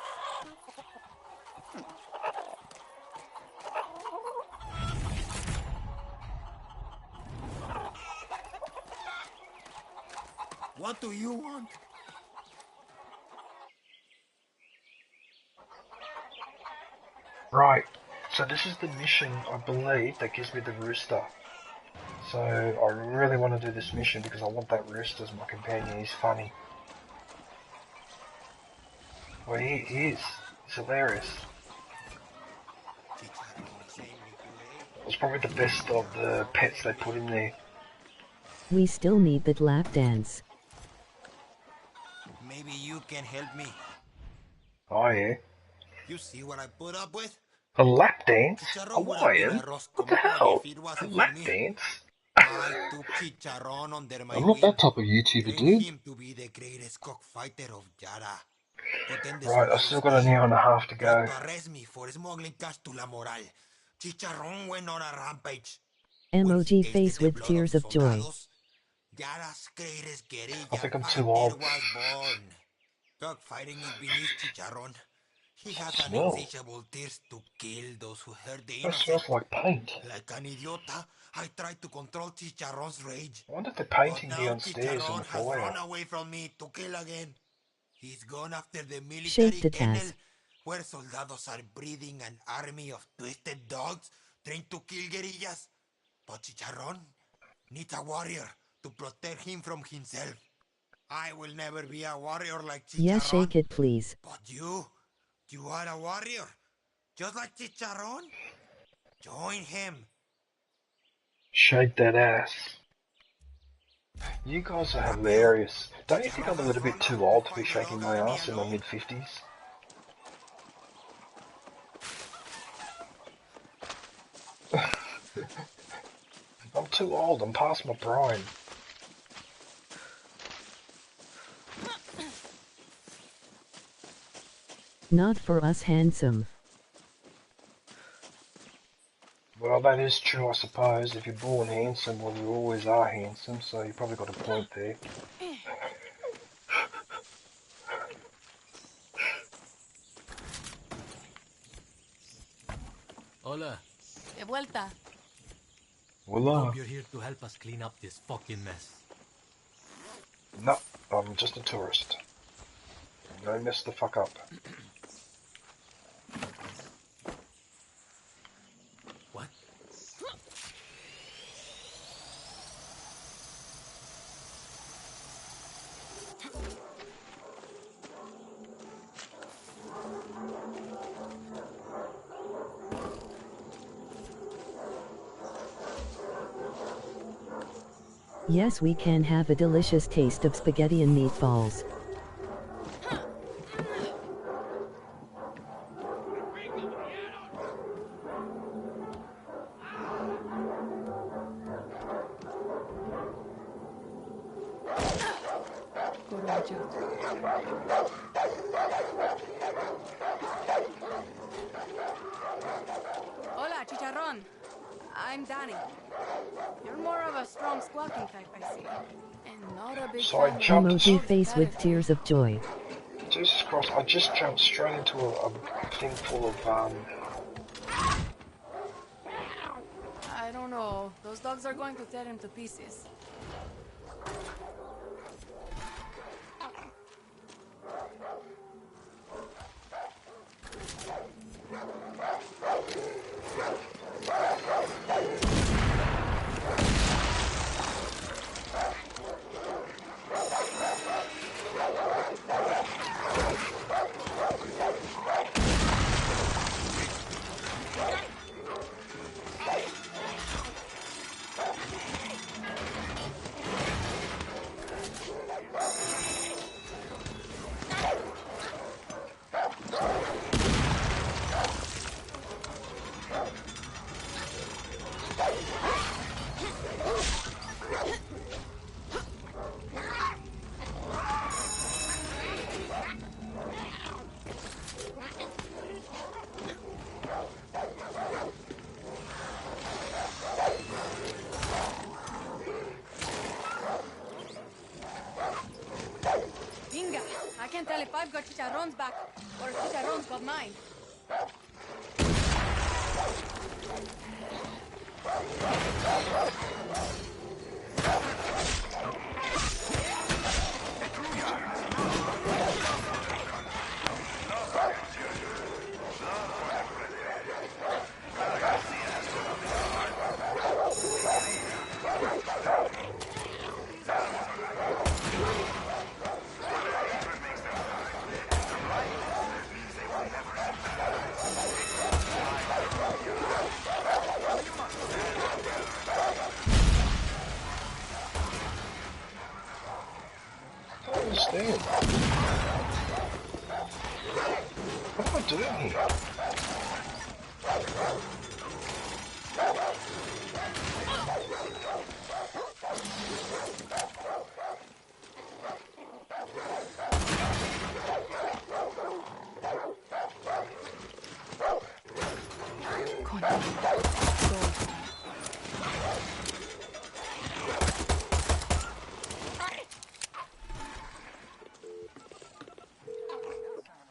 What do you want? Right, so this is the mission, I believe, that gives me the rooster. So I really want to do this mission because I want that rooster as my companion. He's funny. Well, he is. He's hilarious. It's probably the best of the pets they put in there. We still need that lap dance. Maybe you can help me. Oh yeah. You see what I put up with? A lap dance? Hawaiian? What the hell? A lap dance? I took Chicharron under my I'm not that type of YouTuber, dude. him to be the greatest cockfighter of Yara. But then the Right, I've still got an hour and a half to go. to arrest me for smoggling cash to La Moral. Chicharron went on a rampage. Emoji face with tears of joy. Yara's greatest guerrilla I think I'm too old. was born. Cockfighting is beneath Chicharron. He has an Smell. insatiable thirst to kill those who hurt the That innocent. smells like paint. Like an idiota, I tried to control Chicharron's rage. I wonder if they're painting But now downstairs in Chicharron the has foyer. run away from me to kill again. He's gone after the military Shake the kennel, Taz. where soldados are breeding an army of twisted dogs trained to kill guerrillas. But Chicharron needs a warrior to protect him from himself. I will never be a warrior like Chicharron. Yeah, shake it please. But you are a warrior, just like Chicharron. Join him. Shake that ass. You guys are hilarious. Don't you think I'm a little bit too old to be shaking my ass in my mid-50s? I'm too old, I'm past my prime. Not for us handsome. Well, that is true, I suppose. If you're born handsome, well, you always are handsome, so you probably got a point there. Hola. De vuelta. Voila. Hope you're here to help us clean up this fucking mess. No, I'm just a tourist. Don't mess the fuck up. What? Yes, we can have a delicious taste of spaghetti and meatballs. Hola, Chicharrón. I'm Danny. You're more of a strong squawking type, I see. And not a big So I fan jumped. Emoji face with tears of joy. Jesus Christ! I just jumped straight into a thing full of I don't know. Those dogs are going to tear him to pieces. I can't tell if I've got Chicharron's back or if Chicharron's got mine. understand. What am I doing here?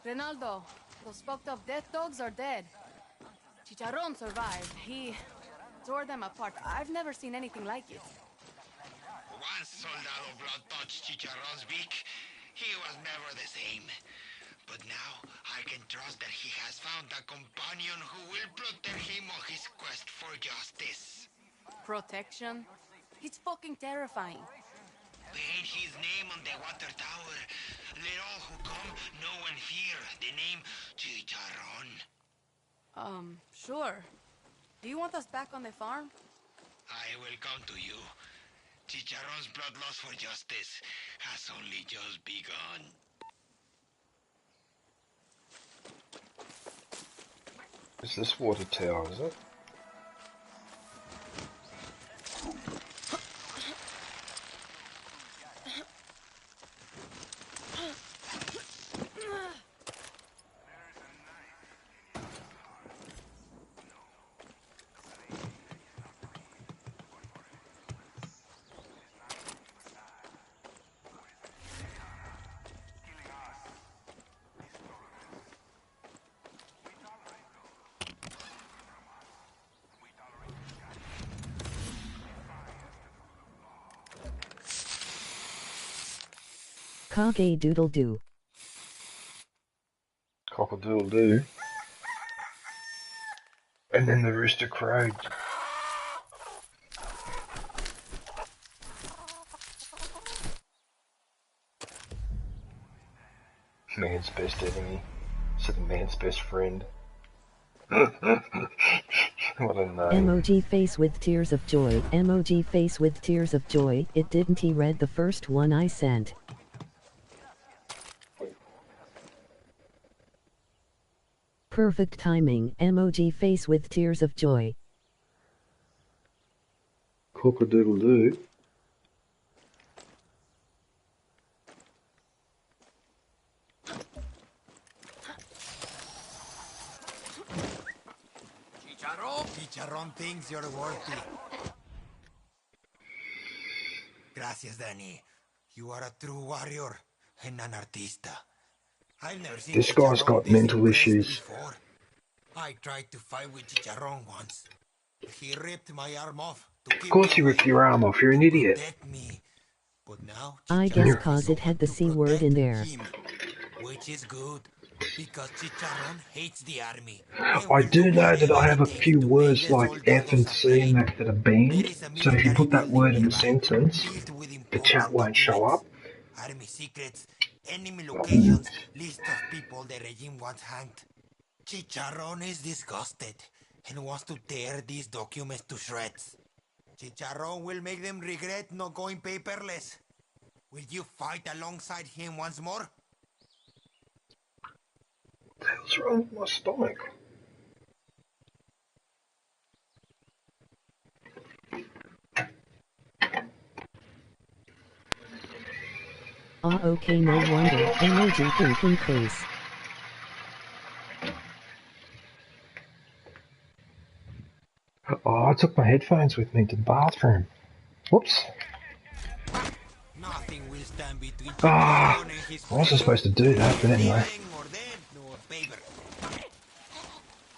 Ronaldo, those fucked up death dogs are dead. Chicharron survived. He tore them apart. I've never seen anything like it. Once Soldado Blood touched Chicharron's beak, he was never the same. But now, I can trust that he has found a companion who will protect him on his quest for justice. Protection? He's fucking terrifying. Paint his name on the water tower. Let all who come know and fear the name Chicharron. Sure. Do you want us back on the farm? I will come to you. Chicharron's bloodlust for justice has only just begun. Is this water tower, is it? Cock-a-doodle-doo. Cock-a-doodle-doo. And then the rooster crowed. Man's best enemy. So the man's best friend. What a name. Emoji face with tears of joy. Emoji face with tears of joy. It didn't he read the first one I sent. Perfect timing. Emoji face with tears of joy. Cock-a-doodle-doo. Chicharron thinks you're worthy. Gracias, Danny. You are a true warrior and an artista. I've never seen This guy's got mental issues. before. I tried to fight with Chicharron once. He ripped my arm off to keep Of course you ripped your arm off, you're an idiot. me. But now I guess cause it had the C word in there. Which is good, because Chicharron hates the army. I do know that I have a few words like F and C and that are banned, so if you put that word in a sentence, the chat won't show up. Army secrets, enemy locations, list of people the regime wants hanged. Chicharron is disgusted and wants to tear these documents to shreds. Chicharron will make them regret not going paperless. Will you fight alongside him once more? What the hell's wrong with my stomach? Okay, no wonder. Emoji thinking face. Oh, I took my headphones with me to the bathroom. Whoops. Ah, I wasn't supposed to do that, but anyway.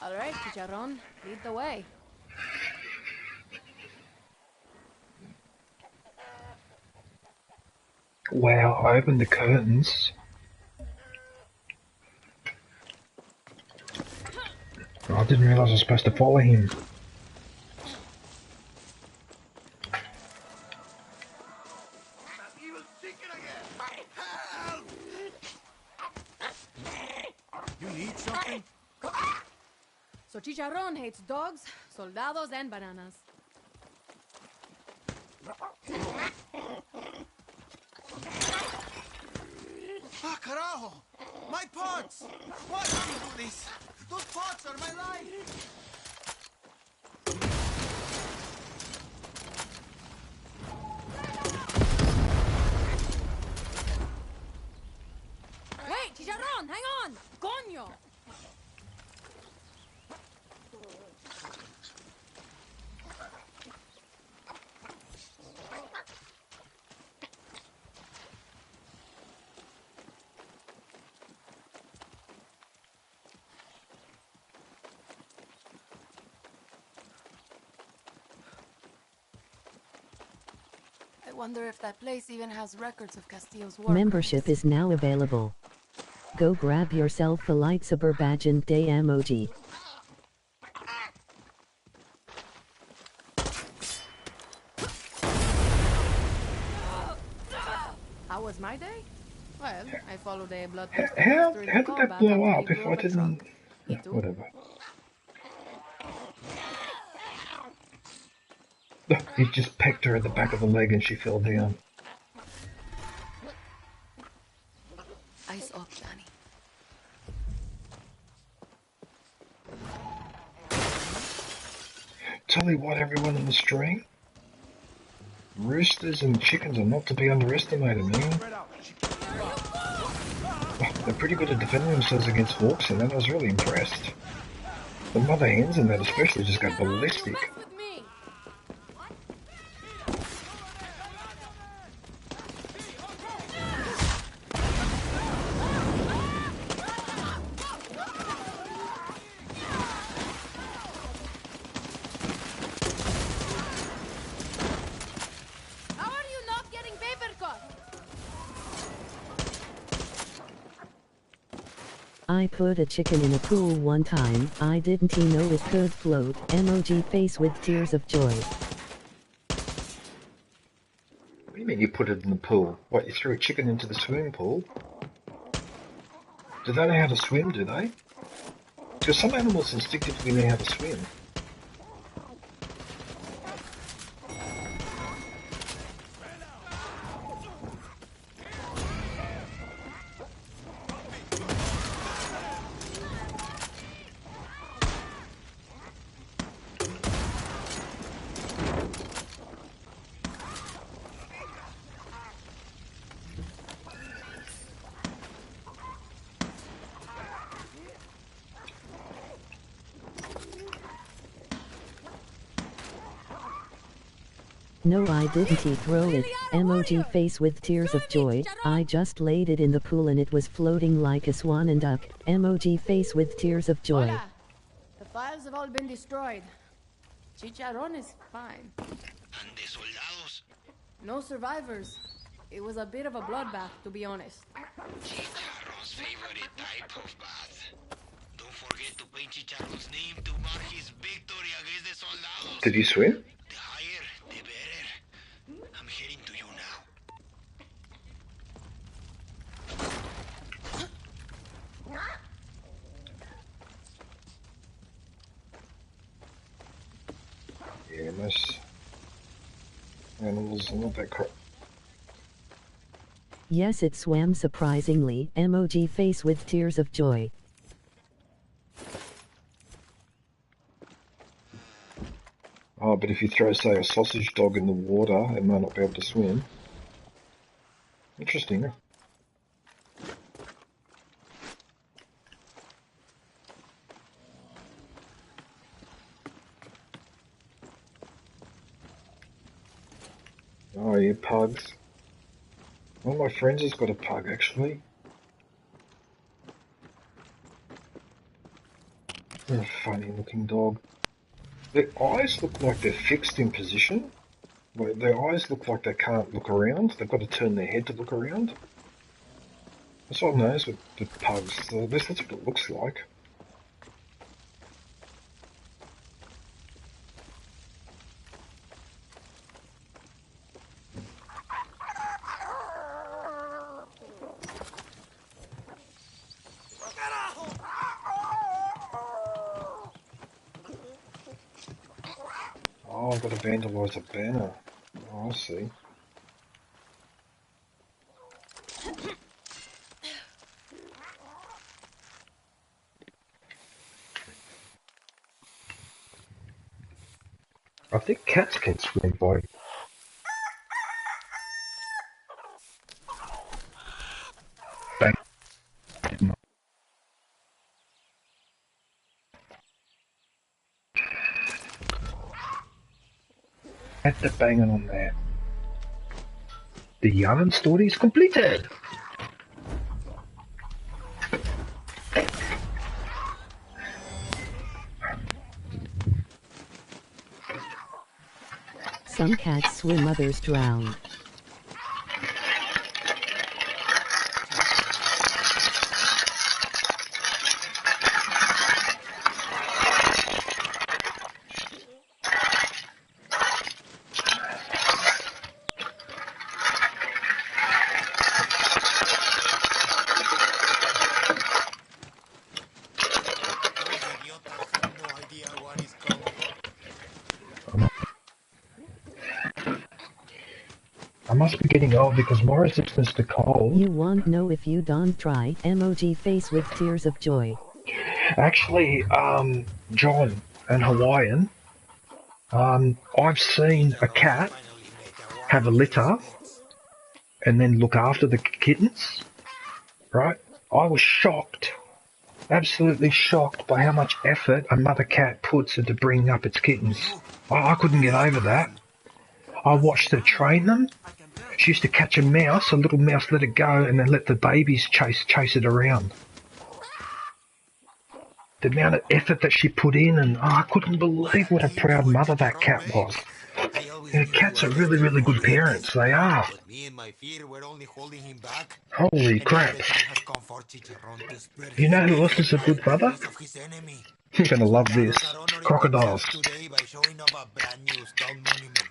Alright, Chicharron, lead the way. Wow, I opened the curtains. Oh, I didn't realise I was supposed to follow him. You need something? So Chicharron hates dogs, soldados, and bananas. Ah, carajo! My pots! Why did you do this? Those pots are my life! Wait, Chicharron, hang on! Coño! I wonder if that place even has records of Castillo's work. Membership is now available. Go grab yourself a lightsaber badge and day emoji. How was my day? Well, I followed a bloodthirsty How during did the that combat blow after up he if blew I up a didn't... truck. Yeah, whatever. He just pecked her at the back of the leg and she fell down. Eyes up, Danny. Tell you what, everyone in the stream, roosters and chickens are not to be underestimated, man. They're pretty good at defending themselves against hawks, and I was really impressed. The mother hens in that especially just go ballistic. I put a chicken in a pool one time, I didn't know it could float, emoji face with tears of joy. What do you mean you put it in the pool? What, you threw a chicken into the swimming pool? Do they know how to swim, do they? Because some animals instinctively know how to swim. No, I didn't throw it, emoji face with tears of joy, I just laid it in the pool and it was floating like a swan and duck, emoji face with tears of joy. Hola. The files have all been destroyed. Chicharron is fine. And the soldados? No survivors. It was a bit of a bloodbath, to be honest. Chicharron's favorite type of bath. Don't forget to paint Chicharron's name to mark his victory against the soldados. Did you swim? The higher, the better. I'm heading to you now. Yeah, most animals are not that crap. Yes, it swam surprisingly, emoji face with tears of joy. Oh, but if you throw, say, a sausage dog in the water, it might not be able to swim. Interesting. Oh, yeah, pugs. One of my friends has got a pug, actually. A funny looking dog. Their eyes look like they're fixed in position. Their eyes look like they can't look around. They've got to turn their head to look around. That's what I noticed with the pugs. At least that's what it looks like. Oh, I've got to vandalise a banner. Oh, I see. I think cats can swim by... Bang. At the banging on that. The yarn story is completed. Some cats swim, others drown. I must be getting old because my resistance to cold... You won't know if you don't try, emoji face with tears of joy. Actually, John and Hawaiian, I've seen a cat have a litter and then look after the kittens, right? I was shocked, absolutely shocked by how much effort a mother cat puts into bringing up its kittens. I couldn't get over that. I watched her train them. She used to catch a mouse, a little mouse, let it go, and then let the babies chase it around. The amount of effort that she put in, and I couldn't believe what a proud mother that cat was. Cats are really, really good parents. They are. But me and my fear were only holding him back. Holy crap. The time has come for Chicharron to spread You his know who wings else is a and fly good in the mother? face of his enemy. You're gonna love this. Soldados are honoring Crocodiles. themselves today by showing off a brand new stone monument.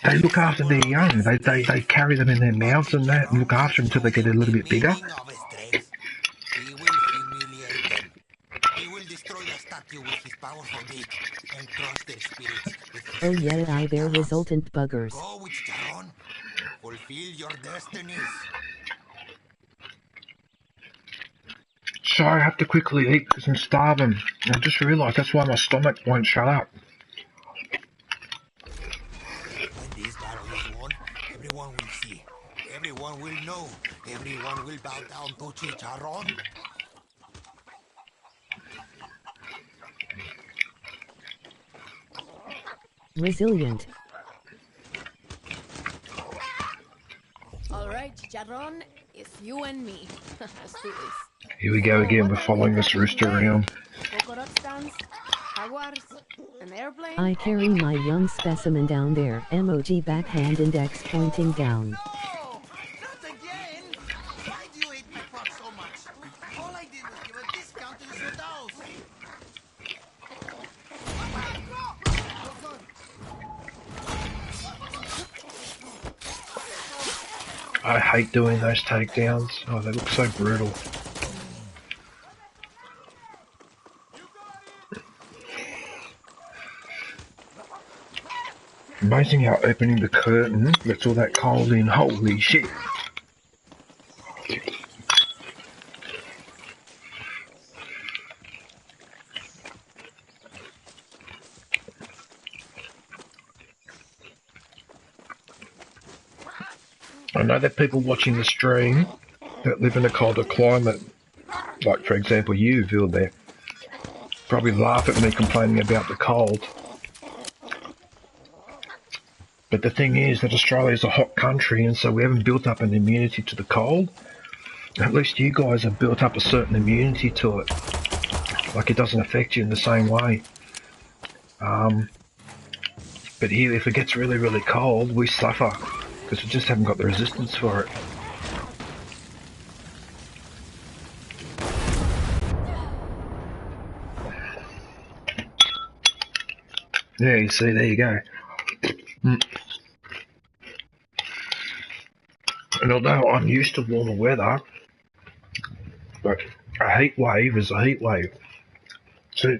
They look after their young. They carry them in their mouths and that, and look after them until they get a little bit bigger. He will humiliate them. He will destroy the statue with his powerful beak and crush their spirits with his Oh yeah, they're resultant buggers. Go with Charon. Fulfill your destinies. So I have to quickly eat because I'm starving. I just realised that's why my stomach won't shut up. When this battle is won, everyone will see. Everyone will know. Everyone will bow down to Chicharron. Resilient. Alright, Chicharron, it's you and me. Let's do this. Here we go again, we're following this rooster around. An airplane? I carry my young specimen down there, emoji backhand index pointing down. Not again! Why do you hate my pot so much? All I did was give a discount to the soldados. I hate doing those takedowns. Oh, they look so brutal. Amazing how opening the curtain lets all that cold in. Holy shit. I know that people watching the stream that live in a colder climate, like for example you, Vil, there, probably laugh at me complaining about the cold. But the thing is that Australia is a hot country, and so we haven't built up an immunity to the cold. At least you guys have built up a certain immunity to it. Like it doesn't affect you in the same way. But here, if it gets really, really cold, we suffer. Because we just haven't got the resistance for it. Yeah, you see, there you go. And although I'm used to warmer weather, but a heat wave is a heat wave. So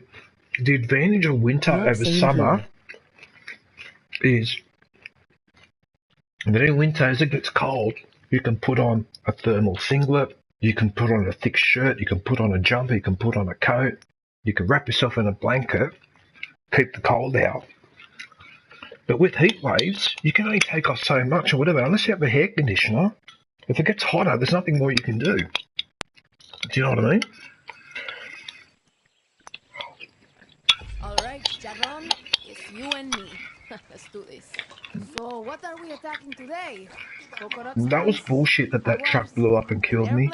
the advantage of winter over summer is that in winter, as it gets cold, you can put on a thermal singlet, you can put on a thick shirt, you can put on a jumper, you can put on a coat, you can wrap yourself in a blanket, keep the cold out. But with heat waves, you can only take off so much or whatever, unless you have a hair conditioner. If it gets hotter, there's nothing more you can do. Do you know what I mean? Alright, Chicharron, it's you and me. Let's do this. So, what are we attacking today? That was bullshit that that truck blew up and killed me. No!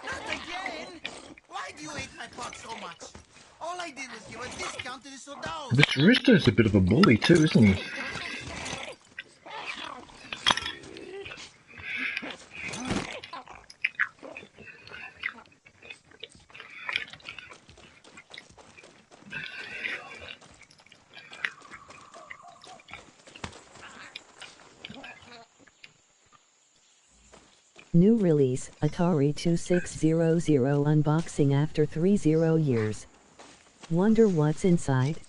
Not again! Why do you hate my pot so much? All I did was give a discount to the soldados. This rooster's a bit of a bully too, isn't he? New release, Atari 2600 unboxing after 30 years. Wonder what's inside?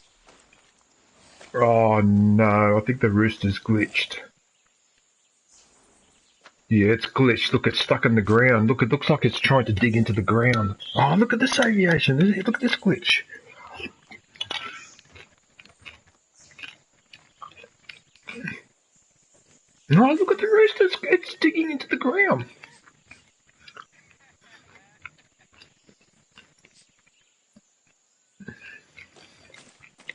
Oh no, I think the rooster's glitched. Yeah, it's glitched. Look, it's stuck in the ground. Look, it looks like it's trying to dig into the ground. Oh, look at this aviation. Look at this glitch. No, look at the rooster. It's digging into the ground.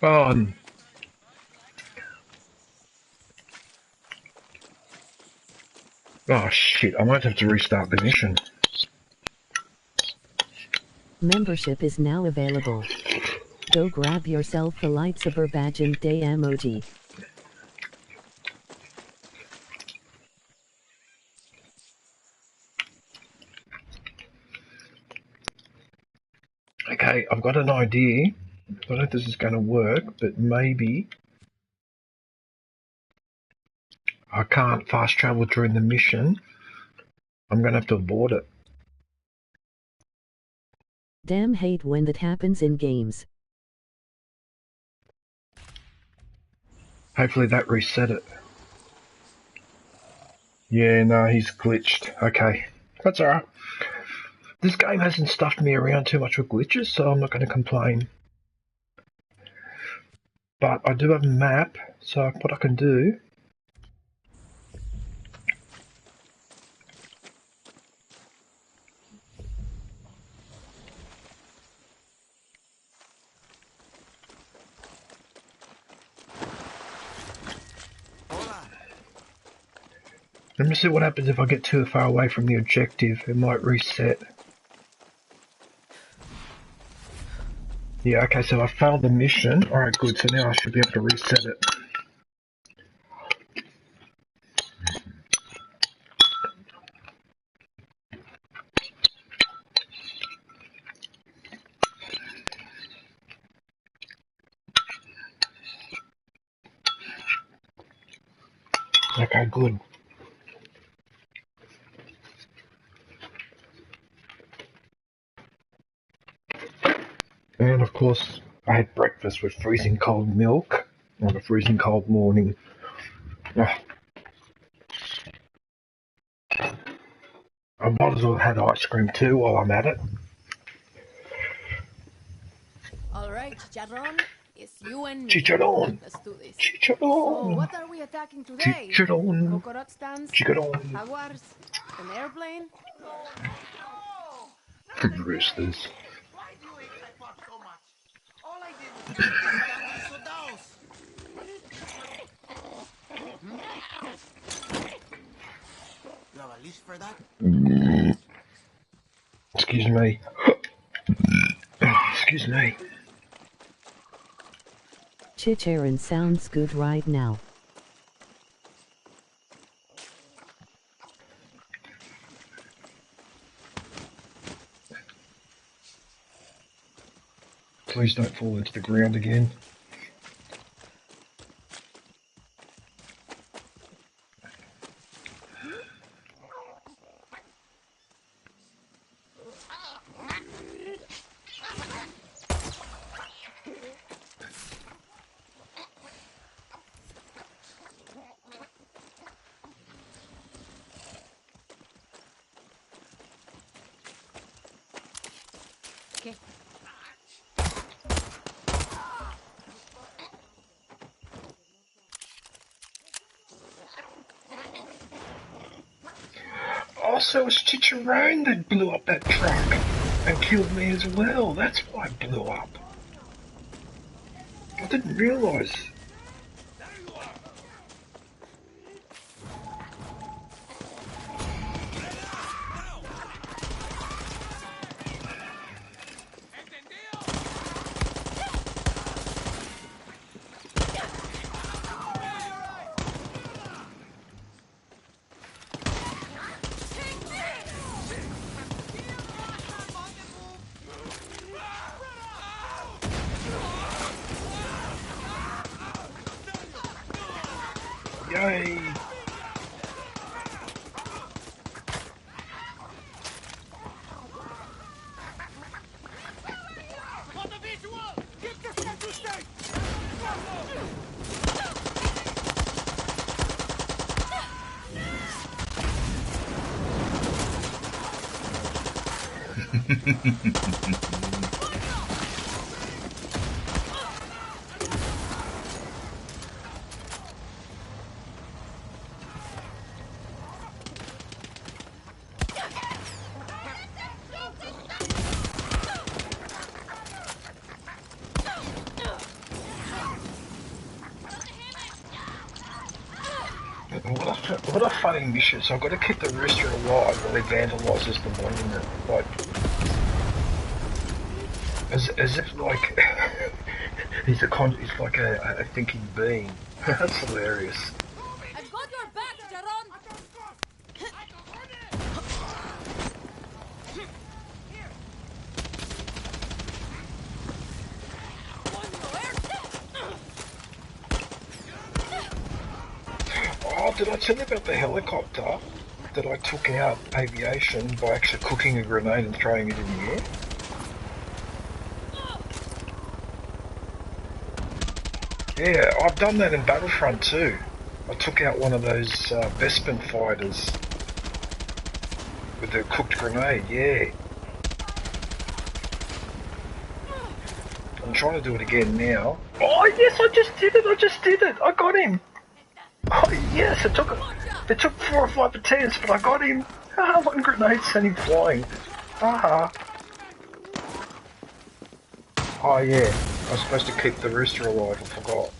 Oh, oh shit, I might have to restart the mission. Membership is now available. Go grab yourself the lightsaber badge and day emoji. Okay, I've got an idea. I don't know if this is going to work, but maybe I can't fast travel during the mission. I'm going to have to abort it. Damn hate when that happens in games. Hopefully that reset it. Yeah, no, he's glitched. Okay, that's alright. This game hasn't stuffed me around too much with glitches, so I'm not going to complain. But I do have a map, so what I can do... Let me see what happens if I get too far away from the objective. It might reset. Yeah, okay, so I failed the mission. Alright, good, so now I should be able to reset it. Okay, good. And of course, I had breakfast with freezing cold milk on a freezing cold morning. Oh. I might as well have had ice cream too while I'm at it. Alright, Chicharron, it's you and me. Chicharron! Let's do this. Chicharron! So, what are we attacking today? Chicharron! Coconut stands? Chicharron! Jaguars? An airplane? Roosters. Why do you hate my pot so much? All I did was give a discount to the Sodaos. You have a list for that? Excuse me. Excuse me. Chicharron sounds good right now. Please don't fall into the ground again. Okay. Also, it's Chicharron that blew up that truck and killed me as well. That's why it blew up. I didn't realise. Yay! What a funny mission. So I've got to keep the rooster alive while he vandalises the monument. Like, As if like he's like a thinking being. That's hilarious. I've got your back, Jaron. Oh, did I tell you about the helicopter that I took out aviation by actually cooking a grenade and throwing it in the air? Yeah, I've done that in Battlefront too. I took out one of those Bespin fighters with a cooked grenade, yeah. I'm trying to do it again now. Oh yes, I just did it, I got him! Oh yes, it took 4 or 5 attempts, but I got him! Ah, one grenade sent him flying. Haha. Oh yeah, I was supposed to keep the rooster alive, I forgot.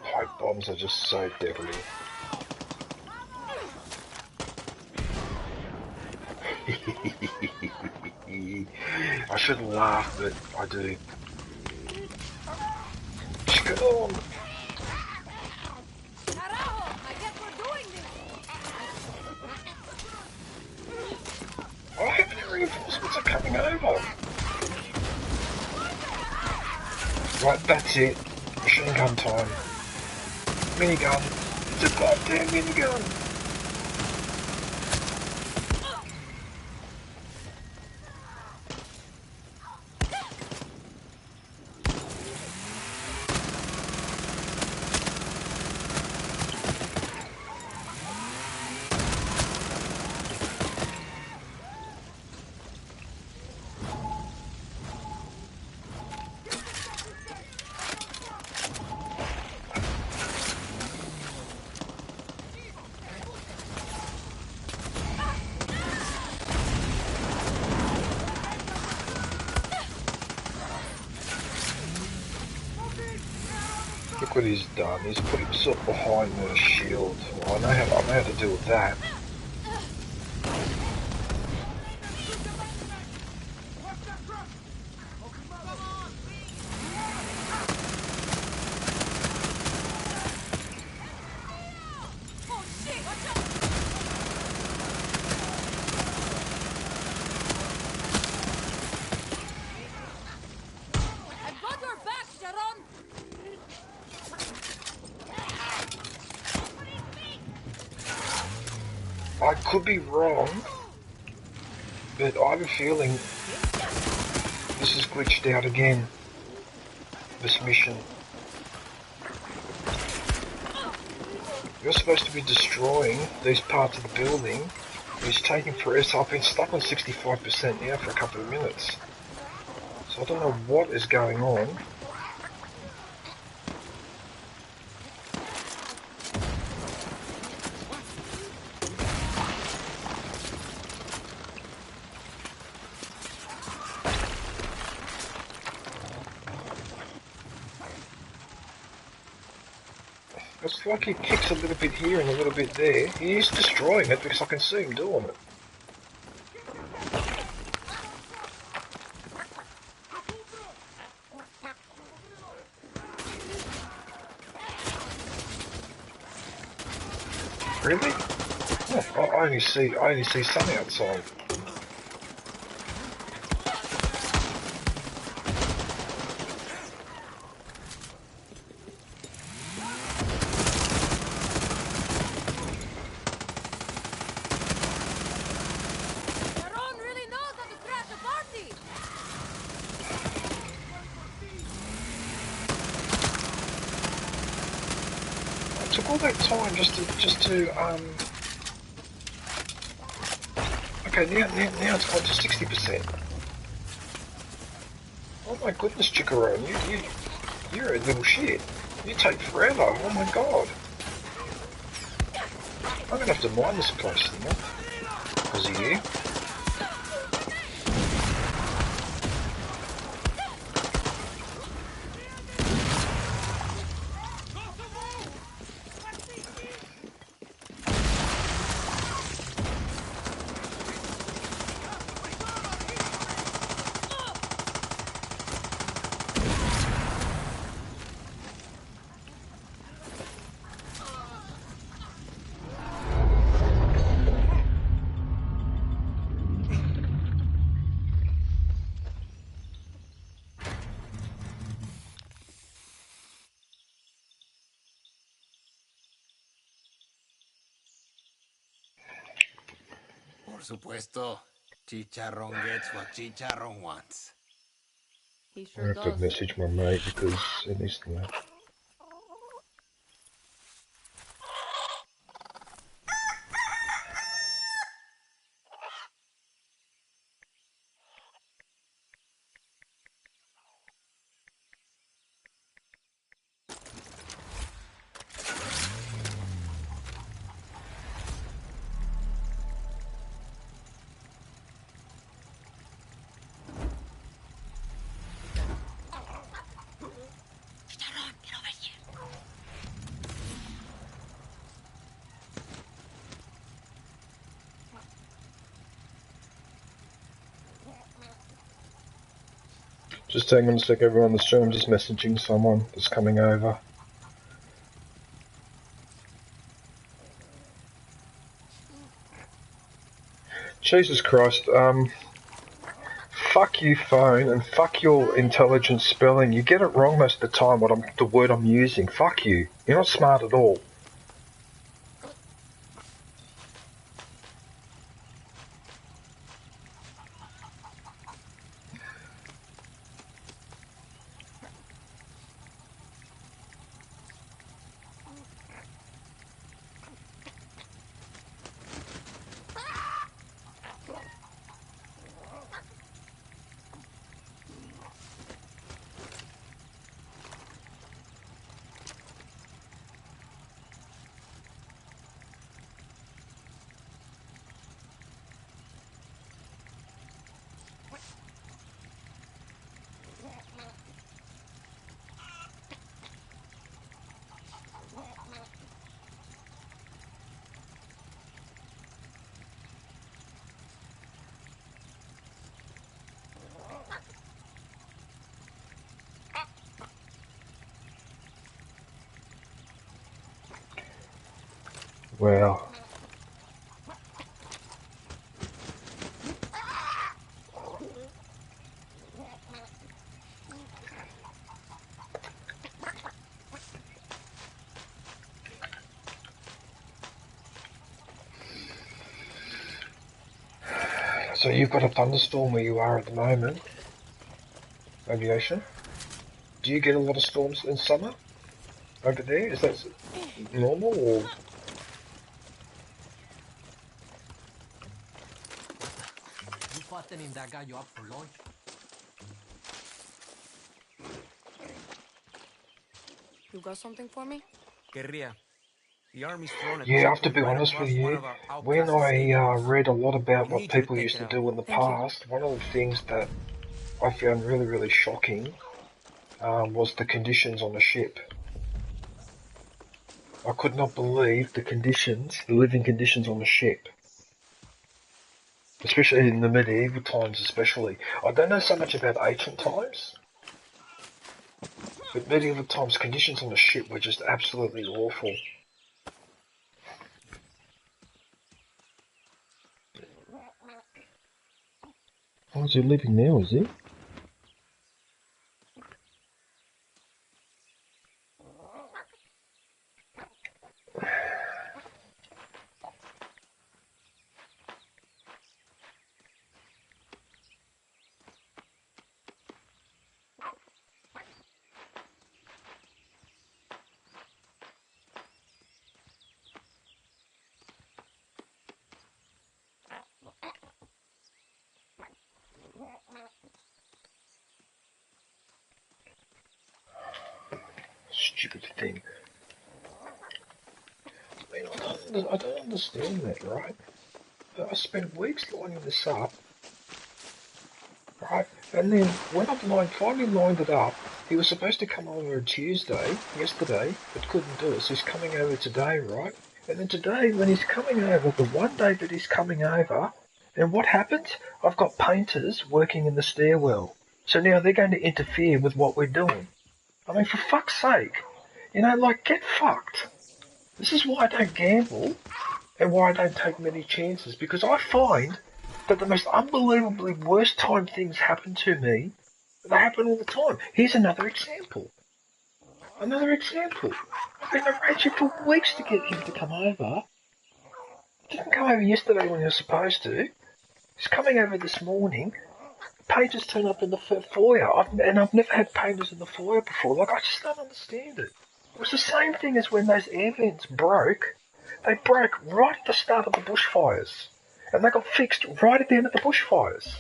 Pipe bombs are just so deadly. I shouldn't laugh, but I do. Come on! Oh, how many reinforcements are coming over? Right, that's it. Machine gun time. Minigun. It's a goddamn minigun! Look what he's done. He's put himself behind the shield. Well, I know how to deal with that. I could be wrong, but I have a feeling this is glitched out again, this mission. You're supposed to be destroying these parts of the building. It's taking forever, so I've been stuck on 65% now for a couple of minutes. So I don't know what is going on. It's like he kicks a little bit here and a little bit there. He is destroying it because I can see him doing it. Really? Oh, I only see sun outside. Took all that time just to okay, now it's gone to 60%. Oh my goodness, Chickaron, you're a little shit. You take forever. Oh my god. I'm gonna have to mine this place now because of you. Por supuesto. Chicharrón gets what Chicharrón wants. He I sure have to does. message my mate because it needs to know. Chicharrón, get over here. Just hang on a sec, everyone. The stream, I'm just messaging someone that's coming over. Jesus Christ, fuck you phone and fuck your intelligent spelling. You get it wrong most of the time the word I'm using. Fuck you. You're not smart at all. Well, so you've got a thunderstorm where you are at the moment, Aviation. Do you get a lot of storms in summer over there? Is that normal or? You fattening that guy up for lunch? You got something for me? Querría. The army's thrown a Yeah, I have to checkpoint be right honest with across one you. of our When outcast I stadiums. read a lot about We what need you to people take used it to out. do in the Thank you. past, one of the things that I found really, really shocking was the conditions on the ship. I could not believe the living conditions on the ship. Especially in the medieval times, especially. I don't know so much about ancient times, but medieval times conditions on the ship were just absolutely awful. Oh, is he leaving now, is he? Stupid thing. I mean, I don't understand that, right? I spent weeks lining this up, right? And then when I've finally lined it up, he was supposed to come over on Tuesday, yesterday, but couldn't do it, so he's coming over today, right? And then today, when he's coming over, the one day that he's coming over, and what happens? I've got painters working in the stairwell. So now they're going to interfere with what we're doing. I mean, for fuck's sake. You know, like, get fucked. This is why I don't gamble, and why I don't take many chances, because I find that the most unbelievably worst time things happen to me, they happen all the time. Here's another example. I've been arranging for weeks to get him to come over, Didn't come over yesterday when he was supposed to. He's coming over this morning. Pages turn up in the foyer. I've never had pages in the foyer before. Like, I just don't understand it. It was the same thing as when those air vents broke. They broke right at the start of the bushfires. And they got fixed right at the end of the bushfires.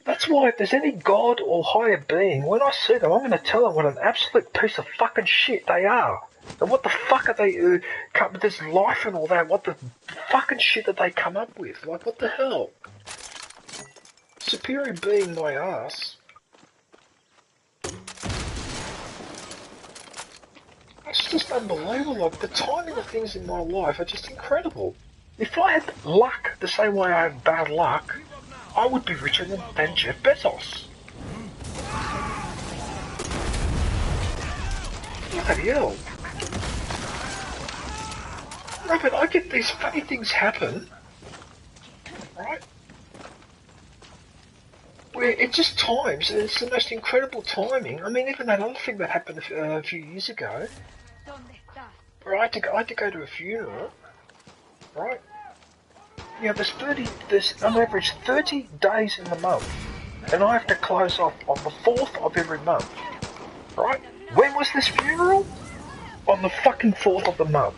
That's why if there's any god or higher being, when I see them, I'm going to tell them what an absolute piece of fucking shit they are. And what the fuck are they, this life and all that, what the fucking shit that they come up with? Like, what the hell? Superior being my ass. It's just unbelievable. Like, the timing of things in my life are just incredible. If I had luck the same way I have bad luck, I would be richer than Jeff Bezos. Bloody hell. No, but I get these funny things happen, right? Where it just times, and it's the most incredible timing. I mean, even that other thing that happened a few years ago, where I had to go to a funeral, right? You know, there's on average 30 days in the month, and I have to close off on the 4th of every month, right? When was this funeral? On the fucking 4th of the month.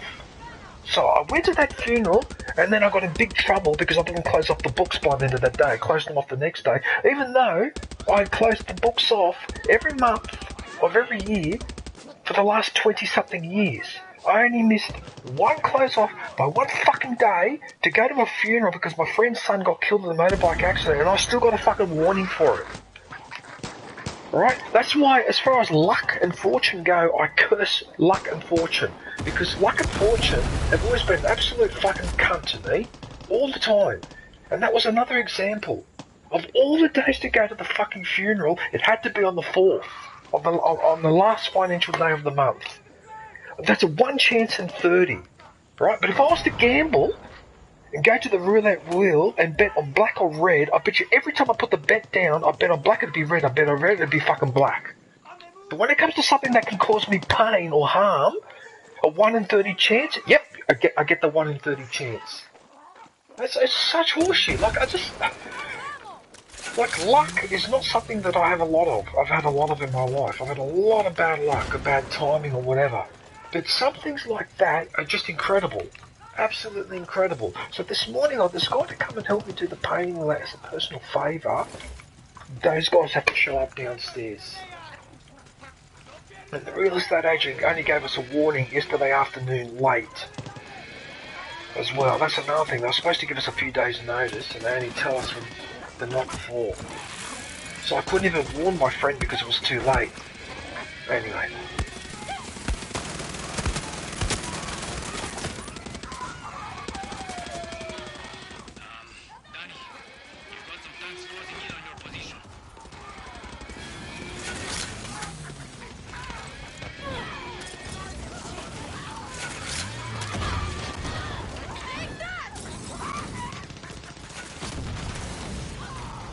So I went to that funeral, and then I got in big trouble because I didn't close off the books by the end of that day. I closed them off the next day, even though I had closed the books off every month of every year for the last 20-something years. I only missed one close off by one fucking day to go to a funeral because my friend's son got killed in a motorbike accident, and I still got a fucking warning for it. Right? That's why, as far as luck and fortune go, I curse luck and fortune. Because luck and fortune have always been an absolute fucking cunt to me, all the time. And that was another example. Of all the days to go to the fucking funeral, it had to be on the 4th, on the last financial day of the month. That's a 1 chance in 30, right? But if I was to gamble and go to the roulette wheel and bet on black or red, I bet you every time I put the bet down, I bet on black it'd be red, I bet on red it'd be fucking black. But when it comes to something that can cause me pain or harm, a 1 in 30 chance, yep, I get the 1 in 30 chance. It's such horseshit. Like, luck is not something that I have a lot of. I've had a lot of in my life. I've had a lot of bad luck or bad timing or whatever. But some things like that are just incredible. Absolutely incredible. So this morning I was going to come and help me do the painting as a personal favour. Those guys have to show up downstairs. And the real estate agent only gave us a warning yesterday afternoon late as well. That's another thing. They were supposed to give us a few days notice and they only tell us from the night before. So I couldn't even warn my friend because it was too late. Anyway.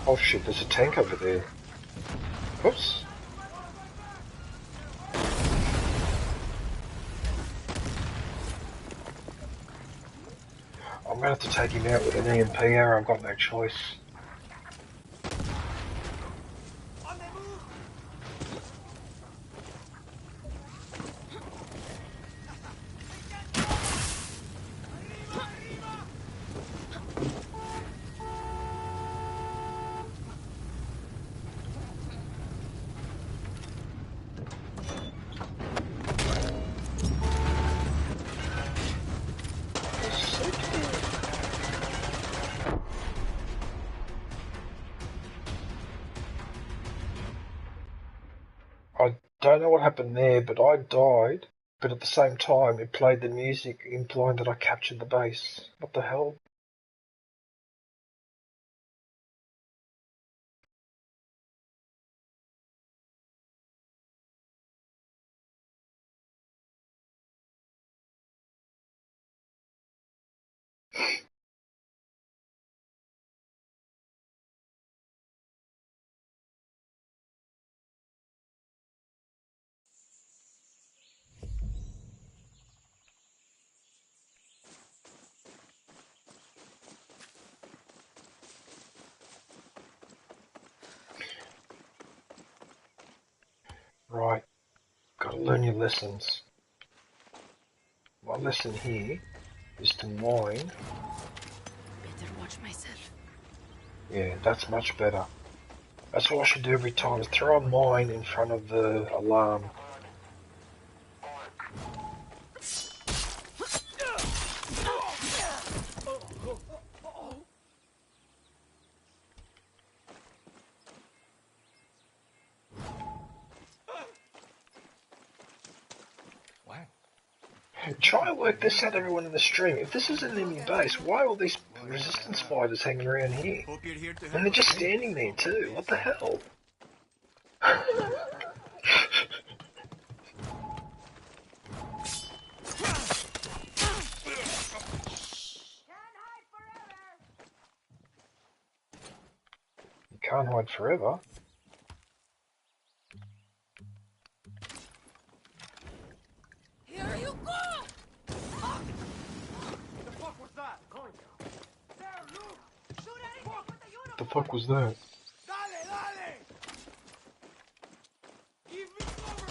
Oh shit, there's a tank over there. Oops. I'm gonna have to take him out with an EMP arrow, I've got no choice. I don't know what happened there, but I died. But at the same time, it played the music implying that I captured the base. What the hell? Right, gotta learn your lessons. My lesson here is to mine. Better watch myself. Yeah, that's much better. That's what I should do every time, is throw a mine in front of the alarm. Try and work this out, everyone in the stream. If this is an enemy base, why are all these resistance fighters hanging around here? And they're just standing there too. What the hell? You can't hide forever. Here you go! The fuck was that? There, look! Shoot anything with the uniform! The fuck was that? Dale, dale! Give me cover!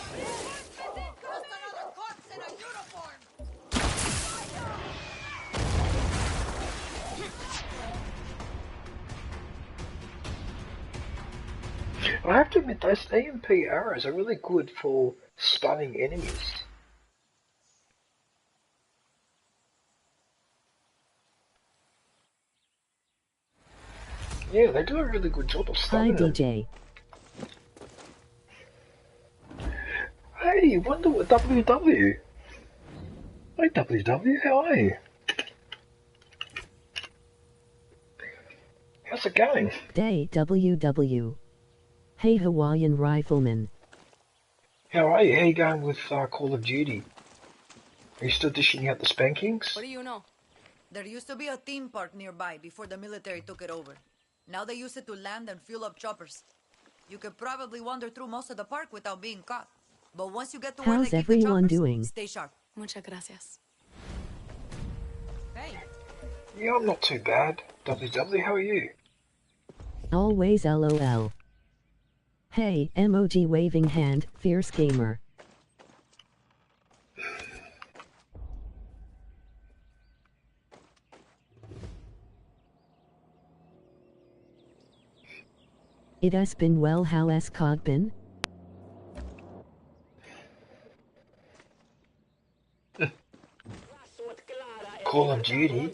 Just another corpse in a uniform! I have to admit, those EMP arrows are really good for stunning enemies. Yeah, they do a really good job of Hi, stunning them. DJ. Hey, Wonder WW. Hey, WW, how are you? How's it going? Day WW. Hey, Hawaiian Rifleman. How are you? How you going with Call of Duty? Are you still dishing out the spankings? What do you know? There used to be a theme park nearby before the military took it over. Now they use it to land and fuel up choppers. You could probably wander through most of the park without being caught. But once you get to where How's they keep the everyone choppers, doing? stay sharp. Muchas gracias. Hey. Yeah, I'm not too bad. WW, how are you? Always LOL. Hey, emoji waving hand, fierce gamer. It has been well. How has COD been? Call of Duty?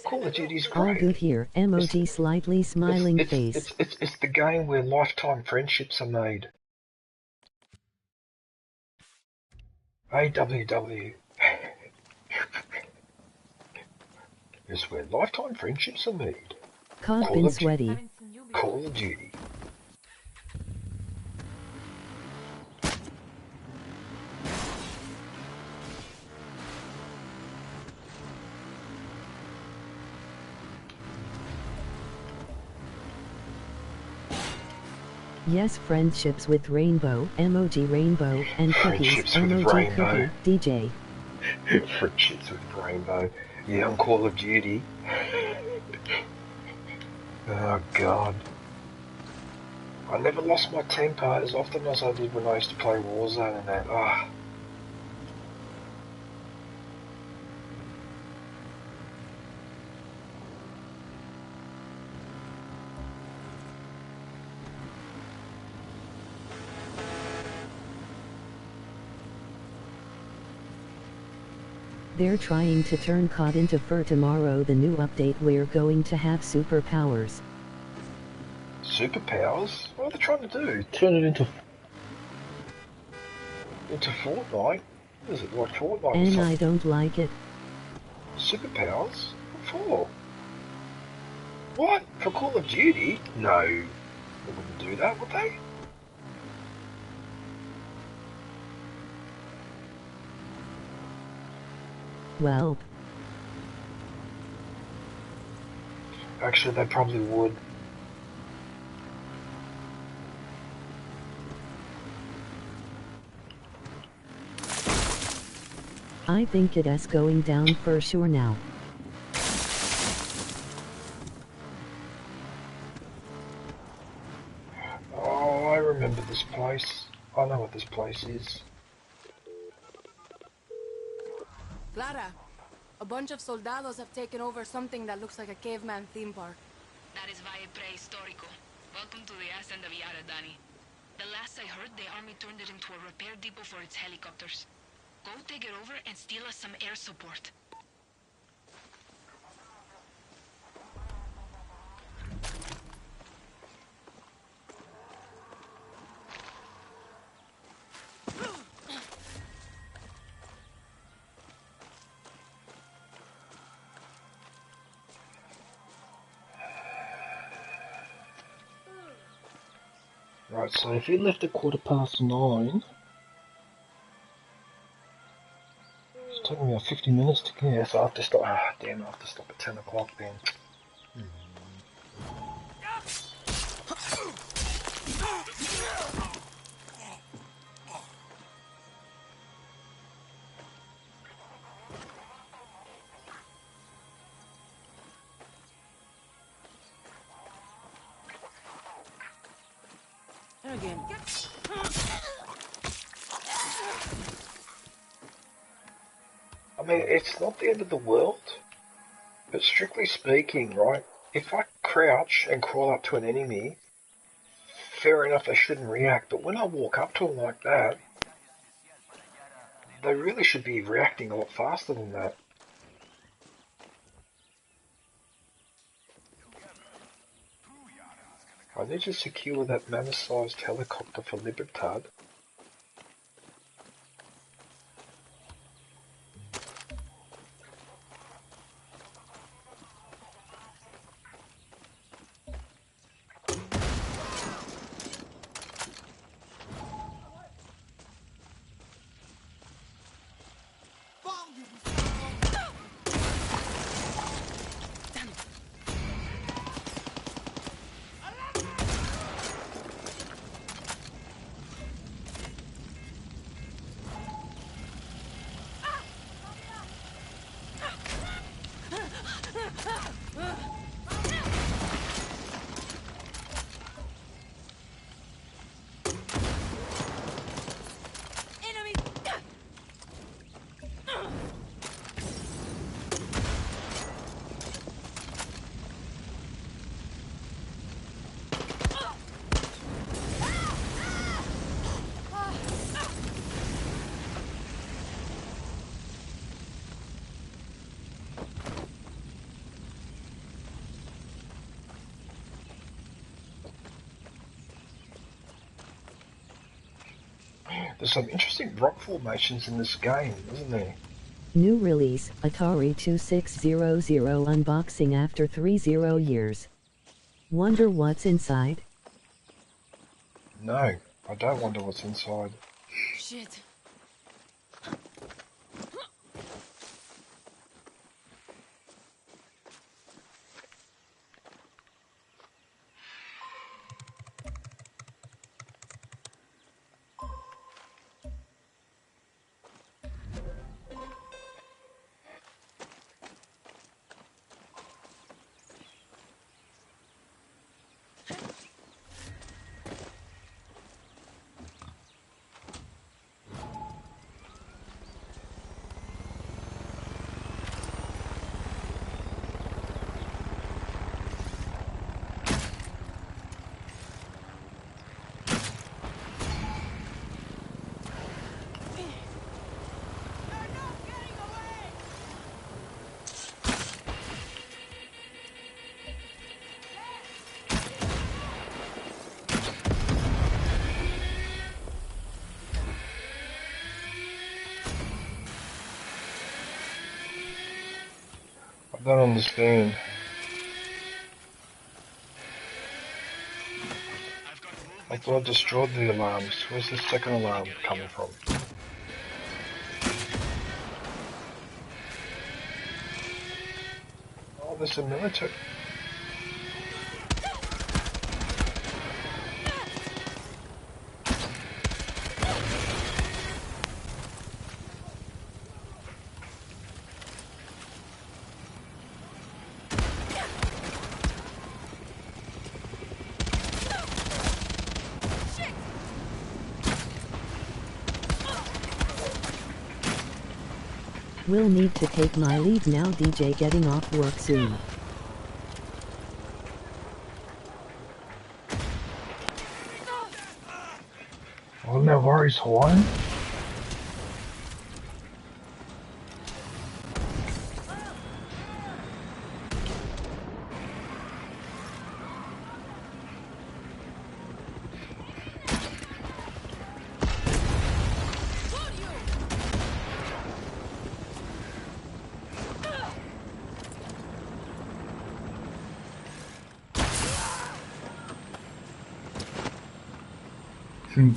Call of Duty's All great. good here. Emoji slightly smiling face. It's the game where lifetime friendships are made. AWW. It's where lifetime friendships are made. COD been sweaty. Call of Duty. Yes, friendships with Rainbow, emoji Rainbow, and cookies, Friendships with emoji Rainbow. cookie, DJ. Friendships with Rainbow. Yeah, on Call of Duty. Oh god. I never lost my temper as often as I did when I used to play Warzone and that. Ah. They're trying to turn COD into FUR tomorrow. The new update, we're going to have superpowers. Superpowers? What are they trying to do? Turn it into Fortnite? What is it, like Fortnite or And something? I don't like it. Superpowers? What for? What? For Call of Duty? No. They wouldn't do that, would they? Well, Actually, they probably would. I think it's going down for sure now. Oh, I remember this place. I know what this place is. Clara, a bunch of soldados have taken over something that looks like a caveman theme park. That is Valle Prehistórico. Welcome to the ass end of Yara, Danny. The last I heard, the army turned it into a repair depot for its helicopters. Go take it over and steal us some air support. Right, so if it left at 9:15, it's taking me about 50 minutes to get. So I have to stop. Ah, damn! I have to stop at 10 o'clock then. Again. I mean, it's not the end of the world, but strictly speaking, right? If I crouch and crawl up to an enemy, fair enough, they shouldn't react. But when I walk up to them like that, they really should be reacting a lot faster than that. I need to secure that mammoth-sized helicopter for Libertad. There's some interesting rock formations in this game, isn't there? New release, Atari 2600 unboxing after 30 years. Wonder what's inside? No, I don't wonder what's inside. Shit. I don't understand. I thought I destroyed the alarms. Where's the second alarm coming from? Oh, there's a military. Will need to take my leave now, DJ getting off work soon. Oh, no worries, Hawaiian.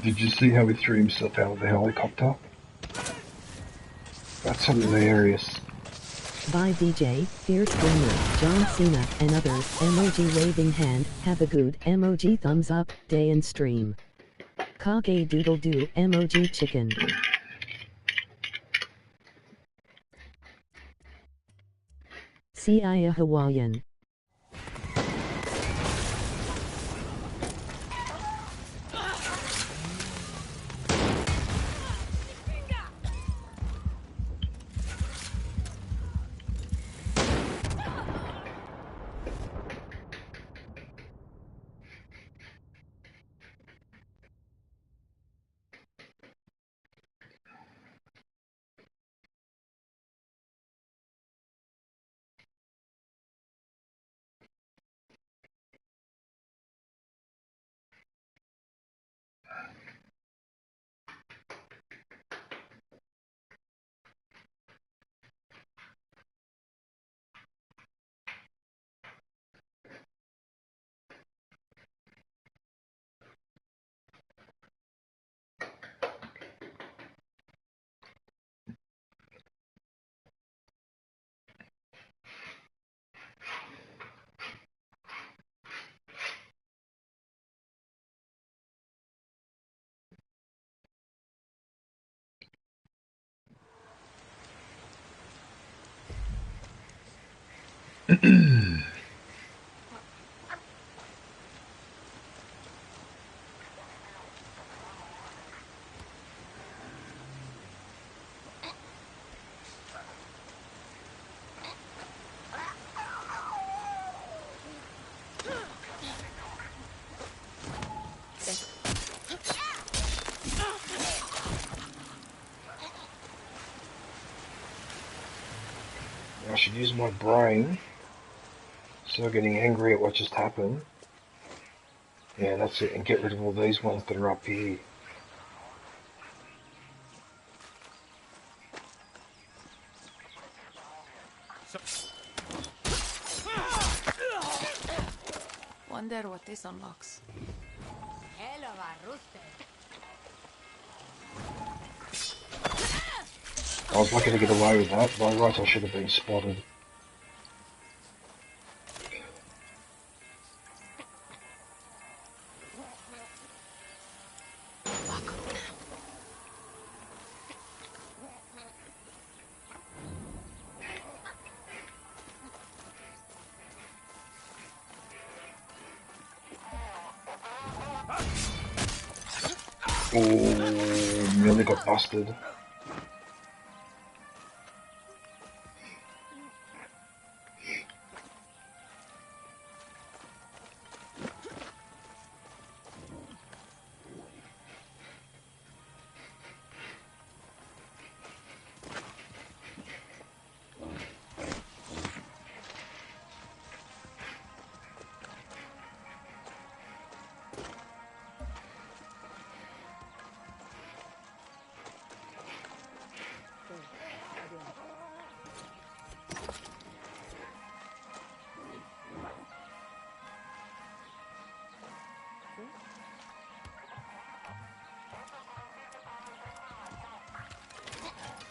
Did you see how he threw himself out of the helicopter? That's hilarious. Bye DJ, Fierce Gamer, John Cena, and others. Emoji waving hand, have a good emoji thumbs up, day and stream. Kage doodle doo, emoji chicken. Sia Hawaiian. I should use my brain. So getting angry at what just happened. Yeah, that's it. And get rid of all these ones that are up here. Wonder what this unlocks. I was lucky to get away with that. By rights, I should have been spotted. Oh, nearly got busted.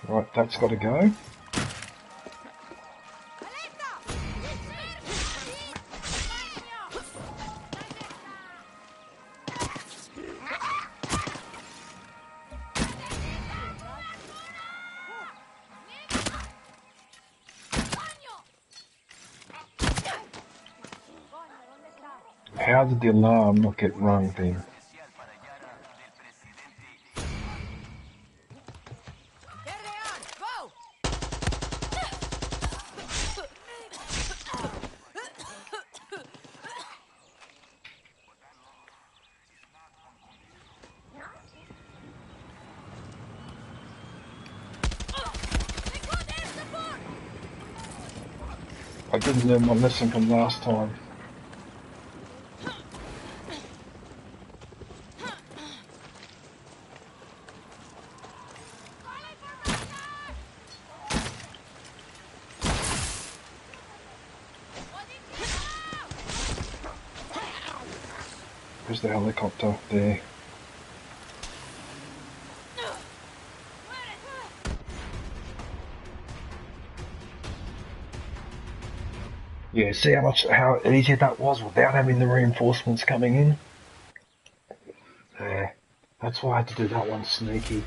Right, that's got to go. How did the alarm not get rung then? didn't learn my lesson from last time. Where's the helicopter? There. Yeah, see how easy that was without having the reinforcements coming in? Yeah, that's why I had to do that one sneaky.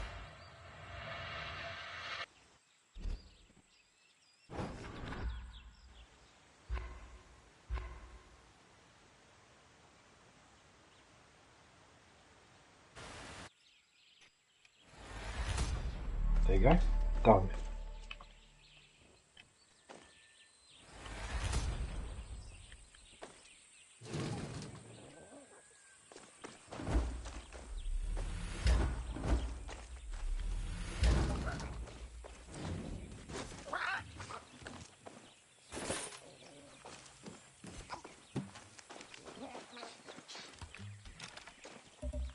There you go. Done.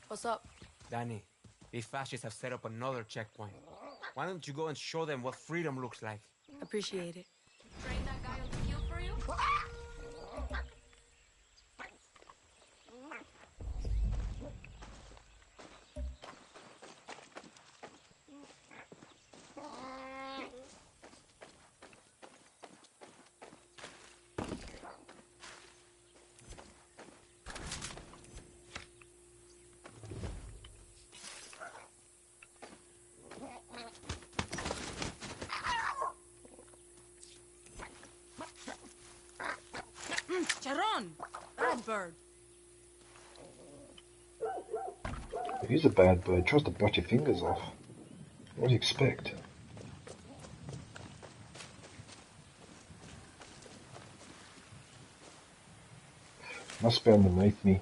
What's up? Danny, these fascists have set up another checkpoint. Why don't you go and show them what freedom looks like? Appreciate it. Train that guy on the field for you? Charon! Bad bird. He's a bad bird. Tries to bite your fingers off. What do you expect? Must be underneath me.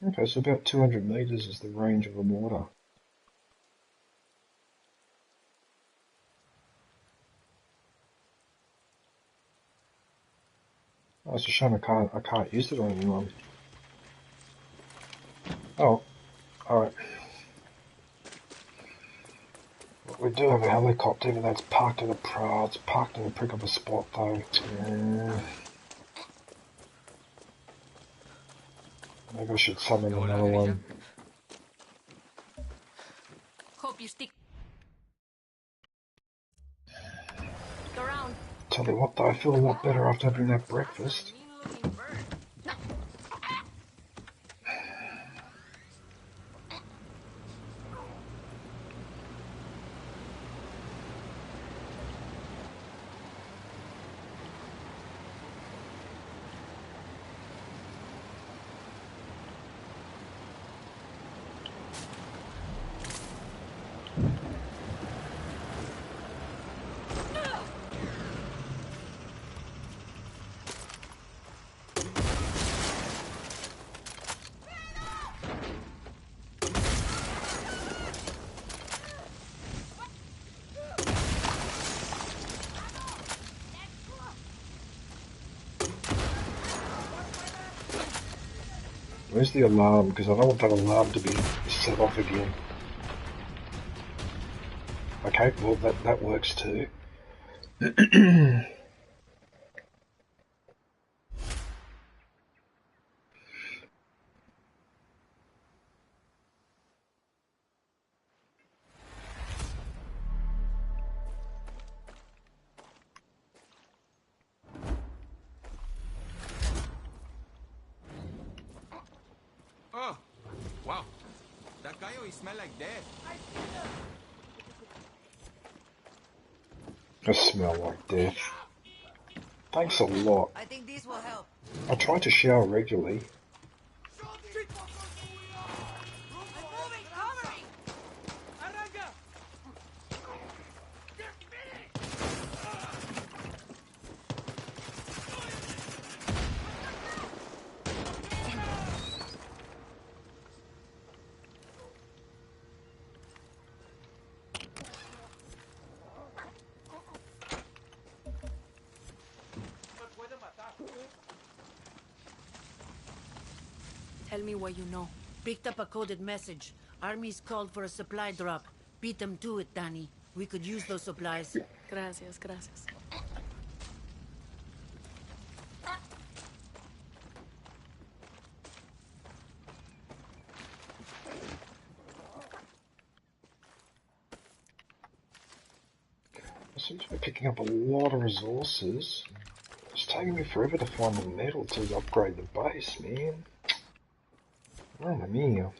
Okay, so about 200 meters is the range of a mortar. Oh, it's a shame I can't use it on anyone. Oh, alright. We do have a helicopter, but that's parked in it's parked in a prick of a spot though. Maybe I should summon another one. Hope you stick around. Tell you what though, I feel a lot better after having that breakfast. Where's the alarm? Because I don't want that alarm to be set off again. Okay, well that works too. Oh, wow. That guy always smell like death. I smell like death. Thanks a lot. I think these will help. I try to shower regularly. Tell me what you know. Picked up a coded message. Army's called for a supply drop. Beat them to it, Danny. We could use those supplies. Gracias, gracias. I seem to be picking up a lot of resources. It's taking me forever to find the metal to upgrade the base, man. Mamma mia.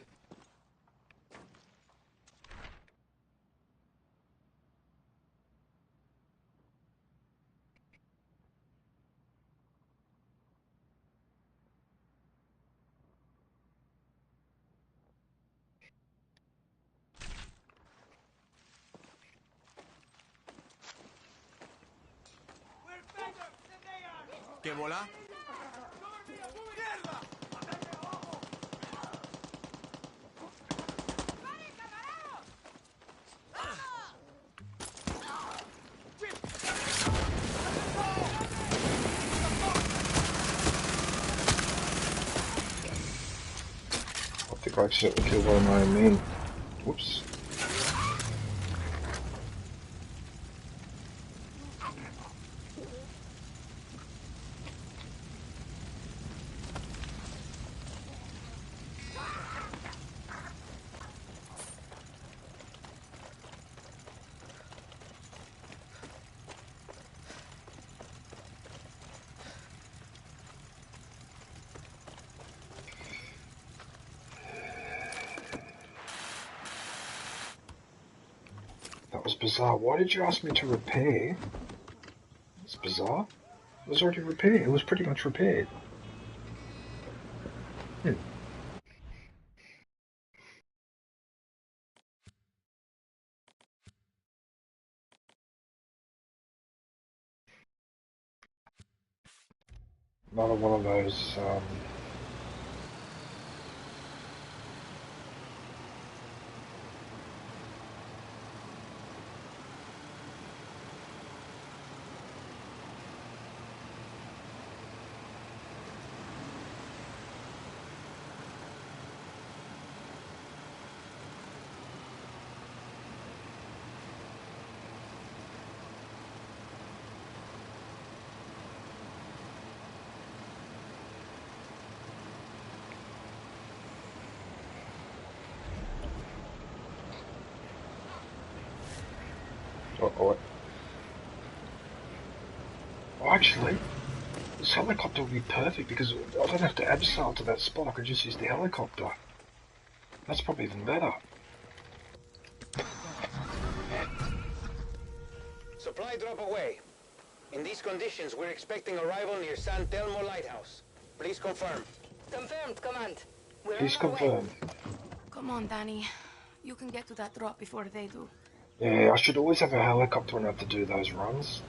¿Qué bola? I think I accidentally killed one of my own men. Whoops. That was bizarre. Why did you ask me to repair? It's bizarre. It was already repaired. It was pretty much repaired. Another one of those, oh, actually, this helicopter would be perfect because I don't have to abseil to that spot. I could just use the helicopter. That's probably even better. Supply drop away. In these conditions, we're expecting arrival near San Telmo Lighthouse. Please confirm. Confirmed, Command. We're Please on our way. confirm. Come on, Danny. You can get to that drop before they do. Yeah, I should always have a helicopter when I have to do those runs.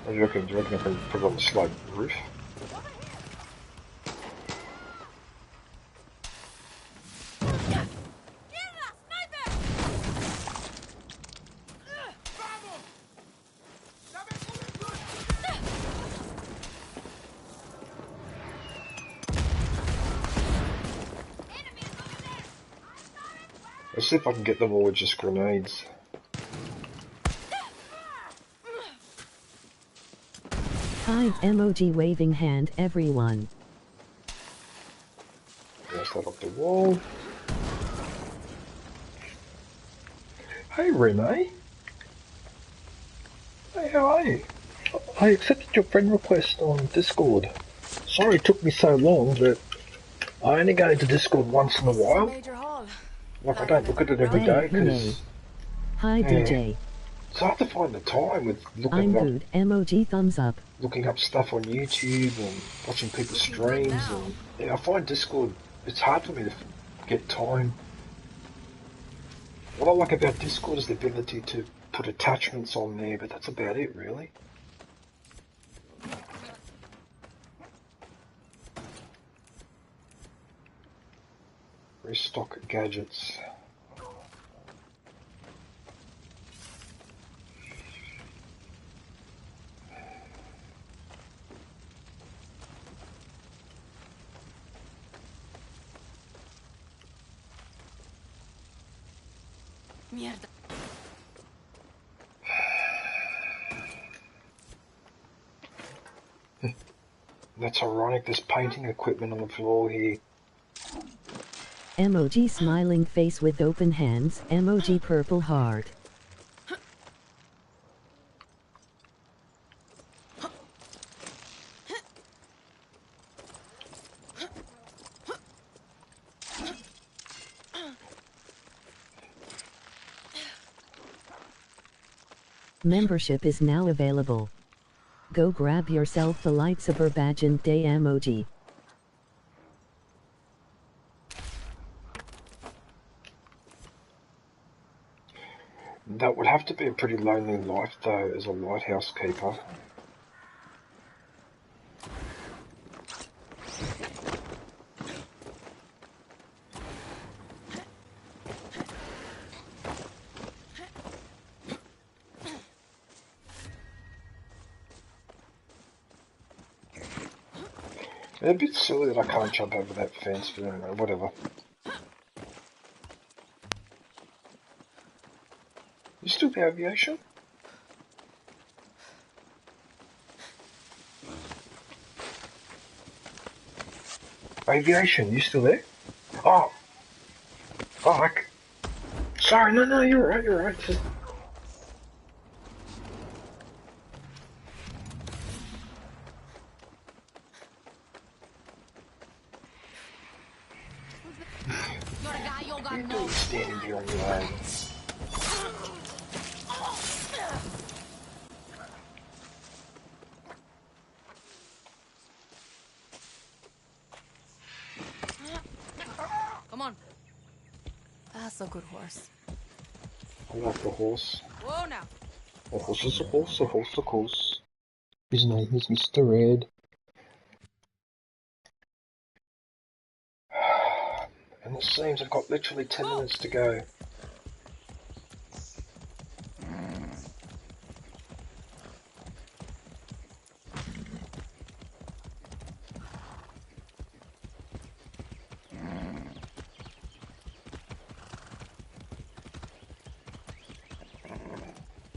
What do you reckon? Do you reckon I can put it on the slope roof? Let's see if I can get them all with just grenades. Kind emoji waving hand everyone. There's that off the wall. Hey Renee. Hey, how are you? I accepted your friend request on Discord. Sorry it took me so long, but I only go into Discord once in a while. Like I don't look at it every day because... Hi DJ. It's hard to find the time with I'm good. Emoji thumbs up. Looking up stuff on YouTube and watching people's streams, and yeah, I find Discord, it's hard for me to get time. What I like about Discord is the ability to put attachments on there, but that's about it really. Restock gadgets. Mierda. That's ironic, there's painting equipment on the floor here. Emoji smiling face with open hands. Emoji purple heart. Membership is now available. Go grab yourself a lightsaber badge and day emoji. That would have to be a pretty lonely life though, as a lighthouse keeper. It's a bit silly that I can't jump over that fence, but anyway, whatever. You still the aviation? Aviation, you still there? Oh! Fuck! Sorry, no, you're right, Just... Standing here on your own. Come on. That's a good horse. I love the horse. Whoa now. A horse is a horse, a horse of course. His name is Mr. Red. And it seems I've got literally 10 minutes to go.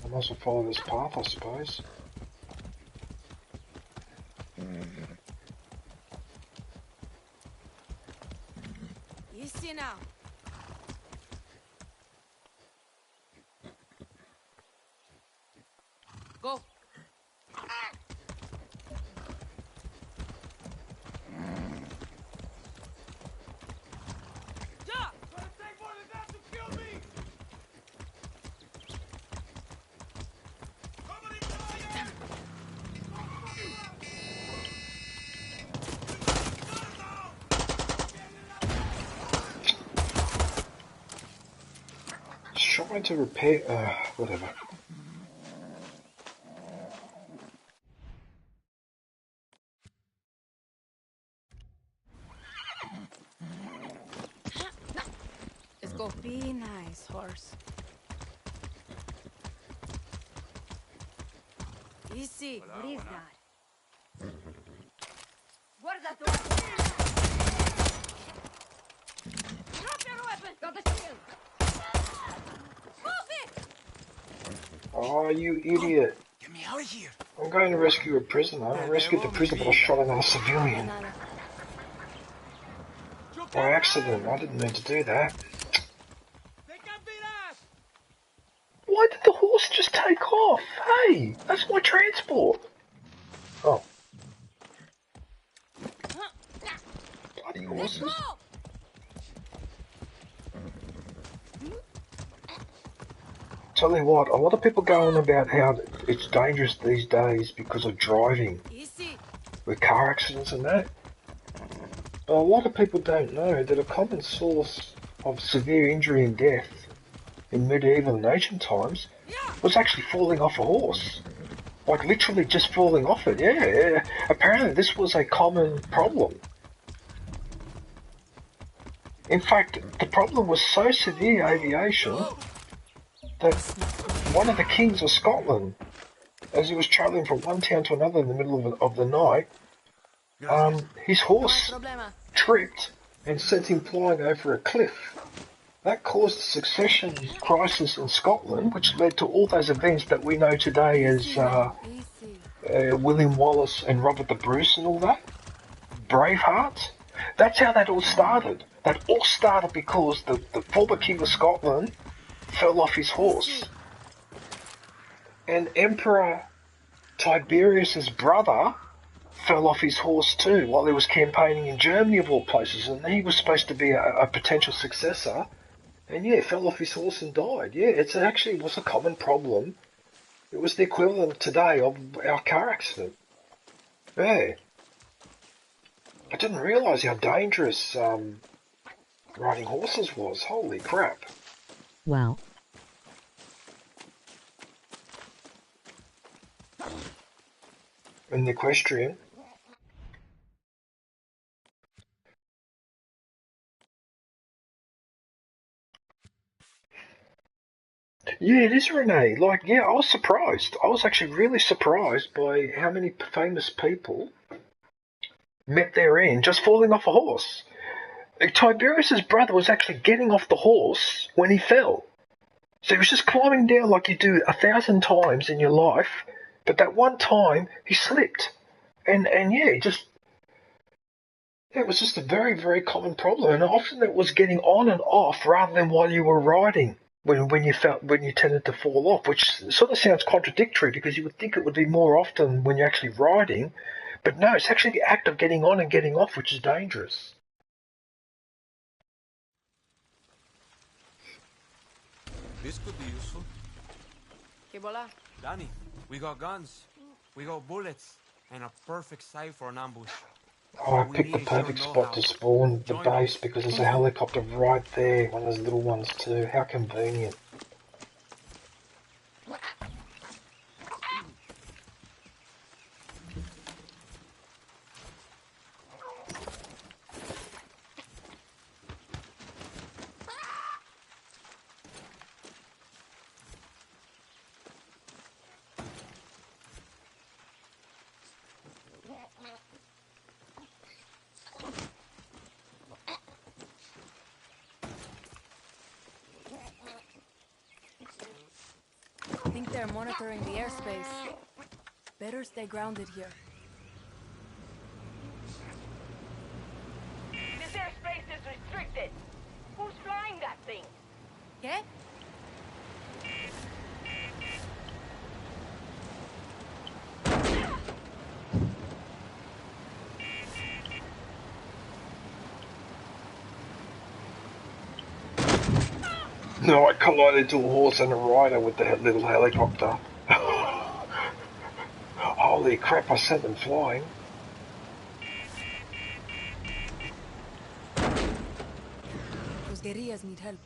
I might as well follow this path, I suppose. Easy now. Go. Trying to repair, whatever. Go. Be nice, horse. Easy. What is that? Guarda tu. Drop your weapon. Got the shield. Move it. Oh, you idiot. Get me out of here. I'm going to rescue a prisoner. I rescued the prisoner, but I shot another civilian. By accident. I didn't mean to do that. Why did the horse just take off? Hey, that's my transport. Oh. Bloody horses. Tell you what, a lot of people go on about how it's dangerous these days because of driving. With car accidents and that. But a lot of people don't know that a common source of severe injury and death in medieval and ancient times was actually falling off a horse. Like literally just falling off it, yeah. Apparently this was a common problem. In fact, the problem was so severe, aviation, that one of the kings of Scotland, as he was travelling from one town to another in the middle of the night, his horse tripped and sent him flying over a cliff. That caused a succession crisis in Scotland, which led to all those events that we know today as William Wallace and Robert the Bruce and all that. Braveheart. That's how that all started. That all started because the former King of Scotland fell off his horse. And Emperor Tiberius's brother fell off his horse too while he was campaigning in Germany of all places, and he was supposed to be a potential successor. And yeah, fell off his horse and died. Yeah, it actually was a common problem. It was the equivalent today of our car accident. Yeah. I didn't realise how dangerous riding horses was. Holy crap. Wow. And the equestrian. Yeah, it is, Renee. Like, yeah, I was surprised. I was actually really surprised by how many famous people met their end just falling off a horse. Tiberius's brother was actually getting off the horse when he fell. So he was just climbing down like you do 1,000 times in your life, but that one time he slipped. And yeah, it was just a very, very common problem. And often it was getting on and off rather than while you were riding. When you tended to fall off, which sort of sounds contradictory because you would think it would be more often when you're actually riding, but no, it's actually the act of getting on and getting off which is dangerous. This could be useful. Danny, we got guns, we got bullets, and a perfect site for an ambush. Oh, I picked the perfect spot to spawn the base because there's a helicopter right there, one of those little ones too. How convenient. I think they're monitoring the airspace. Better stay grounded here. This airspace is restricted. Who's flying that thing? ¿Qué? No, I collided into a horse and a rider with the little helicopter. Holy crap, I sent them flying. Those guerrillas need help.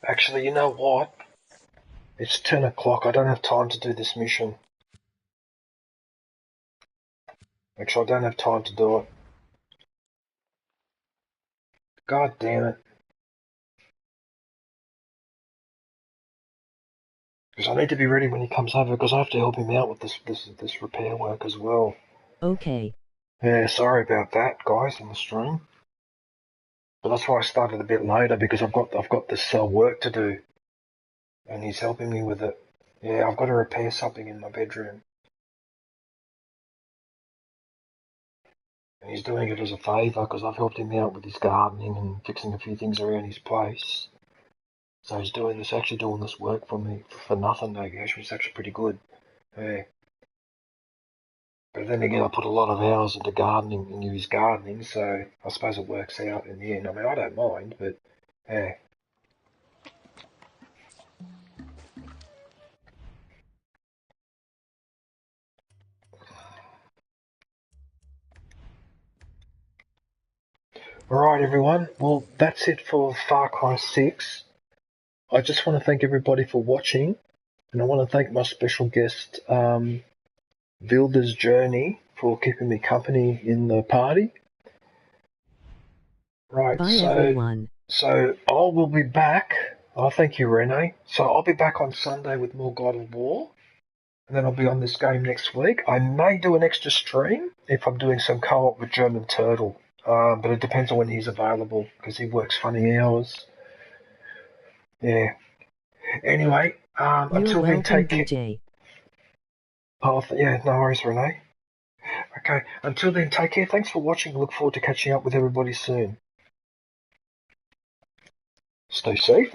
Actually, you know what? It's 10 o'clock. I don't have time to do this mission. Actually, I don't have time to do it. God damn it. Because I need to be ready when he comes over, because I have to help him out with this repair work as well. Okay. Yeah, sorry about that, guys, in the stream. But that's why I started a bit later, because I've got this work to do, and he's helping me with it. Yeah, I've got to repair something in my bedroom, and he's doing it as a favour because I've helped him out with his gardening and fixing a few things around his place. So he's actually doing this work for me for nothing, I guess, which is actually pretty good. Yeah. But then again, I put a lot of hours into gardening, into his gardening, so I suppose it works out in the end. I mean, I don't mind, but yeah. Alright, everyone. Well, that's it for Far Cry 6. I just want to thank everybody for watching, and I want to thank my special guest, Vilda's Journey, for keeping me company in the party. Right, Bye, everyone. So I will be back. Oh, thank you, Renee. So I'll be back on Sunday with more God of War, and then I'll be on this game next week. I may do an extra stream if I'm doing some co-op with German Turtle, but it depends on when he's available, because he works funny hours. Yeah. Anyway, until then, take care. DJ. Oh, yeah, no worries, Renee. Okay, until then, take care. Thanks for watching. Look forward to catching up with everybody soon. Stay safe.